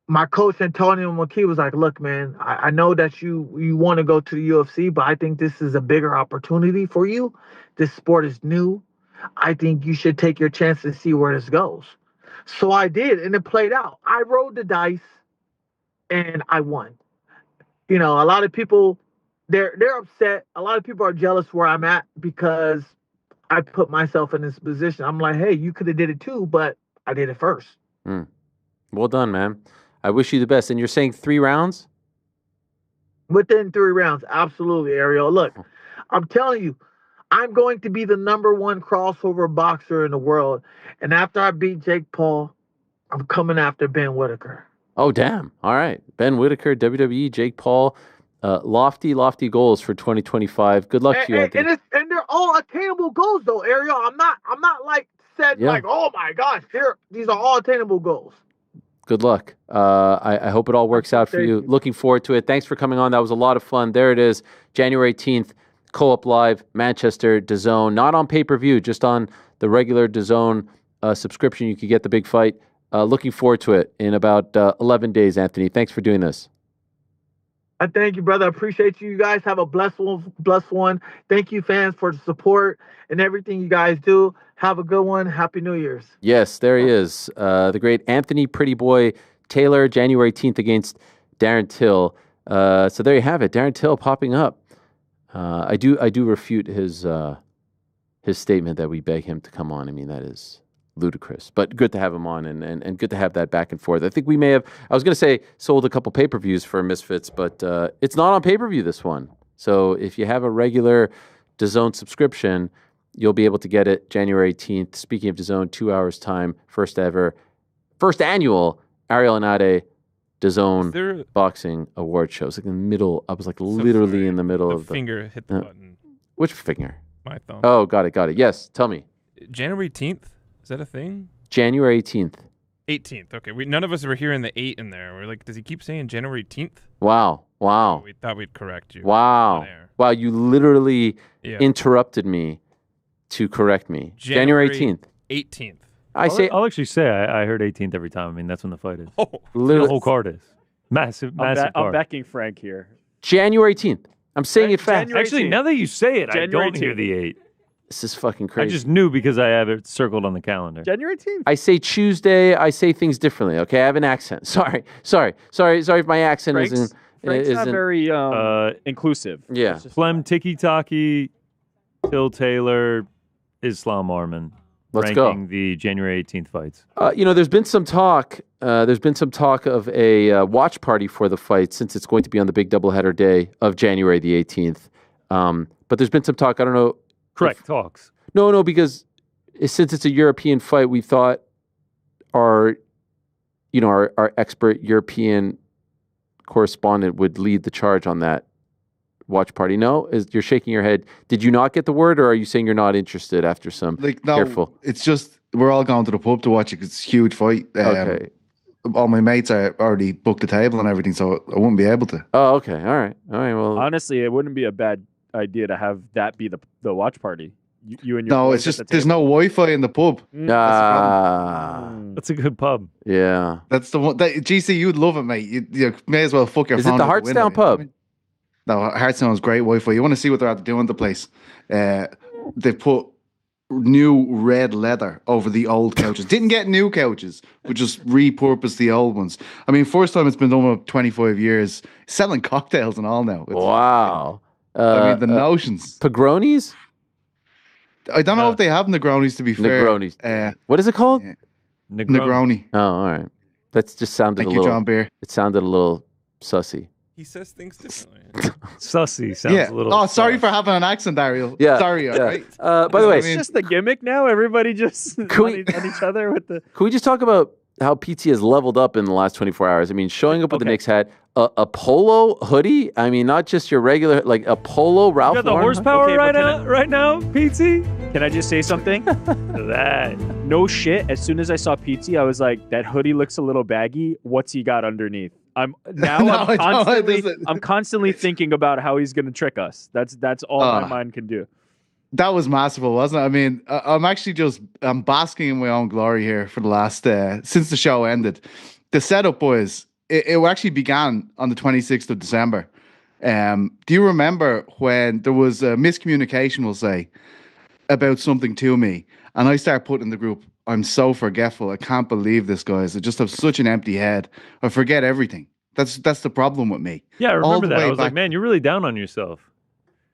my coach Antonio McKee was like, "Look, man, I know that you want to go to the UFC, but I think this is a bigger opportunity for you. This sport is new. I think you should take your chance and see where this goes. So I did, and it played out. I rolled the dice, and I won. You know, a lot of people, they're upset. A lot of people are jealous where I'm at because I put myself in this position. I'm like, hey, you could have did it too, but I did it first. Well done, man. I wish you the best. And you're saying 3 rounds? Within 3 rounds, absolutely, Ariel. Look, I'm telling you, I'm going to be the #1 crossover boxer in the world. And after I beat Jake Paul, I'm coming after Ben Whitaker. Oh, damn. All right. Ben Whitaker, WWE, Jake Paul. Lofty goals for 2025. Good luck to you, Anthony. And they're all attainable goals, though, Ariel. I'm not like said like, oh my gosh, these are all attainable goals. Good luck. I hope it all works out for you. Looking forward to it. Thanks for coming on. That was a lot of fun. There it is, January 18th, Co-op Live, Manchester, DAZN. Not on pay-per-view, just on the regular DAZN subscription. You could get the big fight. Looking forward to it in about 11 days, Anthony. Thanks for doing this. I thank you, brother. I appreciate you. You guys have a blessed one. Thank you, fans, for the support and everything you guys do. Have a good one. Happy New Year's. Yes, there he is. The great Anthony Pretty Boy Taylor, January 18th against Darren Till. So there you have it. Darren Till popping up. I do refute his statement that we beg him to come on. I mean, that is ludicrous, but good to have him on and good to have that back and forth. I think we may have, I was going to say, sold a couple pay-per-views for Misfits, but it's not on pay-per-view, this one. So if you have a regular DAZN subscription, you'll be able to get it January 18th. Speaking of DAZN, 2 hours time, first annual Ariel Helwani DAZN Boxing Award Show. It's like in the middle. I was like literally in the middle of the finger hit the button. Which finger? My thumb. Oh, got it. Yes, tell me. January 18th? Is that a thing? January 18th. 18th. Okay. None of us were hearing the 8 in there. We're like, does he keep saying January 18th? Wow. Oh, we thought we'd correct you. Wow. You literally interrupted me to correct me. January 18th. 18th. I'll actually say I heard 18th every time. I mean, that's when the fight is. Oh, literally, the whole card is. Massive card. I'm backing Frank here. January 18th. I'm saying it fast. Actually, now that you say it, January I don't hear the 8. This is fucking crazy. I just knew because I have it circled on the calendar. January 18th. I say Tuesday. I say things differently. Okay, I have an accent. Sorry if my accent isn't. Frank's not very inclusive. Yeah. Flem Tiki Taki, Till Taylor, Islam Arman. Let's ranking go. The January 18th fights. There's been some talk. There's been some talk of a watch party for the fight since it's going to be on the big doubleheader day of January the 18th. But there's been some talk. I don't know. Correct. Talks. No, because since it's a European fight, we thought our expert European correspondent would lead the charge on that watch party. No, you're shaking your head. Did you not get the word, or are you saying you're not interested after some careful? It's just we're all going to the pub to watch it. It's a huge fight. Okay. All my mates are already booked the table and everything, so I wouldn't be able to. Oh, okay. All right. Well, honestly, it wouldn't be a bad idea to have that be the watch party. You and your no, it's just there's no Wi-Fi in the pub. That's a good pub. Yeah, that's the one. GC, you'd love it, mate. You may as well fuck your phone. Is it the Hartstown pub? No, Hartstown's great Wi-Fi. You want to see what they're at doing at the place? They put new red leather over the old couches. Didn't get new couches, but just repurposed the old ones. I mean, first time it's been done with 25 years. Selling cocktails and all now. Wow. I mean, the notions. Pagronis? I don't know if they have Negronis, to be fair. Negronis. What is it called? Negroni. Oh, all right. That just sounded Thank you, John Beer. It sounded a little sussy. He says things differently. Sussy sounds a little. Oh, sorry for having an accent, Ariel. Yeah. Sorry. Yeah. Right? By the way, it's just the gimmick now. Everybody just on each other with the. Can we just talk about how PT has leveled up in the last 24 hours? I mean, showing up with the Knicks hat, a polo hoodie. I mean, not just your regular, like a polo Ralph You got the Lauren horsepower right now, PT? Can I just say something? That. No shit. As soon as I saw PT, I was like, that hoodie looks a little baggy. What's he got underneath? I'm constantly thinking about how he's gonna trick us. That's all my mind can do. That was masterful, wasn't it? I mean, I'm basking in my own glory here for the last since the show ended. The setup, boys, it actually began on the 26th of December. Do you remember when there was a miscommunication, we'll say, about something to me, and I start putting in the group, I'm so forgetful. I can't believe this, guys. I just have such an empty head. I forget everything. That's the problem with me. Yeah, I All remember the that. I way was like, back- man, you're really down on yourself.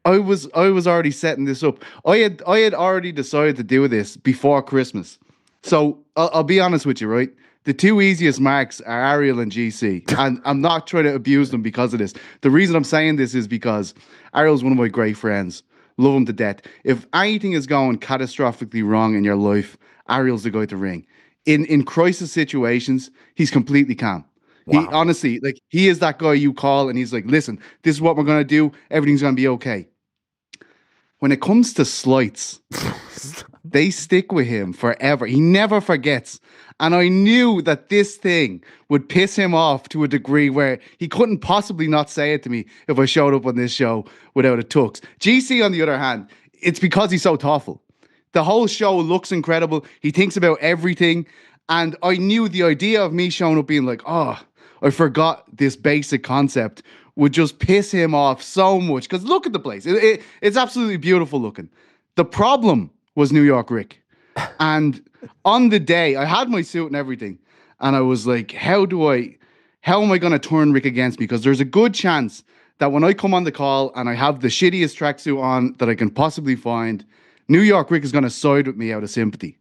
I was already setting this up. I had already decided to do this before Christmas. So I'll be honest with you, right? The two easiest marks are Ariel and GC, and I'm not trying to abuse them because of this. The reason I'm saying this is because Ariel's one of my great friends. Love him to death. If anything is going catastrophically wrong in your life, Ariel's the guy to ring. In crisis situations, he's completely calm. He honestly, like, he is that guy you call and he's like, listen, this is what we're gonna do. Everything's gonna be okay. When it comes to slights, they stick with him forever. He never forgets. And I knew that this thing would piss him off to a degree where he couldn't possibly not say it to me if I showed up on this show without a tux. GC, on the other hand, it's because he's so thoughtful. The whole show looks incredible. He thinks about everything. And I knew the idea of me showing up being like, oh, I forgot this basic concept would just piss him off so much. Because look at the place. It's absolutely beautiful looking. The problem was New York Rick. And on the day, I had my suit and everything. And I was like, how am I going to turn Rick against me? Because there's a good chance that when I come on the call and I have the shittiest tracksuit on that I can possibly find, New York Rick is going to side with me out of sympathy.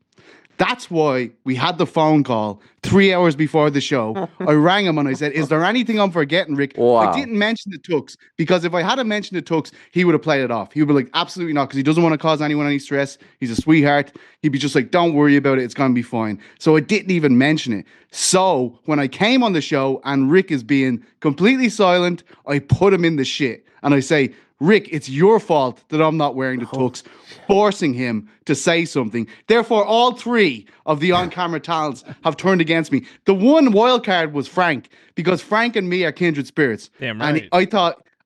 That's why we had the phone call 3 hours before the show. I rang him and I said, is there anything I'm forgetting, Rick? Wow. I didn't mention the tux because if I hadn't mentioned the tux, he would have played it off. He would be like, absolutely not, because he doesn't want to cause anyone any stress. He's a sweetheart. He'd be just like, don't worry about it. It's going to be fine. So I didn't even mention it. So when I came on the show and Rick is being completely silent, I put him in the shit. And I say, Rick, it's your fault that I'm not wearing the tux, forcing him to say something. Therefore, all three of the on-camera talents have turned against me. The one wild card was Frank, because Frank and me are kindred spirits. Damn right. And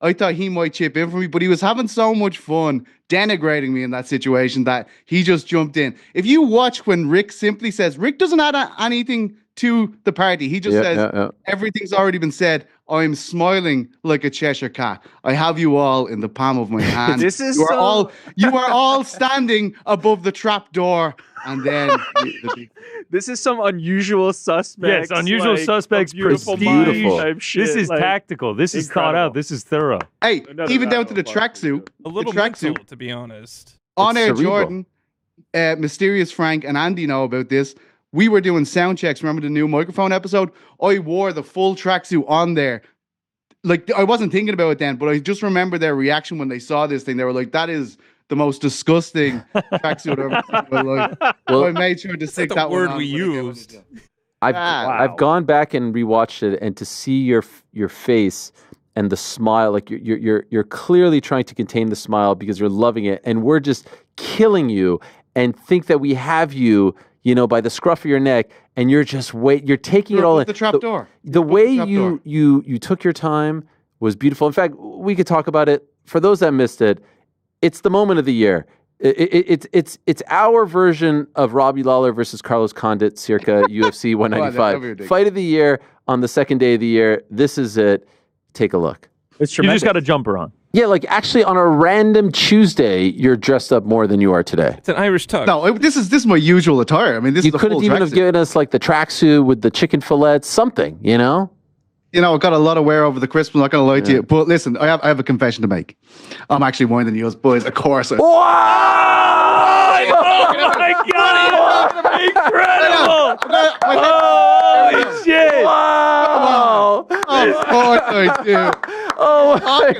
I thought he might chip in for me, but he was having so much fun denigrating me in that situation that he just jumped in. If you watch when Rick simply says, Rick doesn't add anything to the party. He just says, everything's already been said. I'm smiling like a Cheshire cat. I have you all in the palm of my hand. You are all standing above the trap door. And then this is some unusual suspects. Yes, unusual suspects. Beautiful. This is tactical. This is thought out. This is thorough. Hey, even down to the tracksuit. A little mental, to be honest. On air, Jordan, Mysterious Frank, and Andy know about this. We were doing sound checks. Remember the new microphone episode? I wore the full tracksuit on there. Like, I wasn't thinking about it then, but I just remember their reaction when they saw this thing. They were like, that is the most disgusting tracksuit I've ever seen in my life. Well, so I made sure to stick that word one on we used. I've gone back and rewatched it, and to see your face and the smile, like you're clearly trying to contain the smile because you're loving it, and we're just killing you and think that we have you, by the scruff of your neck, and you're just you're taking it all in. The trap door. The way you took your time was beautiful. In fact, we could talk about it. For those that missed it, it's the moment of the year. It's our version of Robbie Lawler versus Carlos Condit circa UFC 195. Fight of the year on the second day of the year. This is it. Take a look. You just got a jumper on. Yeah, like actually on a random Tuesday, you're dressed up more than you are today. It's an Irish tux. No, this is my usual attire. I mean, this you is the couldn't even have given us like the tracksuit with the chicken fillets, something, I got a lot of wear over the Christmas. I'm not going to lie to you. But listen, I have a confession to make. I'm actually more than you boys. Of course. Wow! Oh my God! Incredible! Holy shit! Wow! Of course I do. Oh my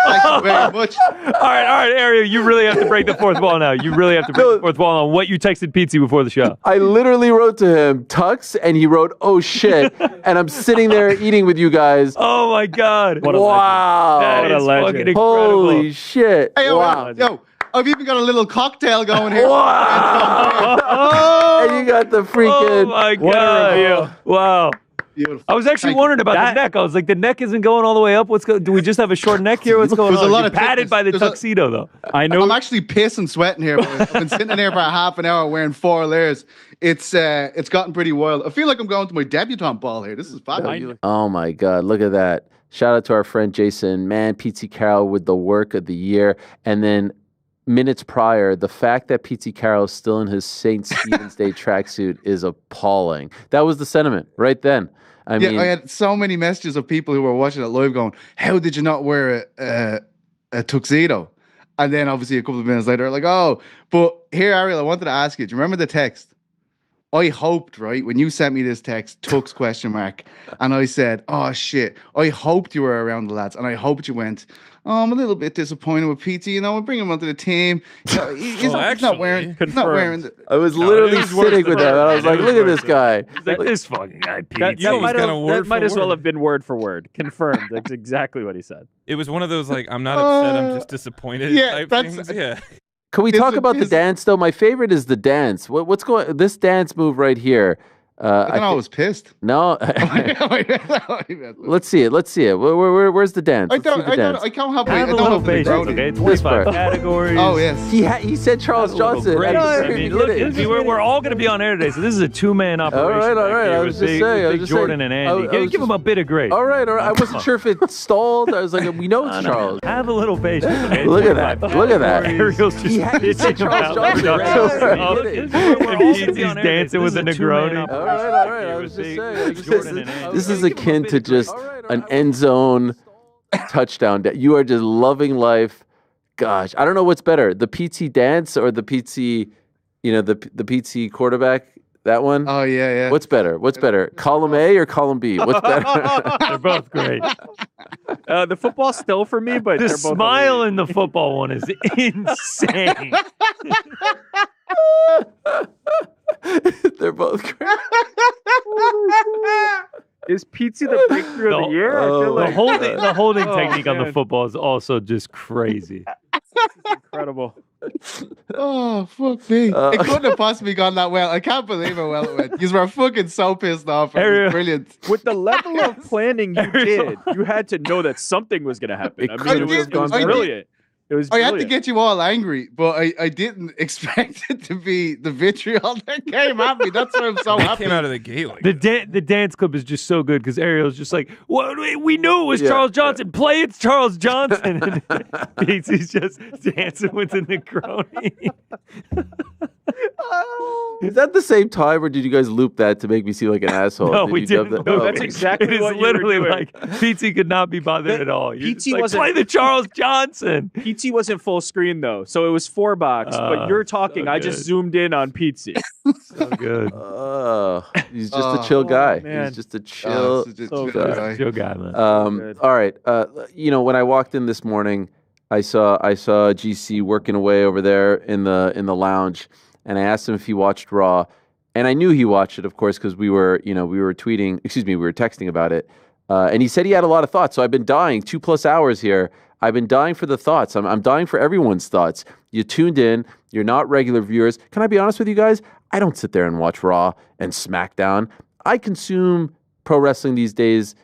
Thank you very much. All right, Ariel, you really have to break the fourth wall now. You really have to break the fourth wall on what you texted Petesy before the show. I literally wrote to him, Tux, and he wrote, oh shit. And I'm sitting there eating with you guys. Oh my God. What a wow. That is fucking incredible. Holy shit. Hey, wow. Yo, I've even got a little cocktail going here. Wow. And you got the freaking. Oh my God. Wow. Beautiful. I was actually wondering about the neck. I was like, the neck isn't going all the way up. Do we just have a short neck here? What's going on? You're padded by the tuxedo, though. I know. I'm actually pissing sweating here. I've been sitting in here for a half an hour wearing 4 layers. It's gotten pretty wild. I feel like I'm going to my debutante ball here. This is fabulous. Oh my God, look at that. Shout out to our friend Jason, man, Petesy Carroll with the work of the year. And then minutes prior, the fact that Petesy Carroll is still in his St. Stephen's Day tracksuit is appalling. That was the sentiment right then. I mean, I had so many messages of people who were watching it live going, "How did you not wear a tuxedo?" And then obviously a couple of minutes later, like, "Oh, but here, Ariel, I wanted to ask you. Do you remember the text? I hoped, right, when you sent me this text, Tux question mark, and I said, oh shit, I hoped you were around the lads, and I hoped you went, oh, I'm a little bit disappointed with PT, you know, I bring him onto the team. You know, he's not wearing the... I was literally sitting with that, and I was like, look at this guy. Like, this fucking guy, PT. That might as well have been word for word. Confirmed. That's exactly what he said. It was one of those, like, I'm not upset, I'm just disappointed type things. Yeah. Can we talk about the dance though? My favorite is the dance. What's going? This dance move right here. I was pissed. No. Let's see it. Where's the dance? I can't have a little patience, okay? 25 categories. Oh, yes. He said Charles Johnson. I mean, look, we're all going to be on air today, so this is a two-man operation. All right. I was just saying. Jordan and Andy. Give him a bit of grace. All right. I wasn't sure if it stalled. I was like, we know it's Charles. Have a little patience, okay? Look at that. Ariel's just pitching Charles Johnson. He's dancing with a Negroni. All right. I was just saying. This is akin to just an end zone touchdown. You are just loving life. Gosh, I don't know what's better, the PT dance or the PT, the PT quarterback. That one? Oh, yeah. What's better? Column A or column B? What's better? They're both great. The football's still for me, but the smile in the football one is insane. They're both great. Is Petesy the breakthrough of the year? I feel like the holding technique on the football is also just crazy. Incredible. Oh, fuck me. It couldn't have possibly gone that well. I can't believe how well it went. You were fucking so pissed off. It was brilliant. With the level of planning you did, you had to know that something was going to happen. I mean, it was brilliant. It was brilliant. I had to get you all angry, but I didn't expect it to be the vitriol that came at me. That's why I'm so happy. Came out of the gate like the dance clip is just so good because Ariel's just like, well, we knew it was Charles Johnson. Play it's Charles Johnson. And Petesy's just dancing with the Negroni. Is that the same time, or did you guys loop that to make me seem like an asshole? No, we didn't. No, that's exactly what you were doing. It is literally like Petesy could not be bothered at all. Petesy wasn't play the Charles Johnson. Petesy wasn't full screen though, so it was 4 box. But you're talking. So I just zoomed in on Petesy. So good. He's just a chill guy. Man. He's just a chill guy. Chill guy, man. All right. When I walked in this morning, I saw GC working away over there in the lounge. And I asked him if he watched Raw, and I knew he watched it, of course, because we were texting about it. And he said he had a lot of thoughts. So I've been dying 2+ hours here. I've been dying for the thoughts. I'm dying for everyone's thoughts. You tuned in. You're not regular viewers. Can I be honest with you guys? I don't sit there and watch Raw and SmackDown. I consume pro wrestling these days,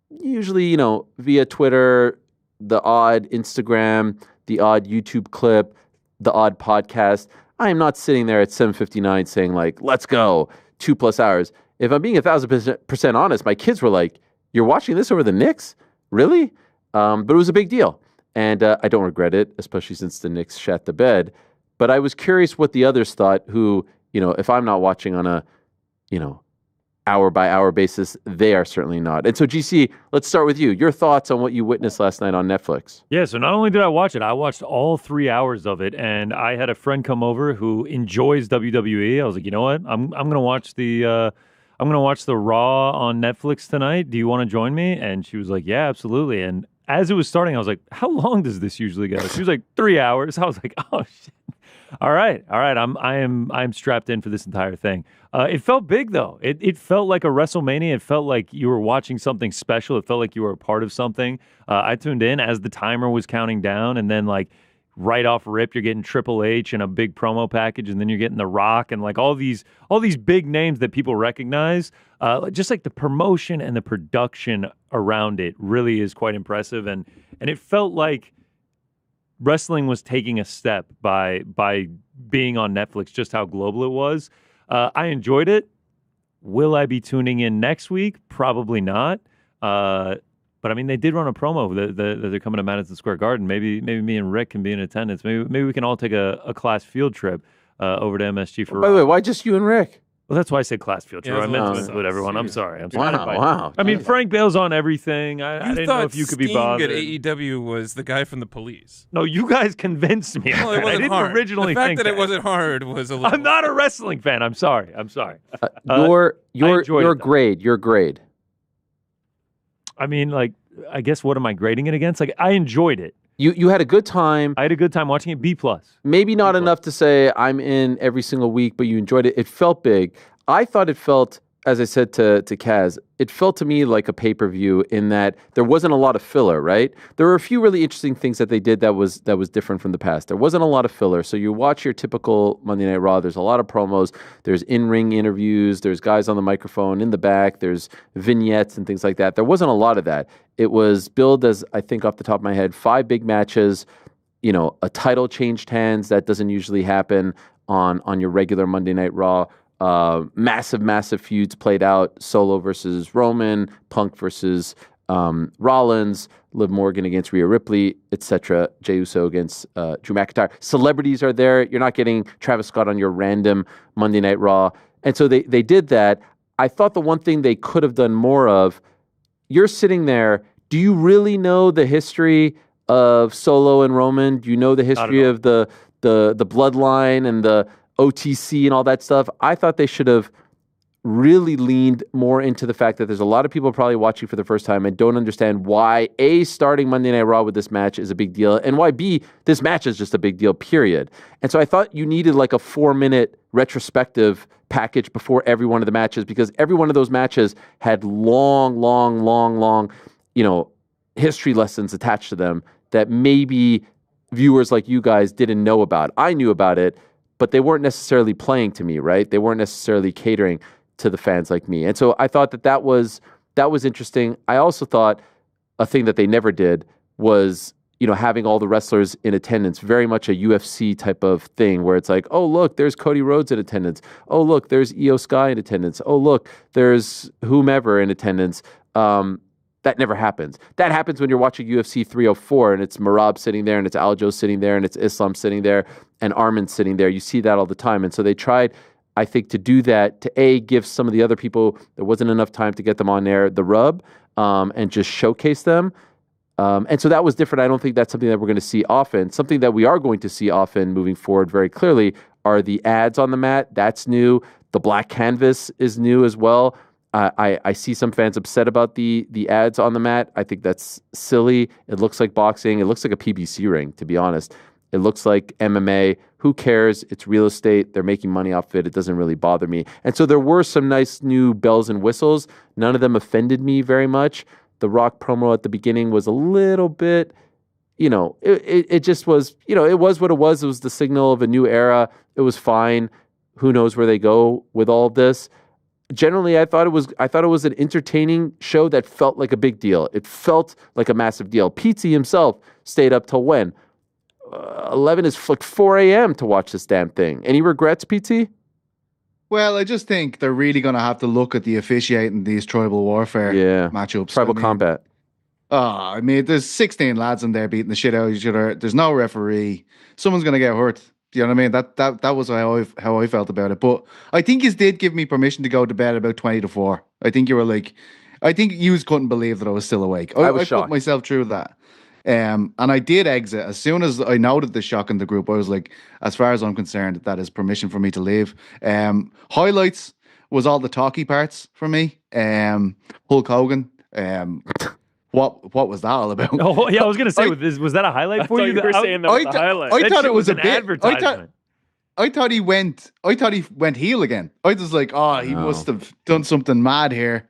usually, via Twitter, the odd Instagram, the odd YouTube clip, the odd podcast. I am not sitting there at 7:59 saying like, let's go 2+ hours. If I'm being 1,000% honest, my kids were like, you're watching this over the Knicks? Really? But it was a big deal. And I don't regret it, especially since the Knicks shat the bed. But I was curious what the others thought who, if I'm not watching on a, hour-by-hour basis, they are certainly not. And so, GC, let's start with you. Your thoughts on what you witnessed last night on Netflix. Yeah, so not only did I watch it, I watched all 3 hours of it, and I had a friend come over who enjoys WWE. I was like, you know what? I'm gonna watch the Raw on Netflix tonight. Do you want to join me? And she was like, yeah, absolutely. And as it was starting, I was like, how long does this usually go? She was like, 3 hours. I was like, oh shit. All right. I'm strapped in for this entire thing. It felt big though. It felt like a WrestleMania. It felt like you were watching something special. It felt like you were a part of something. I tuned in as the timer was counting down, and then like right off rip, you're getting Triple H and a big promo package, and then you're getting The Rock and like all these big names that people recognize. Just like the promotion and the production around it really is quite impressive, and it felt like wrestling was taking a step by being on Netflix, just how global it was. I enjoyed it. Will I be tuning in next week? Probably not. But I mean, they did run a promo that they're coming to Madison Square Garden. Maybe me and Rick can be in attendance. Maybe we can all take a class field trip over to MSG for. By the way, why just you and Rick? Well, that's why I said class field trip. Yeah, I meant to include everyone. I'm sorry. Wow. I mean, Frank Bale's on everything. I didn't know if you could be bothered. At AEW was the guy from the Police. No, you guys convinced me. Well, it wasn't I didn't hard. originally the fact think that it wasn't hard was a little. I'm not a wrestling fan. I'm sorry. Your grade. I mean, like, I guess what am I grading it against? Like, I enjoyed it. You had a good time. I had a good time watching it. B+. Maybe not enough to say I'm in every single week, but you enjoyed it. It felt big. I thought it felt, as I said to Kaz, it felt to me like a pay-per-view in that there wasn't a lot of filler, right? There were a few really interesting things that they did that was different from the past. There wasn't a lot of filler. So you watch your typical Monday Night Raw, there's a lot of promos, there's in-ring interviews, there's guys on the microphone in the back, there's vignettes and things like that. There wasn't a lot of that. It was billed as, I think off the top of my head, 5 big matches, a title changed hands. That doesn't usually happen on your regular Monday Night Raw. Massive feuds played out. Solo versus Roman, Punk versus Rollins, Liv Morgan against Rhea Ripley, etc. Jey Uso against Drew McIntyre. Celebrities are there. You're not getting Travis Scott on your random Monday Night Raw. And so they did that. I thought the one thing they could have done more of, you're sitting there, do you really know the history of Solo and Roman? Do you know the history of the bloodline and the OTC and all that stuff? I thought they should have really leaned more into the fact that there's a lot of people probably watching for the first time and don't understand why A, starting Monday Night Raw with this match is a big deal, and why B, this match is just a big deal, period. And so I thought you needed like a 4-minute retrospective package before every one of the matches, because every one of those matches had long, history lessons attached to them that maybe viewers like you guys didn't know about. I knew about it, but they weren't necessarily playing to me, right? They weren't necessarily catering to the fans like me. And so I thought that was interesting. I also thought a thing that they never did was, having all the wrestlers in attendance, very much a UFC type of thing where it's like, oh, look, there's Cody Rhodes in attendance. Oh, look, there's Io Sky in attendance. Oh, look, there's whomever in attendance. That never happens. That happens when you're watching UFC 304 and it's Marab sitting there and it's Aljo sitting there and it's Islam sitting there and Armin sitting there. You see that all the time. And so they tried, I think, to do that, to give some of the other people, there wasn't enough time to get them on there, the rub, and just showcase them. And so that was different. I don't think that's something that we're going to see often. Something that we are going to see often moving forward very clearly are the ads on the mat. That's new. The black canvas is new as well. I see some fans upset about the ads on the mat. I think that's silly. It looks like boxing. It looks like a PBC ring, to be honest. It looks like MMA. Who cares? It's real estate. They're making money off it. It doesn't really bother me. And so there were some nice new bells and whistles. None of them offended me very much. The Rock promo at the beginning was a little bit, it just was, it was what it was. It was the signal of a new era. It was fine. Who knows where they go with all of this? Generally, I thought it was an entertaining show that felt like a big deal. It felt like a massive deal. Petesy himself stayed up till when? 11 is like 4 a.m. to watch this damn thing. Any regrets, Petesy? Well, I just think they're really going to have to look at the officiating these tribal warfare matchups. Tribal combat. There's 16 lads in there beating the shit out of each other. There's no referee. Someone's going to get hurt. Do you know what I mean? That was how I felt about it. But I think you did give me permission to go to bed about 20 to 4. I think you were like, I think you couldn't believe that I was still awake. I was shocked. Put myself through that. And I did exit. As soon as I noted the shock in the group, I was like, as far as I'm concerned, that is permission for me to leave. Highlights was all the talky parts for me. Hulk Hogan. What was that all about? Oh yeah, I was gonna say, was that a highlight for you? You were saying that was a highlight. I thought it was an advertisement. I thought he went heel again. I was like, he must have done something mad here.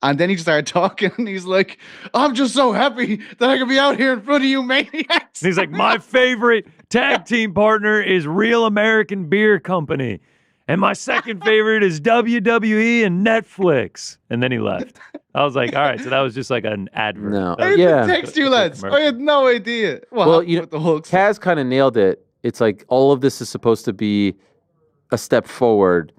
And then he just started talking, and he's like, I'm just so happy that I can be out here in front of you maniacs. And he's like, my favorite tag team partner is Real American Beer Company. And my second favorite is WWE and Netflix. And then he left. I was like, all right, so that was just like an advert. No. I had to text you, lads. I had no idea. Kaz kind of nailed it. It's like all of this is supposed to be a step forward.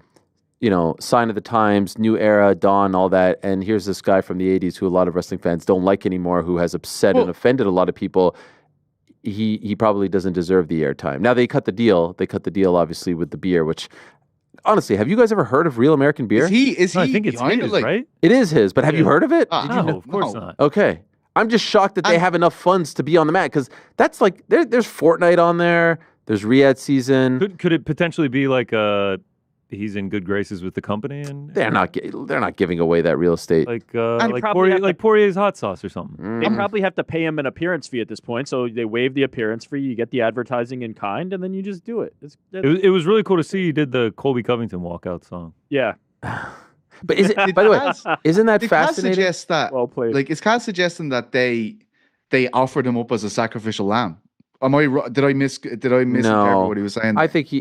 sign of the times, new era, dawn, all that. And here's this guy from the 80s who a lot of wrestling fans don't like anymore, who has upset and offended a lot of people. He probably doesn't deserve the airtime. Now they cut the deal. They cut the deal, obviously, with the beer, which honestly, have you guys ever heard of Real American Beer? Is he? I think it's his, right? It is his, but have you heard of it? No, of course not. Okay. I'm just shocked that they have enough funds to be on the mat, because that's like, there's Fortnite on there. There's Riyadh season. Could it potentially be like he's in good graces with the company, and they're not giving away that real estate, like Poirier's hot sauce or something. They probably have to pay him an appearance fee at this point, so they waive the appearance fee. You get the advertising in kind, and then you just do it. It was really cool to see you did the Colby Covington walkout song. Yeah. But is it? By the way, isn't that fascinating? Suggest that, well played. Like, it's kind of suggesting that they offered him up as a sacrificial lamb. Did I misinterpret what he was saying? I think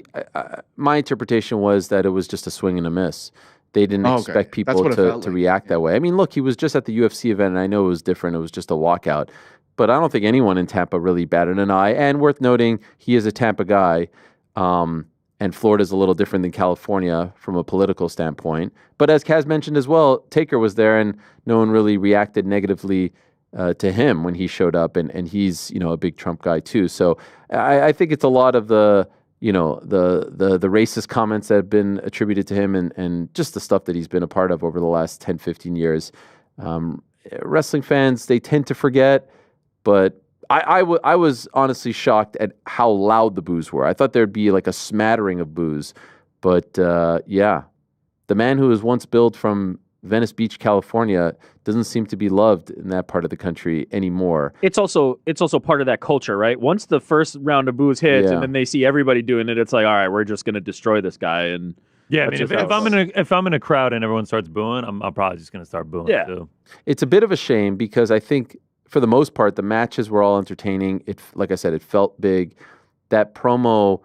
my interpretation was that it was just a swing and a miss. They didn't expect people to react that way. I mean, look, he was just at the UFC event, and I know it was different. It was just a walkout. But I don't think anyone in Tampa really batted an eye. And worth noting, he is a Tampa guy, and Florida's a little different than California from a political standpoint. But as Kaz mentioned as well, Taker was there, and no one really reacted negatively to him when he showed up, and he's a big Trump guy too. So I think it's a lot of the racist comments that have been attributed to him, and just the stuff that he's been a part of over the last 10, 15 years. Wrestling fans, they tend to forget, but I was honestly shocked at how loud the boos were. I thought there'd be like a smattering of boos, but the man who was once billed from Venice Beach, California, doesn't seem to be loved in that part of the country anymore. It's also part of that culture, right? Once the first round of boos hits, and then they see everybody doing it, it's like, all right, we're just going to destroy this guy. And yeah, I mean, if I'm in a crowd and everyone starts booing, I'm probably just going to start booing too. It's a bit of a shame, because I think for the most part the matches were all entertaining. Like I said, it felt big. That promo,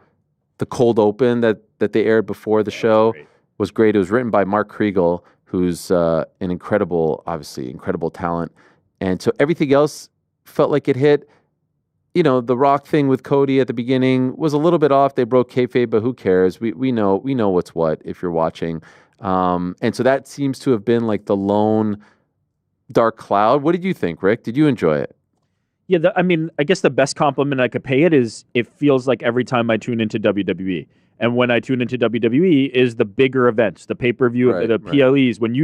the cold open that they aired before the show was great. It was written by Mark Kriegel, who's an incredible talent. And so everything else felt like it hit. The Rock thing with Cody at the beginning was a little bit off. They broke kayfabe, but who cares? We know what's what if you're watching. And so that seems to have been like the lone dark cloud. What did you think, Rick? Did you enjoy it? Yeah, I guess the best compliment I could pay it is it feels like every time I tune into WWE. And when I tune into WWE is the bigger events, the pay-per-view, the PLEs. When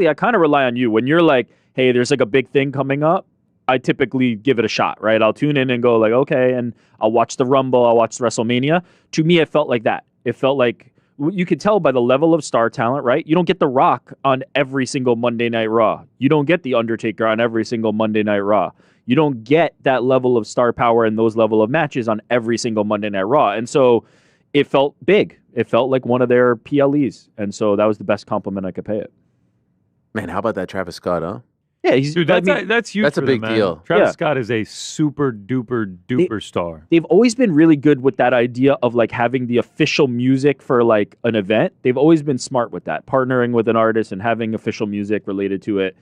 I kind of rely on you. When you're like, hey, there's like a big thing coming up, I typically give it a shot, right? I'll tune in and go like, okay, and I'll watch the Rumble, I'll watch WrestleMania. To me, it felt like that. It felt like, you could tell by the level of star talent, right? You don't get The Rock on every single Monday Night Raw. You don't get The Undertaker on every single Monday Night Raw. You don't get that level of star power and those level of matches on every single Monday Night Raw. And so it felt big. It felt like one of their PLEs. And so that was the best compliment I could pay it. Man, how about that Travis Scott, huh? Yeah, that's huge. That's a big deal. Travis Scott is a super duper star. They've always been really good with that idea of like having the official music for like an event. They've always been smart with that, partnering with an artist and having official music related to it.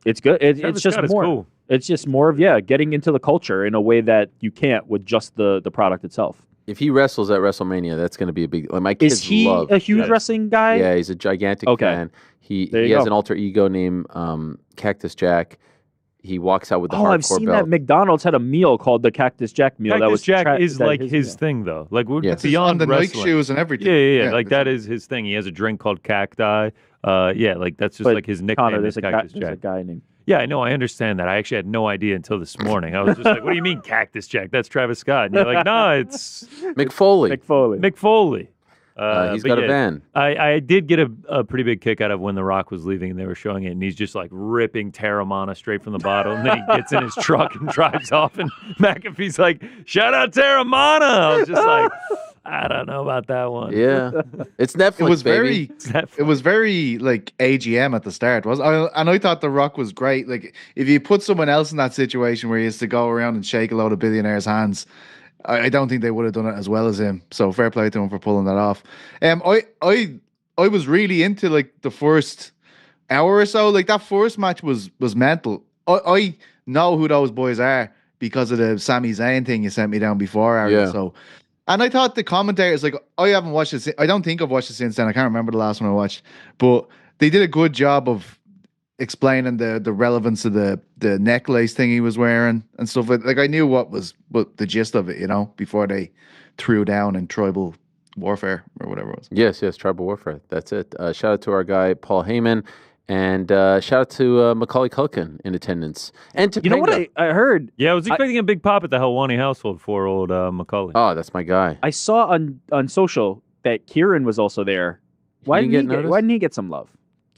It's good. It's just more. Cool. It's just more of getting into the culture in a way that you can't with just the product itself. If he wrestles at WrestleMania, that's going to be a big. Like my kids Is he love a huge wrestling guy? Yeah, he's a gigantic fan. He has an alter ego named Cactus Jack. He walks out with the hardcore belt. I've seen that McDonald's had a meal called the Cactus Jack meal. Cactus Jack is like his thing, though. Like beyond the wrestling. Nike shoes and everything. Yeah. Like that is his thing. He has a drink called Cacti. Like that's just like his nickname. Connor, is Cactus Jack. There's a guy named. Yeah, I know. I understand that. I actually had no idea until this morning. I was just like, "What do you mean, Cactus Jack? That's Travis Scott." And you're like, "No, it's McFoley." McFoley. He's got a van. I did get a pretty big kick out of when The Rock was leaving and they were showing it, and he's just like ripping Terramana straight from the bottle, and then he gets in his truck and drives off, and McAfee's like, "Shout out Terramana!" I was just like, I don't know about that one. Yeah, it's Netflix. It was very like AGM at the start, and I thought The Rock was great. Like if you put someone else in that situation where he has to go around and shake a load of billionaires' hands, I don't think they would have done it as well as him. So fair play to him for pulling that off. I was really into like the first hour or so. Like that first match was mental. I know who those boys are because of the Sami Zayn thing you sent me down before, Ariel. Yeah. So And I thought the commentators, like, I haven't watched it. I don't think I've watched it since then. I can't remember the last one I watched, but they did a good job of explaining the relevance of the necklace thing he was wearing and stuff. Like I knew what the gist of it, you know, before they threw down in tribal warfare or whatever it was. Yes, tribal warfare. That's it. Shout out to our guy Paul Heyman, and shout out to Macaulay Culkin in attendance. And to know what I heard? Yeah, I was expecting a big pop at the Helwani household for old Macaulay. Oh, that's my guy. I saw on social that Kieran was also there. Why didn't he get some love?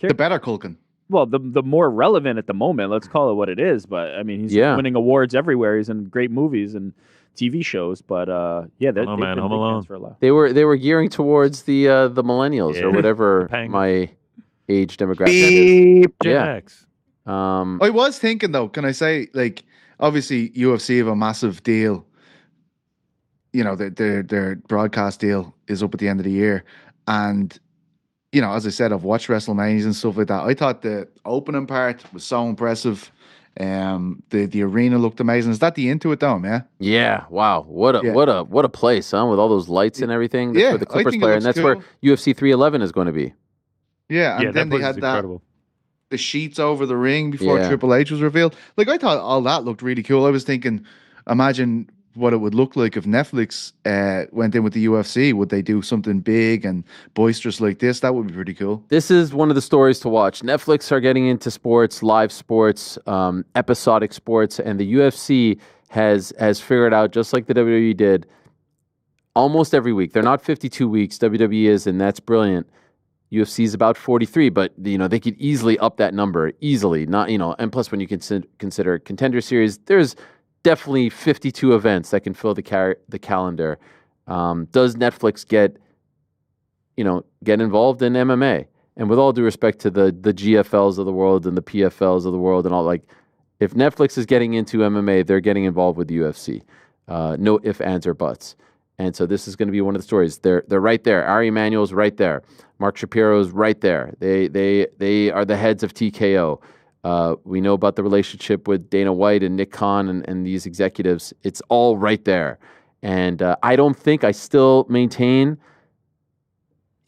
The better Culkin. Well, the more relevant at the moment. Let's call it what it is. But I mean, he's winning awards everywhere. He's in great movies and TV shows. But they've been Home big Alone fans for a while. They were gearing towards the millennials or whatever my age demographic is. Gen X. I was thinking though, can I say, like, obviously UFC have a massive deal. You know, their broadcast deal is up at the end of the year, and you know, as I said, I've watched WrestleManias and stuff like that. I thought the opening part was so impressive. The arena looked amazing. Is that the Intuit Dome? Yeah. Yeah. Wow. What a place, huh? With all those lights and everything. That's where the Clippers player, and that's where UFC 311 is going to be. Yeah, and then they had the sheets over the ring before Triple H was revealed. Like, I thought all that looked really cool. I was thinking, imagine what it would look like if Netflix went in with the UFC. Would they do something big and boisterous like this? That would be pretty cool. This is one of the stories to watch. Netflix are getting into sports, live sports, episodic sports, and the UFC has figured out, just like the WWE did, almost every week. They're not 52 weeks. WWE is, and that's brilliant. UFC is about 43, but you know they could easily up that number easily. Not and plus when you consider Contender Series, there's definitely 52 events that can fill the calendar. Does Netflix get involved in MMA? And with all due respect to the GFLs of the world and the PFLs of the world and all, like, if Netflix is getting into MMA, they're getting involved with the UFC. No ifs, ands, or buts. And so this is going to be one of the stories. They're right there. Ari Emanuel's right there. Mark Shapiro's right there. They are the heads of TKO. We know about the relationship with Dana White and Nick Khan and these executives. It's all right there. And I still maintain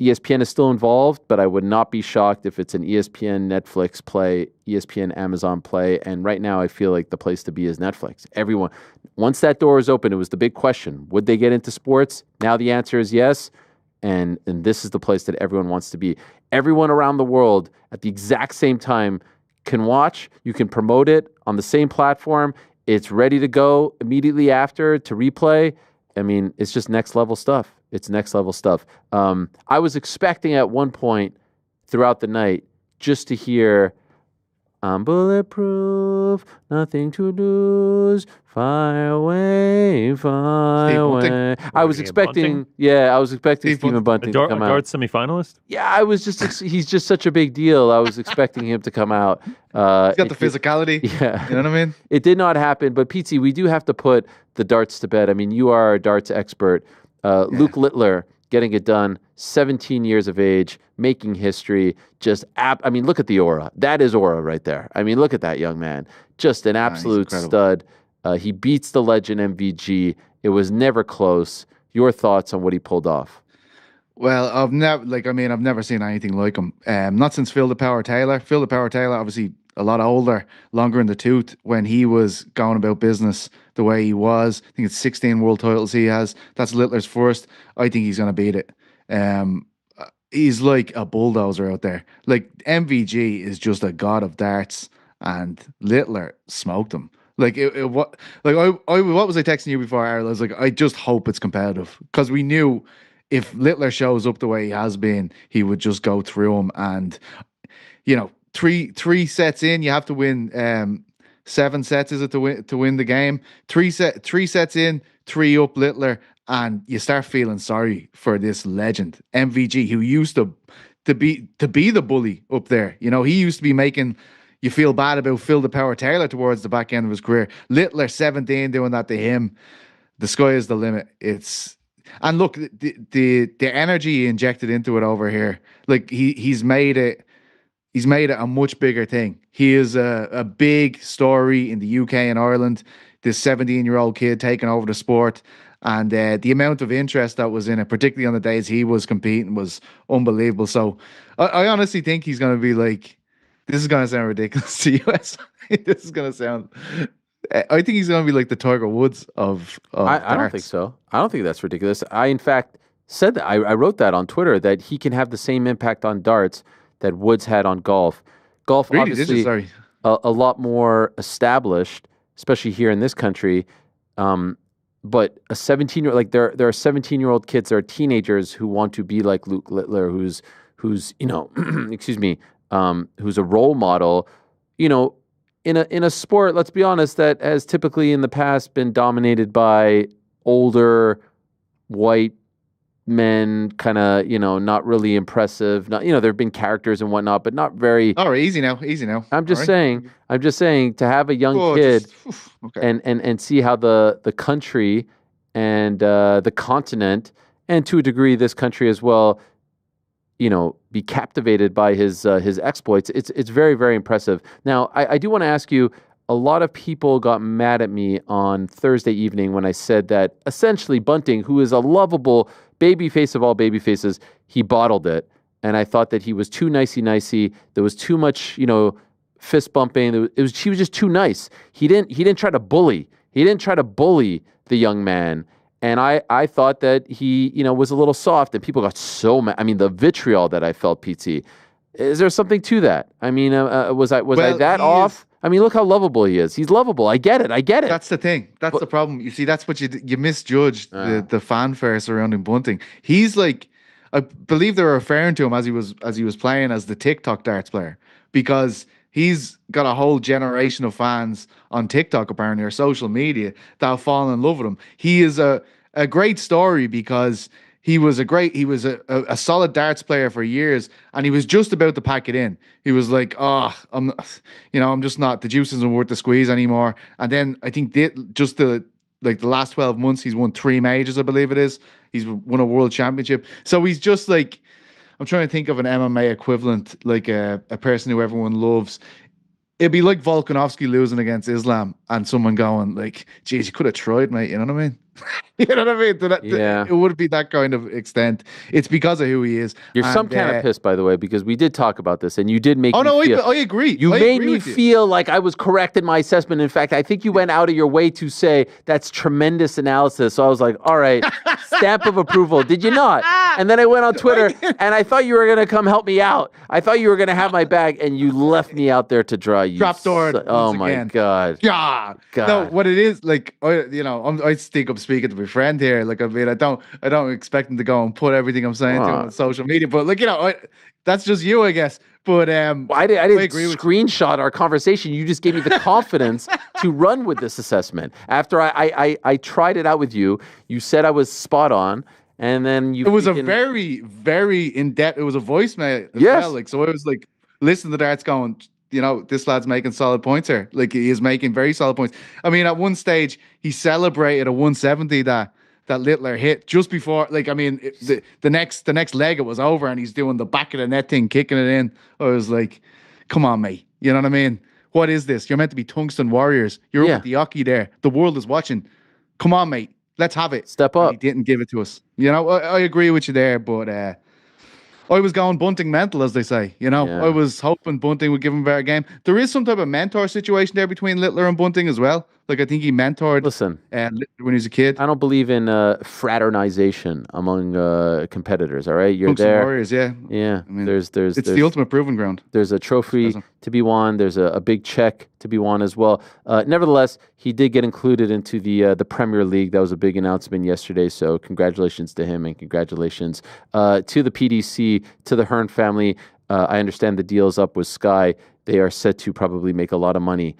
ESPN is still involved, but I would not be shocked if it's an ESPN Netflix play, ESPN Amazon play. And right now I feel like the place to be is Netflix. Everyone, once that door is open, it was the big question. Would they get into sports? Now the answer is yes. And this is the place that everyone wants to be. Everyone around the world at the exact same time can watch. You can promote it on the same platform. It's ready to go immediately after to replay. I mean, it's just next level stuff. It's next level stuff. I was expecting at one point throughout the night just to hear, I'm bulletproof, nothing to lose, fire away, fly away. I was expecting Stephen Bunting to come out. Dart semifinalist? Yeah, I was he's just such a big deal. I was expecting him to come out. He's got the physicality. Yeah. You know what I mean? It did not happen, but Petesy, we do have to put the darts to bed. I mean, you are a darts expert. Luke Littler getting it done, 17 years of age, making history. I mean, look at the aura. That is aura right there. I mean, look at that young man. Just an absolute stud. He beats the legend MVG. It was never close. Your thoughts on what he pulled off? Well, I've never seen anything like him. Not since Phil the Power Taylor. Phil the Power Taylor, obviously a lot older, longer in the tooth when he was going about business the way he was. I think it's 16 world titles he has. That's Littler's first. I think he's going to beat it. He's like a bulldozer out there. Like, MVG is just a god of darts, and Littler smoked him. Like, what was I texting you before, Ariel? I was like, I just hope it's competitive, because we knew if Littler shows up the way he has been, he would just go through him. And, you know, three sets in, you have to win 7 sets, is it, to win the game? Three sets in, 3 up Littler, and you start feeling sorry for this legend MVG, who used to be the bully up there. You know, he used to be making you feel bad about Phil the Power Taylor towards the back end of his career. Littler 17 doing that to him. The sky is the limit. And look, the energy he injected into it over here, like he's made it a much bigger thing. He is a big story in the UK and Ireland. This 17-year-old kid taking over the sport, and the amount of interest that was in it, particularly on the days he was competing, was unbelievable. So I honestly think he's going to be like, this is going to sound ridiculous to you. This is going to sound. I think he's going to be like the Tiger Woods of I don't think so. I don't think that's ridiculous. I, in fact, said that. I wrote that on Twitter that he can have the same impact on darts that Woods had on golf. Golf, really, obviously, a lot more established, especially here in this country. But a 17-year, like there are 17-year-old kids, there are teenagers who want to be like Luke Littler, who's you know, excuse me, who's a role model, you know, in a sport, let's be honest, that has typically in the past been dominated by older white men, kind of, you know, not really impressive. Not, you know, there have been characters and whatnot, but not very. All right, easy now. I'm just saying to have a young kid okay. and see how the country and the continent, and to a degree this country as well, you know, be captivated by his exploits. It's very, very impressive. Now, I do want to ask you, a lot of people got mad at me on Thursday evening when I said that essentially Bunting, who is a lovable babyface of all babyfaces, he bottled it. And I thought that he was too nicey. There was too much, you know, fist bumping. He was just too nice. He didn't try to bully. He didn't try to bully the young man. And I thought that he, you know, was a little soft, and people got so mad. I mean, the vitriol that I felt, PT. Is there something to that? I mean, was I that off? I mean, look how lovable he is. He's lovable. I get it. That's the thing. That's the problem. You see, that's what you misjudged the fanfare surrounding Bunting. He's like, I believe they were referring to him as he was playing as the TikTok darts player, because he's got a whole generation of fans on TikTok, apparently, or social media, that have fallen in love with him. He is a great story because he was a solid darts player for years, and he was just about to pack it in. He was like, I'm just not, the juice isn't worth the squeeze anymore. And then I think the last 12 months, he's won 3 majors, I believe it is. He's won a world championship. So he's just like, I'm trying to think of an MMA equivalent, like a person who everyone loves. It'd be like Volkanovski losing against Islam and someone going like, geez, you could have tried, mate. You know what I mean? You know what I mean? It would be that kind of extent. It's because of who he is. You're some kind of pissed, by the way, because we did talk about this, and you did make me feel... I agree. You made me feel like I was correct in my assessment. In fact, I think you went out of your way to say that's tremendous analysis. So I was like, all right, stamp of approval. Did you not? And then I went on Twitter, and I thought you were going to come help me out. I thought you were going to have my bag, and you left me out there to dry. Trapdoor. Oh, my God. Yeah. God. No, what it is, like, I think I'm speaking to my friend here. Like, I mean, I don't expect him to go and put everything I'm saying to him on social media, but like, that's just you, I guess. But I didn't screenshot our conversation. You just gave me the confidence to run with this assessment. After I tried it out with you, you said I was spot on, and then you. It was a very, very in depth. It was a voicemail as well. Like, so I was like, listen to the darts going, you know, this lad's making solid points here. Like, he is making very solid points. I mean, at one stage, he celebrated a 170 that Littler hit just before. Like, I mean, the next leg, it was over, and he's doing the back of the net thing, kicking it in. I was like, come on, mate. You know what I mean? What is this? You're meant to be tungsten warriors. You're up with the Yoki there. The world is watching. Come on, mate. Let's have it. Step up. And he didn't give it to us. You know, I agree with you there, but I was going Bunting mental, as they say. You know, I was hoping Bunting would give him a better game. There is some type of mentor situation there between Littler and Bunting as well. Like, I think he mentored. Listen, when he was a kid. I don't believe in fraternization among competitors. All right, you're Tungsten there. Warriors, yeah. I mean, it's the ultimate proving ground. There's a trophy to be won. There's a big check to be won as well. Nevertheless, he did get included into the Premier League. That was a big announcement yesterday. So congratulations to him, and congratulations to the PDC, to the Hearn family. I understand the deal's up with Sky. They are set to probably make a lot of money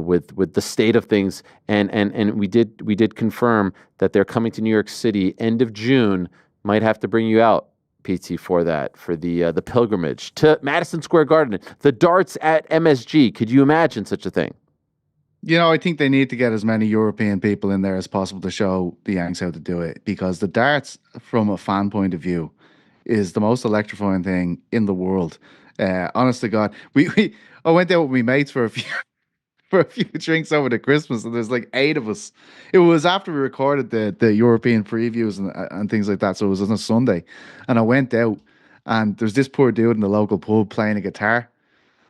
with the state of things, and we did confirm that they're coming to New York City end of June. Might have to bring you out, PT, for the pilgrimage to Madison Square Garden, the darts at MSG. Could you imagine such a thing? You know, I think they need to get as many European people in there as possible to show the Yanks how to do it, because the darts, from a fan point of view, is the most electrifying thing in the world. Honest to God, I went out with my mates for a for a few drinks over the Christmas, and there's like 8 of us. It was after we recorded the European previews and things like that, so it was on a Sunday, and I went out, and there's this poor dude in the local pub playing a guitar,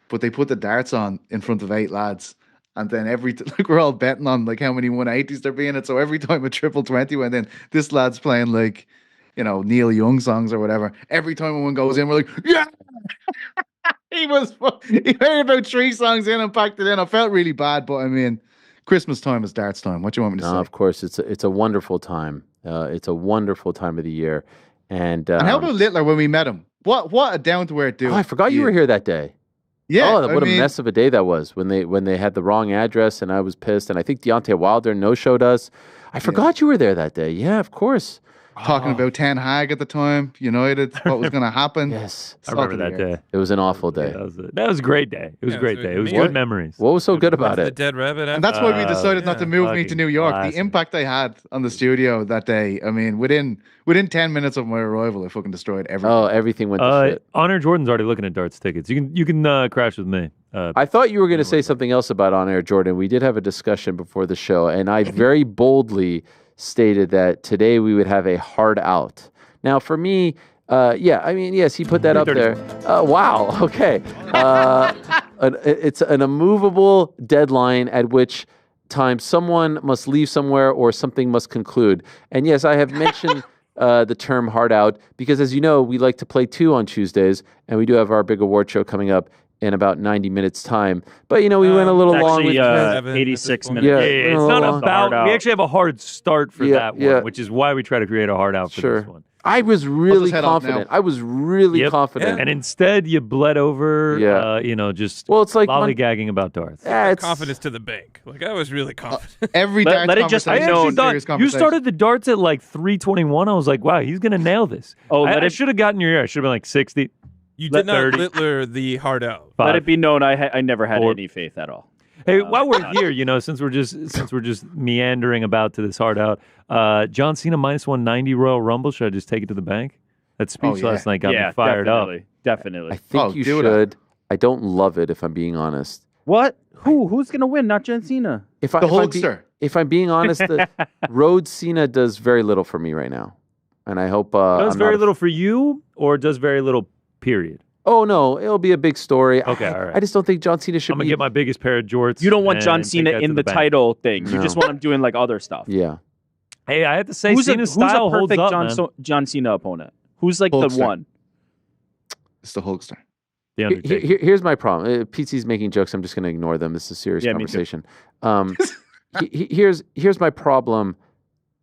but they put the darts on in front of 8 lads, and then like we're all betting on like how many 180s there being it. So every time a triple 20 went in, this lad's playing like, you know, Neil Young songs or whatever. Every time one goes in, we're like, yeah. He heard about 3 songs in and packed it in. I felt really bad, but I mean, Christmas time is darts time. What do you want me to say? Of course, it's a wonderful time. It's a wonderful time of the year. And how about Littler when we met him? What a down to earth dude. Oh, I forgot you were here that day. Yeah. Oh, what a mess of a day that was when they had the wrong address, and I was pissed. And I think Deontay Wilder no-showed us. I forgot you were there that day. Yeah, of course. Talking about Ten Hag at the time, United, what was going to happen. Yes. I remember that day. It was an awful day. That was a great day. It was a great day. It was good memories. What was so good about The it? dead rabbit. And that's why we decided not to move me to New York. classic. The impact I had on the studio that day, I mean, within 10 minutes of my arrival, I fucking destroyed everything. Oh, everything went to shit. Honor Jordan's already looking at darts tickets. You can crash with me. I thought you were going to say something else about On Air Jordan. We did have a discussion before the show, and I very boldly stated that today we would have a hard out. Now, for me, yeah, I mean, yes, he put that up there. Wow, okay. It's an immovable deadline at which time someone must leave somewhere or something must conclude. And yes, I have mentioned the term hard out because, as you know, we like to play 2 on Tuesdays, and we do have our big award show coming up in about 90 minutes time. But, you know, we went a little long with 86 minutes. Yeah, it's not about, we actually have a hard start for that one, which is why we try to create a hard out for this one. I was really confident. I was really confident. And instead you bled over, just it's like lollygagging about darts. Confidence to the bank. Like, I was really confident. Every darts let it just be known. You started the darts at like 321. I was like, wow, he's going to nail this. I should have gotten your ear. I should have been like 60. You did not Littler the hard out. 5. Let it be known I never had any faith at all. Hey, while we're here, since we're just meandering about to this hard out, John Cena -190 Royal Rumble. Should I just take it to the bank? That speech last night got me fired up. Definitely. I think you should. I don't love it, if I'm being honest. What? Who's gonna win? Not John Cena. The Hulkster. If I'm being honest, Rhodes Cena does very little for me right now, and I hope does very little for you, or does very little. Period. Oh no, it'll be a big story. Okay, all right. I just don't think John Cena should. I'm gonna get my biggest pair of jorts. You don't want John Cena in the title thing. You just want him doing like other stuff. Yeah. Hey, I have to say, Cena's style holds up, man. John Cena opponent? Who's like the one? It's the Hulkster. The Undertaker. Here's my problem. Petesy making jokes. I'm just going to ignore them. This is a serious conversation. Here's my problem.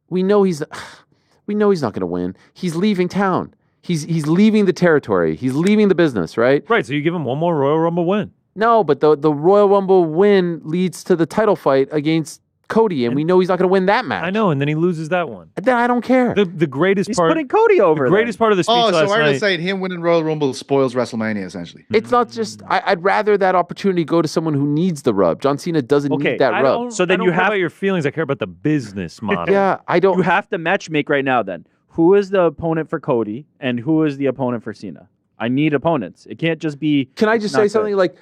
We know he's not going to win. He's leaving town. He's leaving the territory. He's leaving the business, right? Right. So you give him one more Royal Rumble win. No, but the Royal Rumble win leads to the title fight against Cody, and we know he's not going to win that match. I know, and then he loses that one. Then I don't care. The greatest he's part. He's putting Cody over. The greatest part of the speech last night. So I'm saying him winning Royal Rumble spoils WrestleMania, essentially. It's not just. I'd rather that opportunity go to someone who needs the rub. John Cena doesn't need that rub. So then you have about your feelings. I care about the business model. Yeah, I don't. You have to match make right now. Then who is the opponent for Cody, and who is the opponent for Cena? I need opponents. It can't just be. Can I just say something like?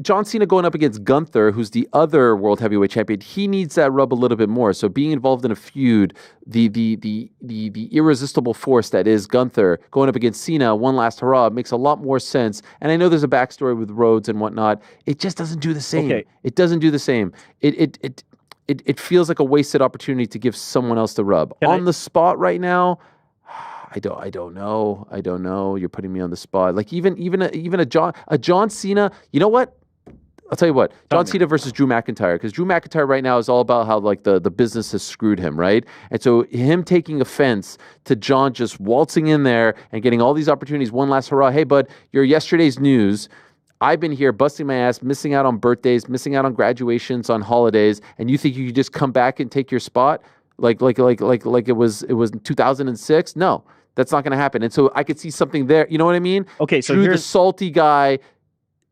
John Cena going up against Gunther, who's the other World Heavyweight Champion, he needs that rub a little bit more. So being involved in a feud, the irresistible force that is Gunther going up against Cena, one last hurrah, makes a lot more sense. And I know there's a backstory with Rhodes and whatnot. It just doesn't do the same. Okay. It doesn't do the same. It feels like a wasted opportunity to give someone else the rub. The spot right now, I don't know. You're putting me on the spot. Like even a John Cena. You know what? I'll tell you what. John Cena versus Drew McIntyre, because Drew McIntyre right now is all about how like the business has screwed him, right? And so him taking offense to John just waltzing in there and getting all these opportunities, one last hurrah. Hey, bud, you're yesterday's news. I've been here busting my ass, missing out on birthdays, missing out on graduations, on holidays, and you think you could just come back and take your spot like it was in 2006? No. That's not going to happen. And so I could see something there. You know what I mean? Okay, so Drew, the salty guy,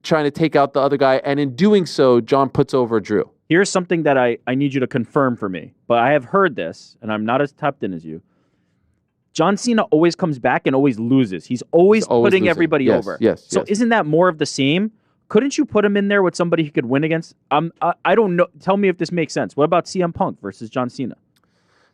trying to take out the other guy. And in doing so, John puts over Drew. Here's something that I need you to confirm for me. But I have heard this, and I'm not as tapped in as you. John Cena always comes back and always loses. He's always putting losing. everybody over. Yes. So isn't that more of the same? couldn't you put him in there with somebody he could win against? I don't know. Tell me if this makes sense. What about CM Punk versus John Cena?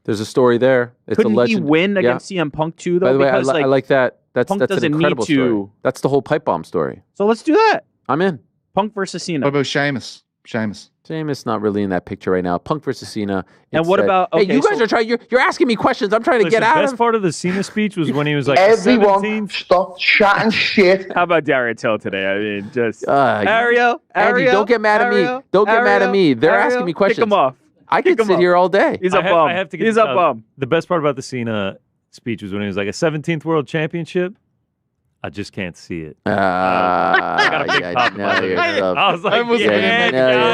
There's a story there. It's Couldn't a legend. he win against CM Punk too, though? By the way, because, I like that. That's Punk an doesn't incredible need to. story. That's the whole pipe bomb story. So let's do that. I'm in. Punk versus Cena. What about Sheamus? Sheamus not really in that picture right now. Punk versus Cena. And what about? Hey, you guys are trying. You're asking me questions. I'm trying to get out. The best part of the Cena speech was when he was like, everyone 17th. stop chatting shit. How about Darren Till today? I mean, just Ariel, Andy, don't get mad at me. Don't get mad at me. They're asking me questions. Kick him off. I could sit here all day. He's a bum. I have to get He's a bum. The best part about the Cena speech was when he was like, a 17th world championship. I just can't see it. I got a big pop about it. I was like,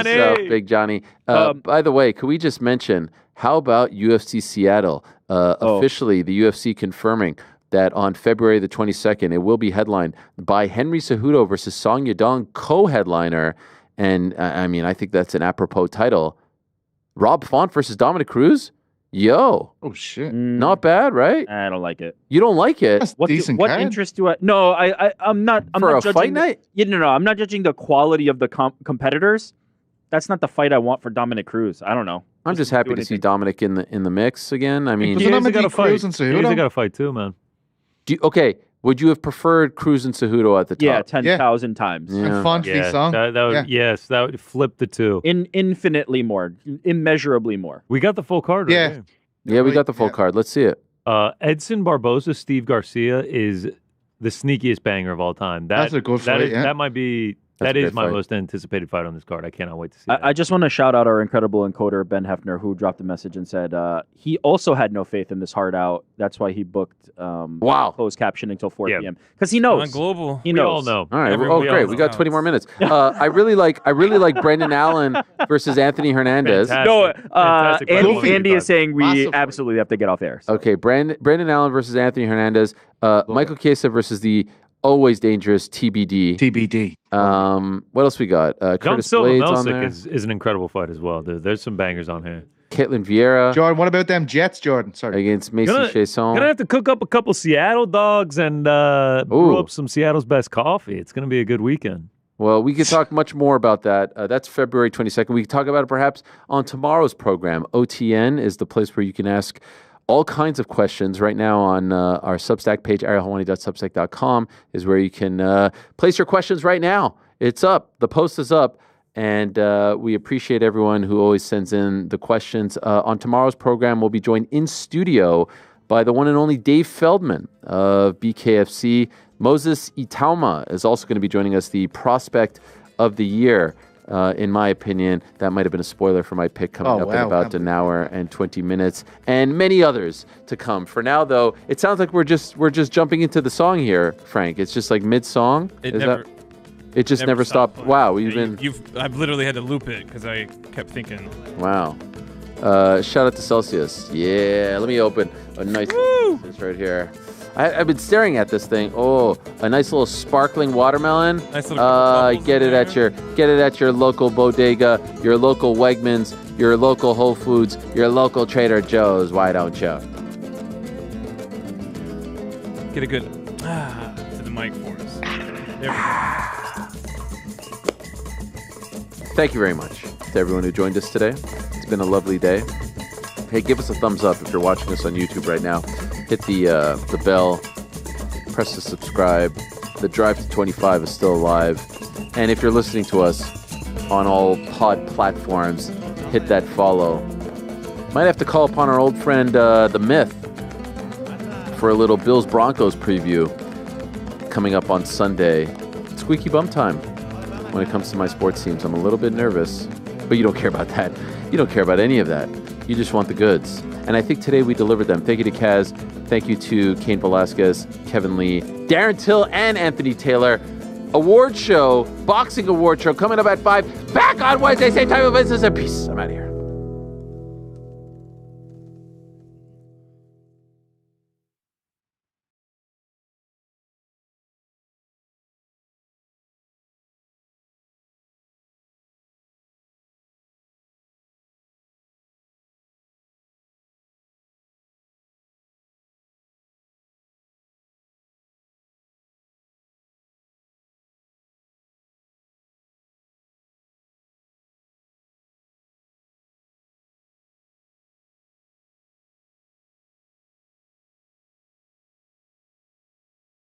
Johnny. Big Johnny. By the way, could we just mention, how about UFC Seattle? Officially, the UFC confirming that on February the 22nd, it will be headlined by Henry Cejudo versus Song Yadong, co-headliner. And, I mean, I think that's an apropos title. Rob Font versus Dominic Cruz? Yo. Oh, shit. Not bad, right? I don't like it. You don't like it? That's What interest do I? No, I'm not. I'm For not a judging fight night? No. I'm not judging the quality of the competitors. That's not the fight I want for Dominic Cruz. I don't know. I'm just happy to see Dominic in the mix again. I mean, he's got a fight. He's got a fight too, man. Okay. Would you have preferred Cruz and Cejudo at the top? Yeah, 10,000 times. And Font v. Song. Yes, that would flip the two. Infinitely more, immeasurably more. We got the full card. Right? Yeah, we got the full card. Let's see it. Edson Barboza, Steve Garcia is the sneakiest banger of all time. That's a good fight. That might be. That is my most anticipated fight on this card. I cannot wait to see that. I just want to shout out our incredible encoder, Ben Hefner, who dropped a message and said he also had no faith in this hard out. That's why he booked closed captioning till 4 p.m. Because he knows. On global. He knows. We all know. All right. Great. We got 20 more minutes. I really like Brendan Allen versus Anthony Hernandez. Andy is saying we absolutely have to get off the air. So. Okay. Brendan Allen versus Anthony Hernandez. Michael Chiesa versus the always dangerous TBD. What else we got? Curtis Blades on there. is an incredible fight as well. There's some bangers on here. Caitlin Vieira. Jordan, what about them Jets, Jordan? Sorry. Against Macy Chiasson. Gonna have to cook up a couple Seattle dogs and brew up some Seattle's best coffee. It's gonna be a good weekend. Well, we could talk much more about that. That's February 22nd. We can talk about it perhaps on tomorrow's program. OTN is the place where you can ask all kinds of questions. Right now on our Substack page, ArielHelwani.substack.com, is where you can place your questions right now. It's up. The post is up. And we appreciate everyone who always sends in the questions. On tomorrow's program, we'll be joined in studio by the one and only Dave Feldman of BKFC. Moses Itauma is also going to be joining us, the prospect of the year. In my opinion, that might have been a spoiler for my pick coming up in about an hour and 20 minutes, and many others to come. For now, though, it sounds like we're just jumping into the song here, Frank. It's just like mid-song. It just never stopped. Wow, I've literally had to loop it because I kept thinking. Wow. Shout out to Celsius. Yeah, let me open a nice this right here. I've been staring at this thing. Oh, a nice little sparkling watermelon. Nice little get it at your local bodega, your local Wegmans, your local Whole Foods, your local Trader Joe's. Why don't you? Get a good to the mic for us. There we go. Thank you very much to everyone who joined us today. It's been a lovely day. Hey, give us a thumbs up if you're watching us on YouTube right now. Hit the bell. Press the subscribe. The Drive to 25 is still alive. And if you're listening to us on all pod platforms, hit that follow. Might have to call upon our old friend, The Myth, for a little Bills-Broncos preview coming up on Sunday. It's squeaky bum time. When it comes to my sports teams, I'm a little bit nervous, but you don't care about that. You don't care about any of that. You just want the goods. And I think today we delivered them. Thank you to Kaz. Thank you to Cain Velasquez, Kevin Lee, Darren Till, and Anthony Taylor. Award show, boxing award show coming up at 5. Back on Wednesday, same time of business. And peace. I'm out of here.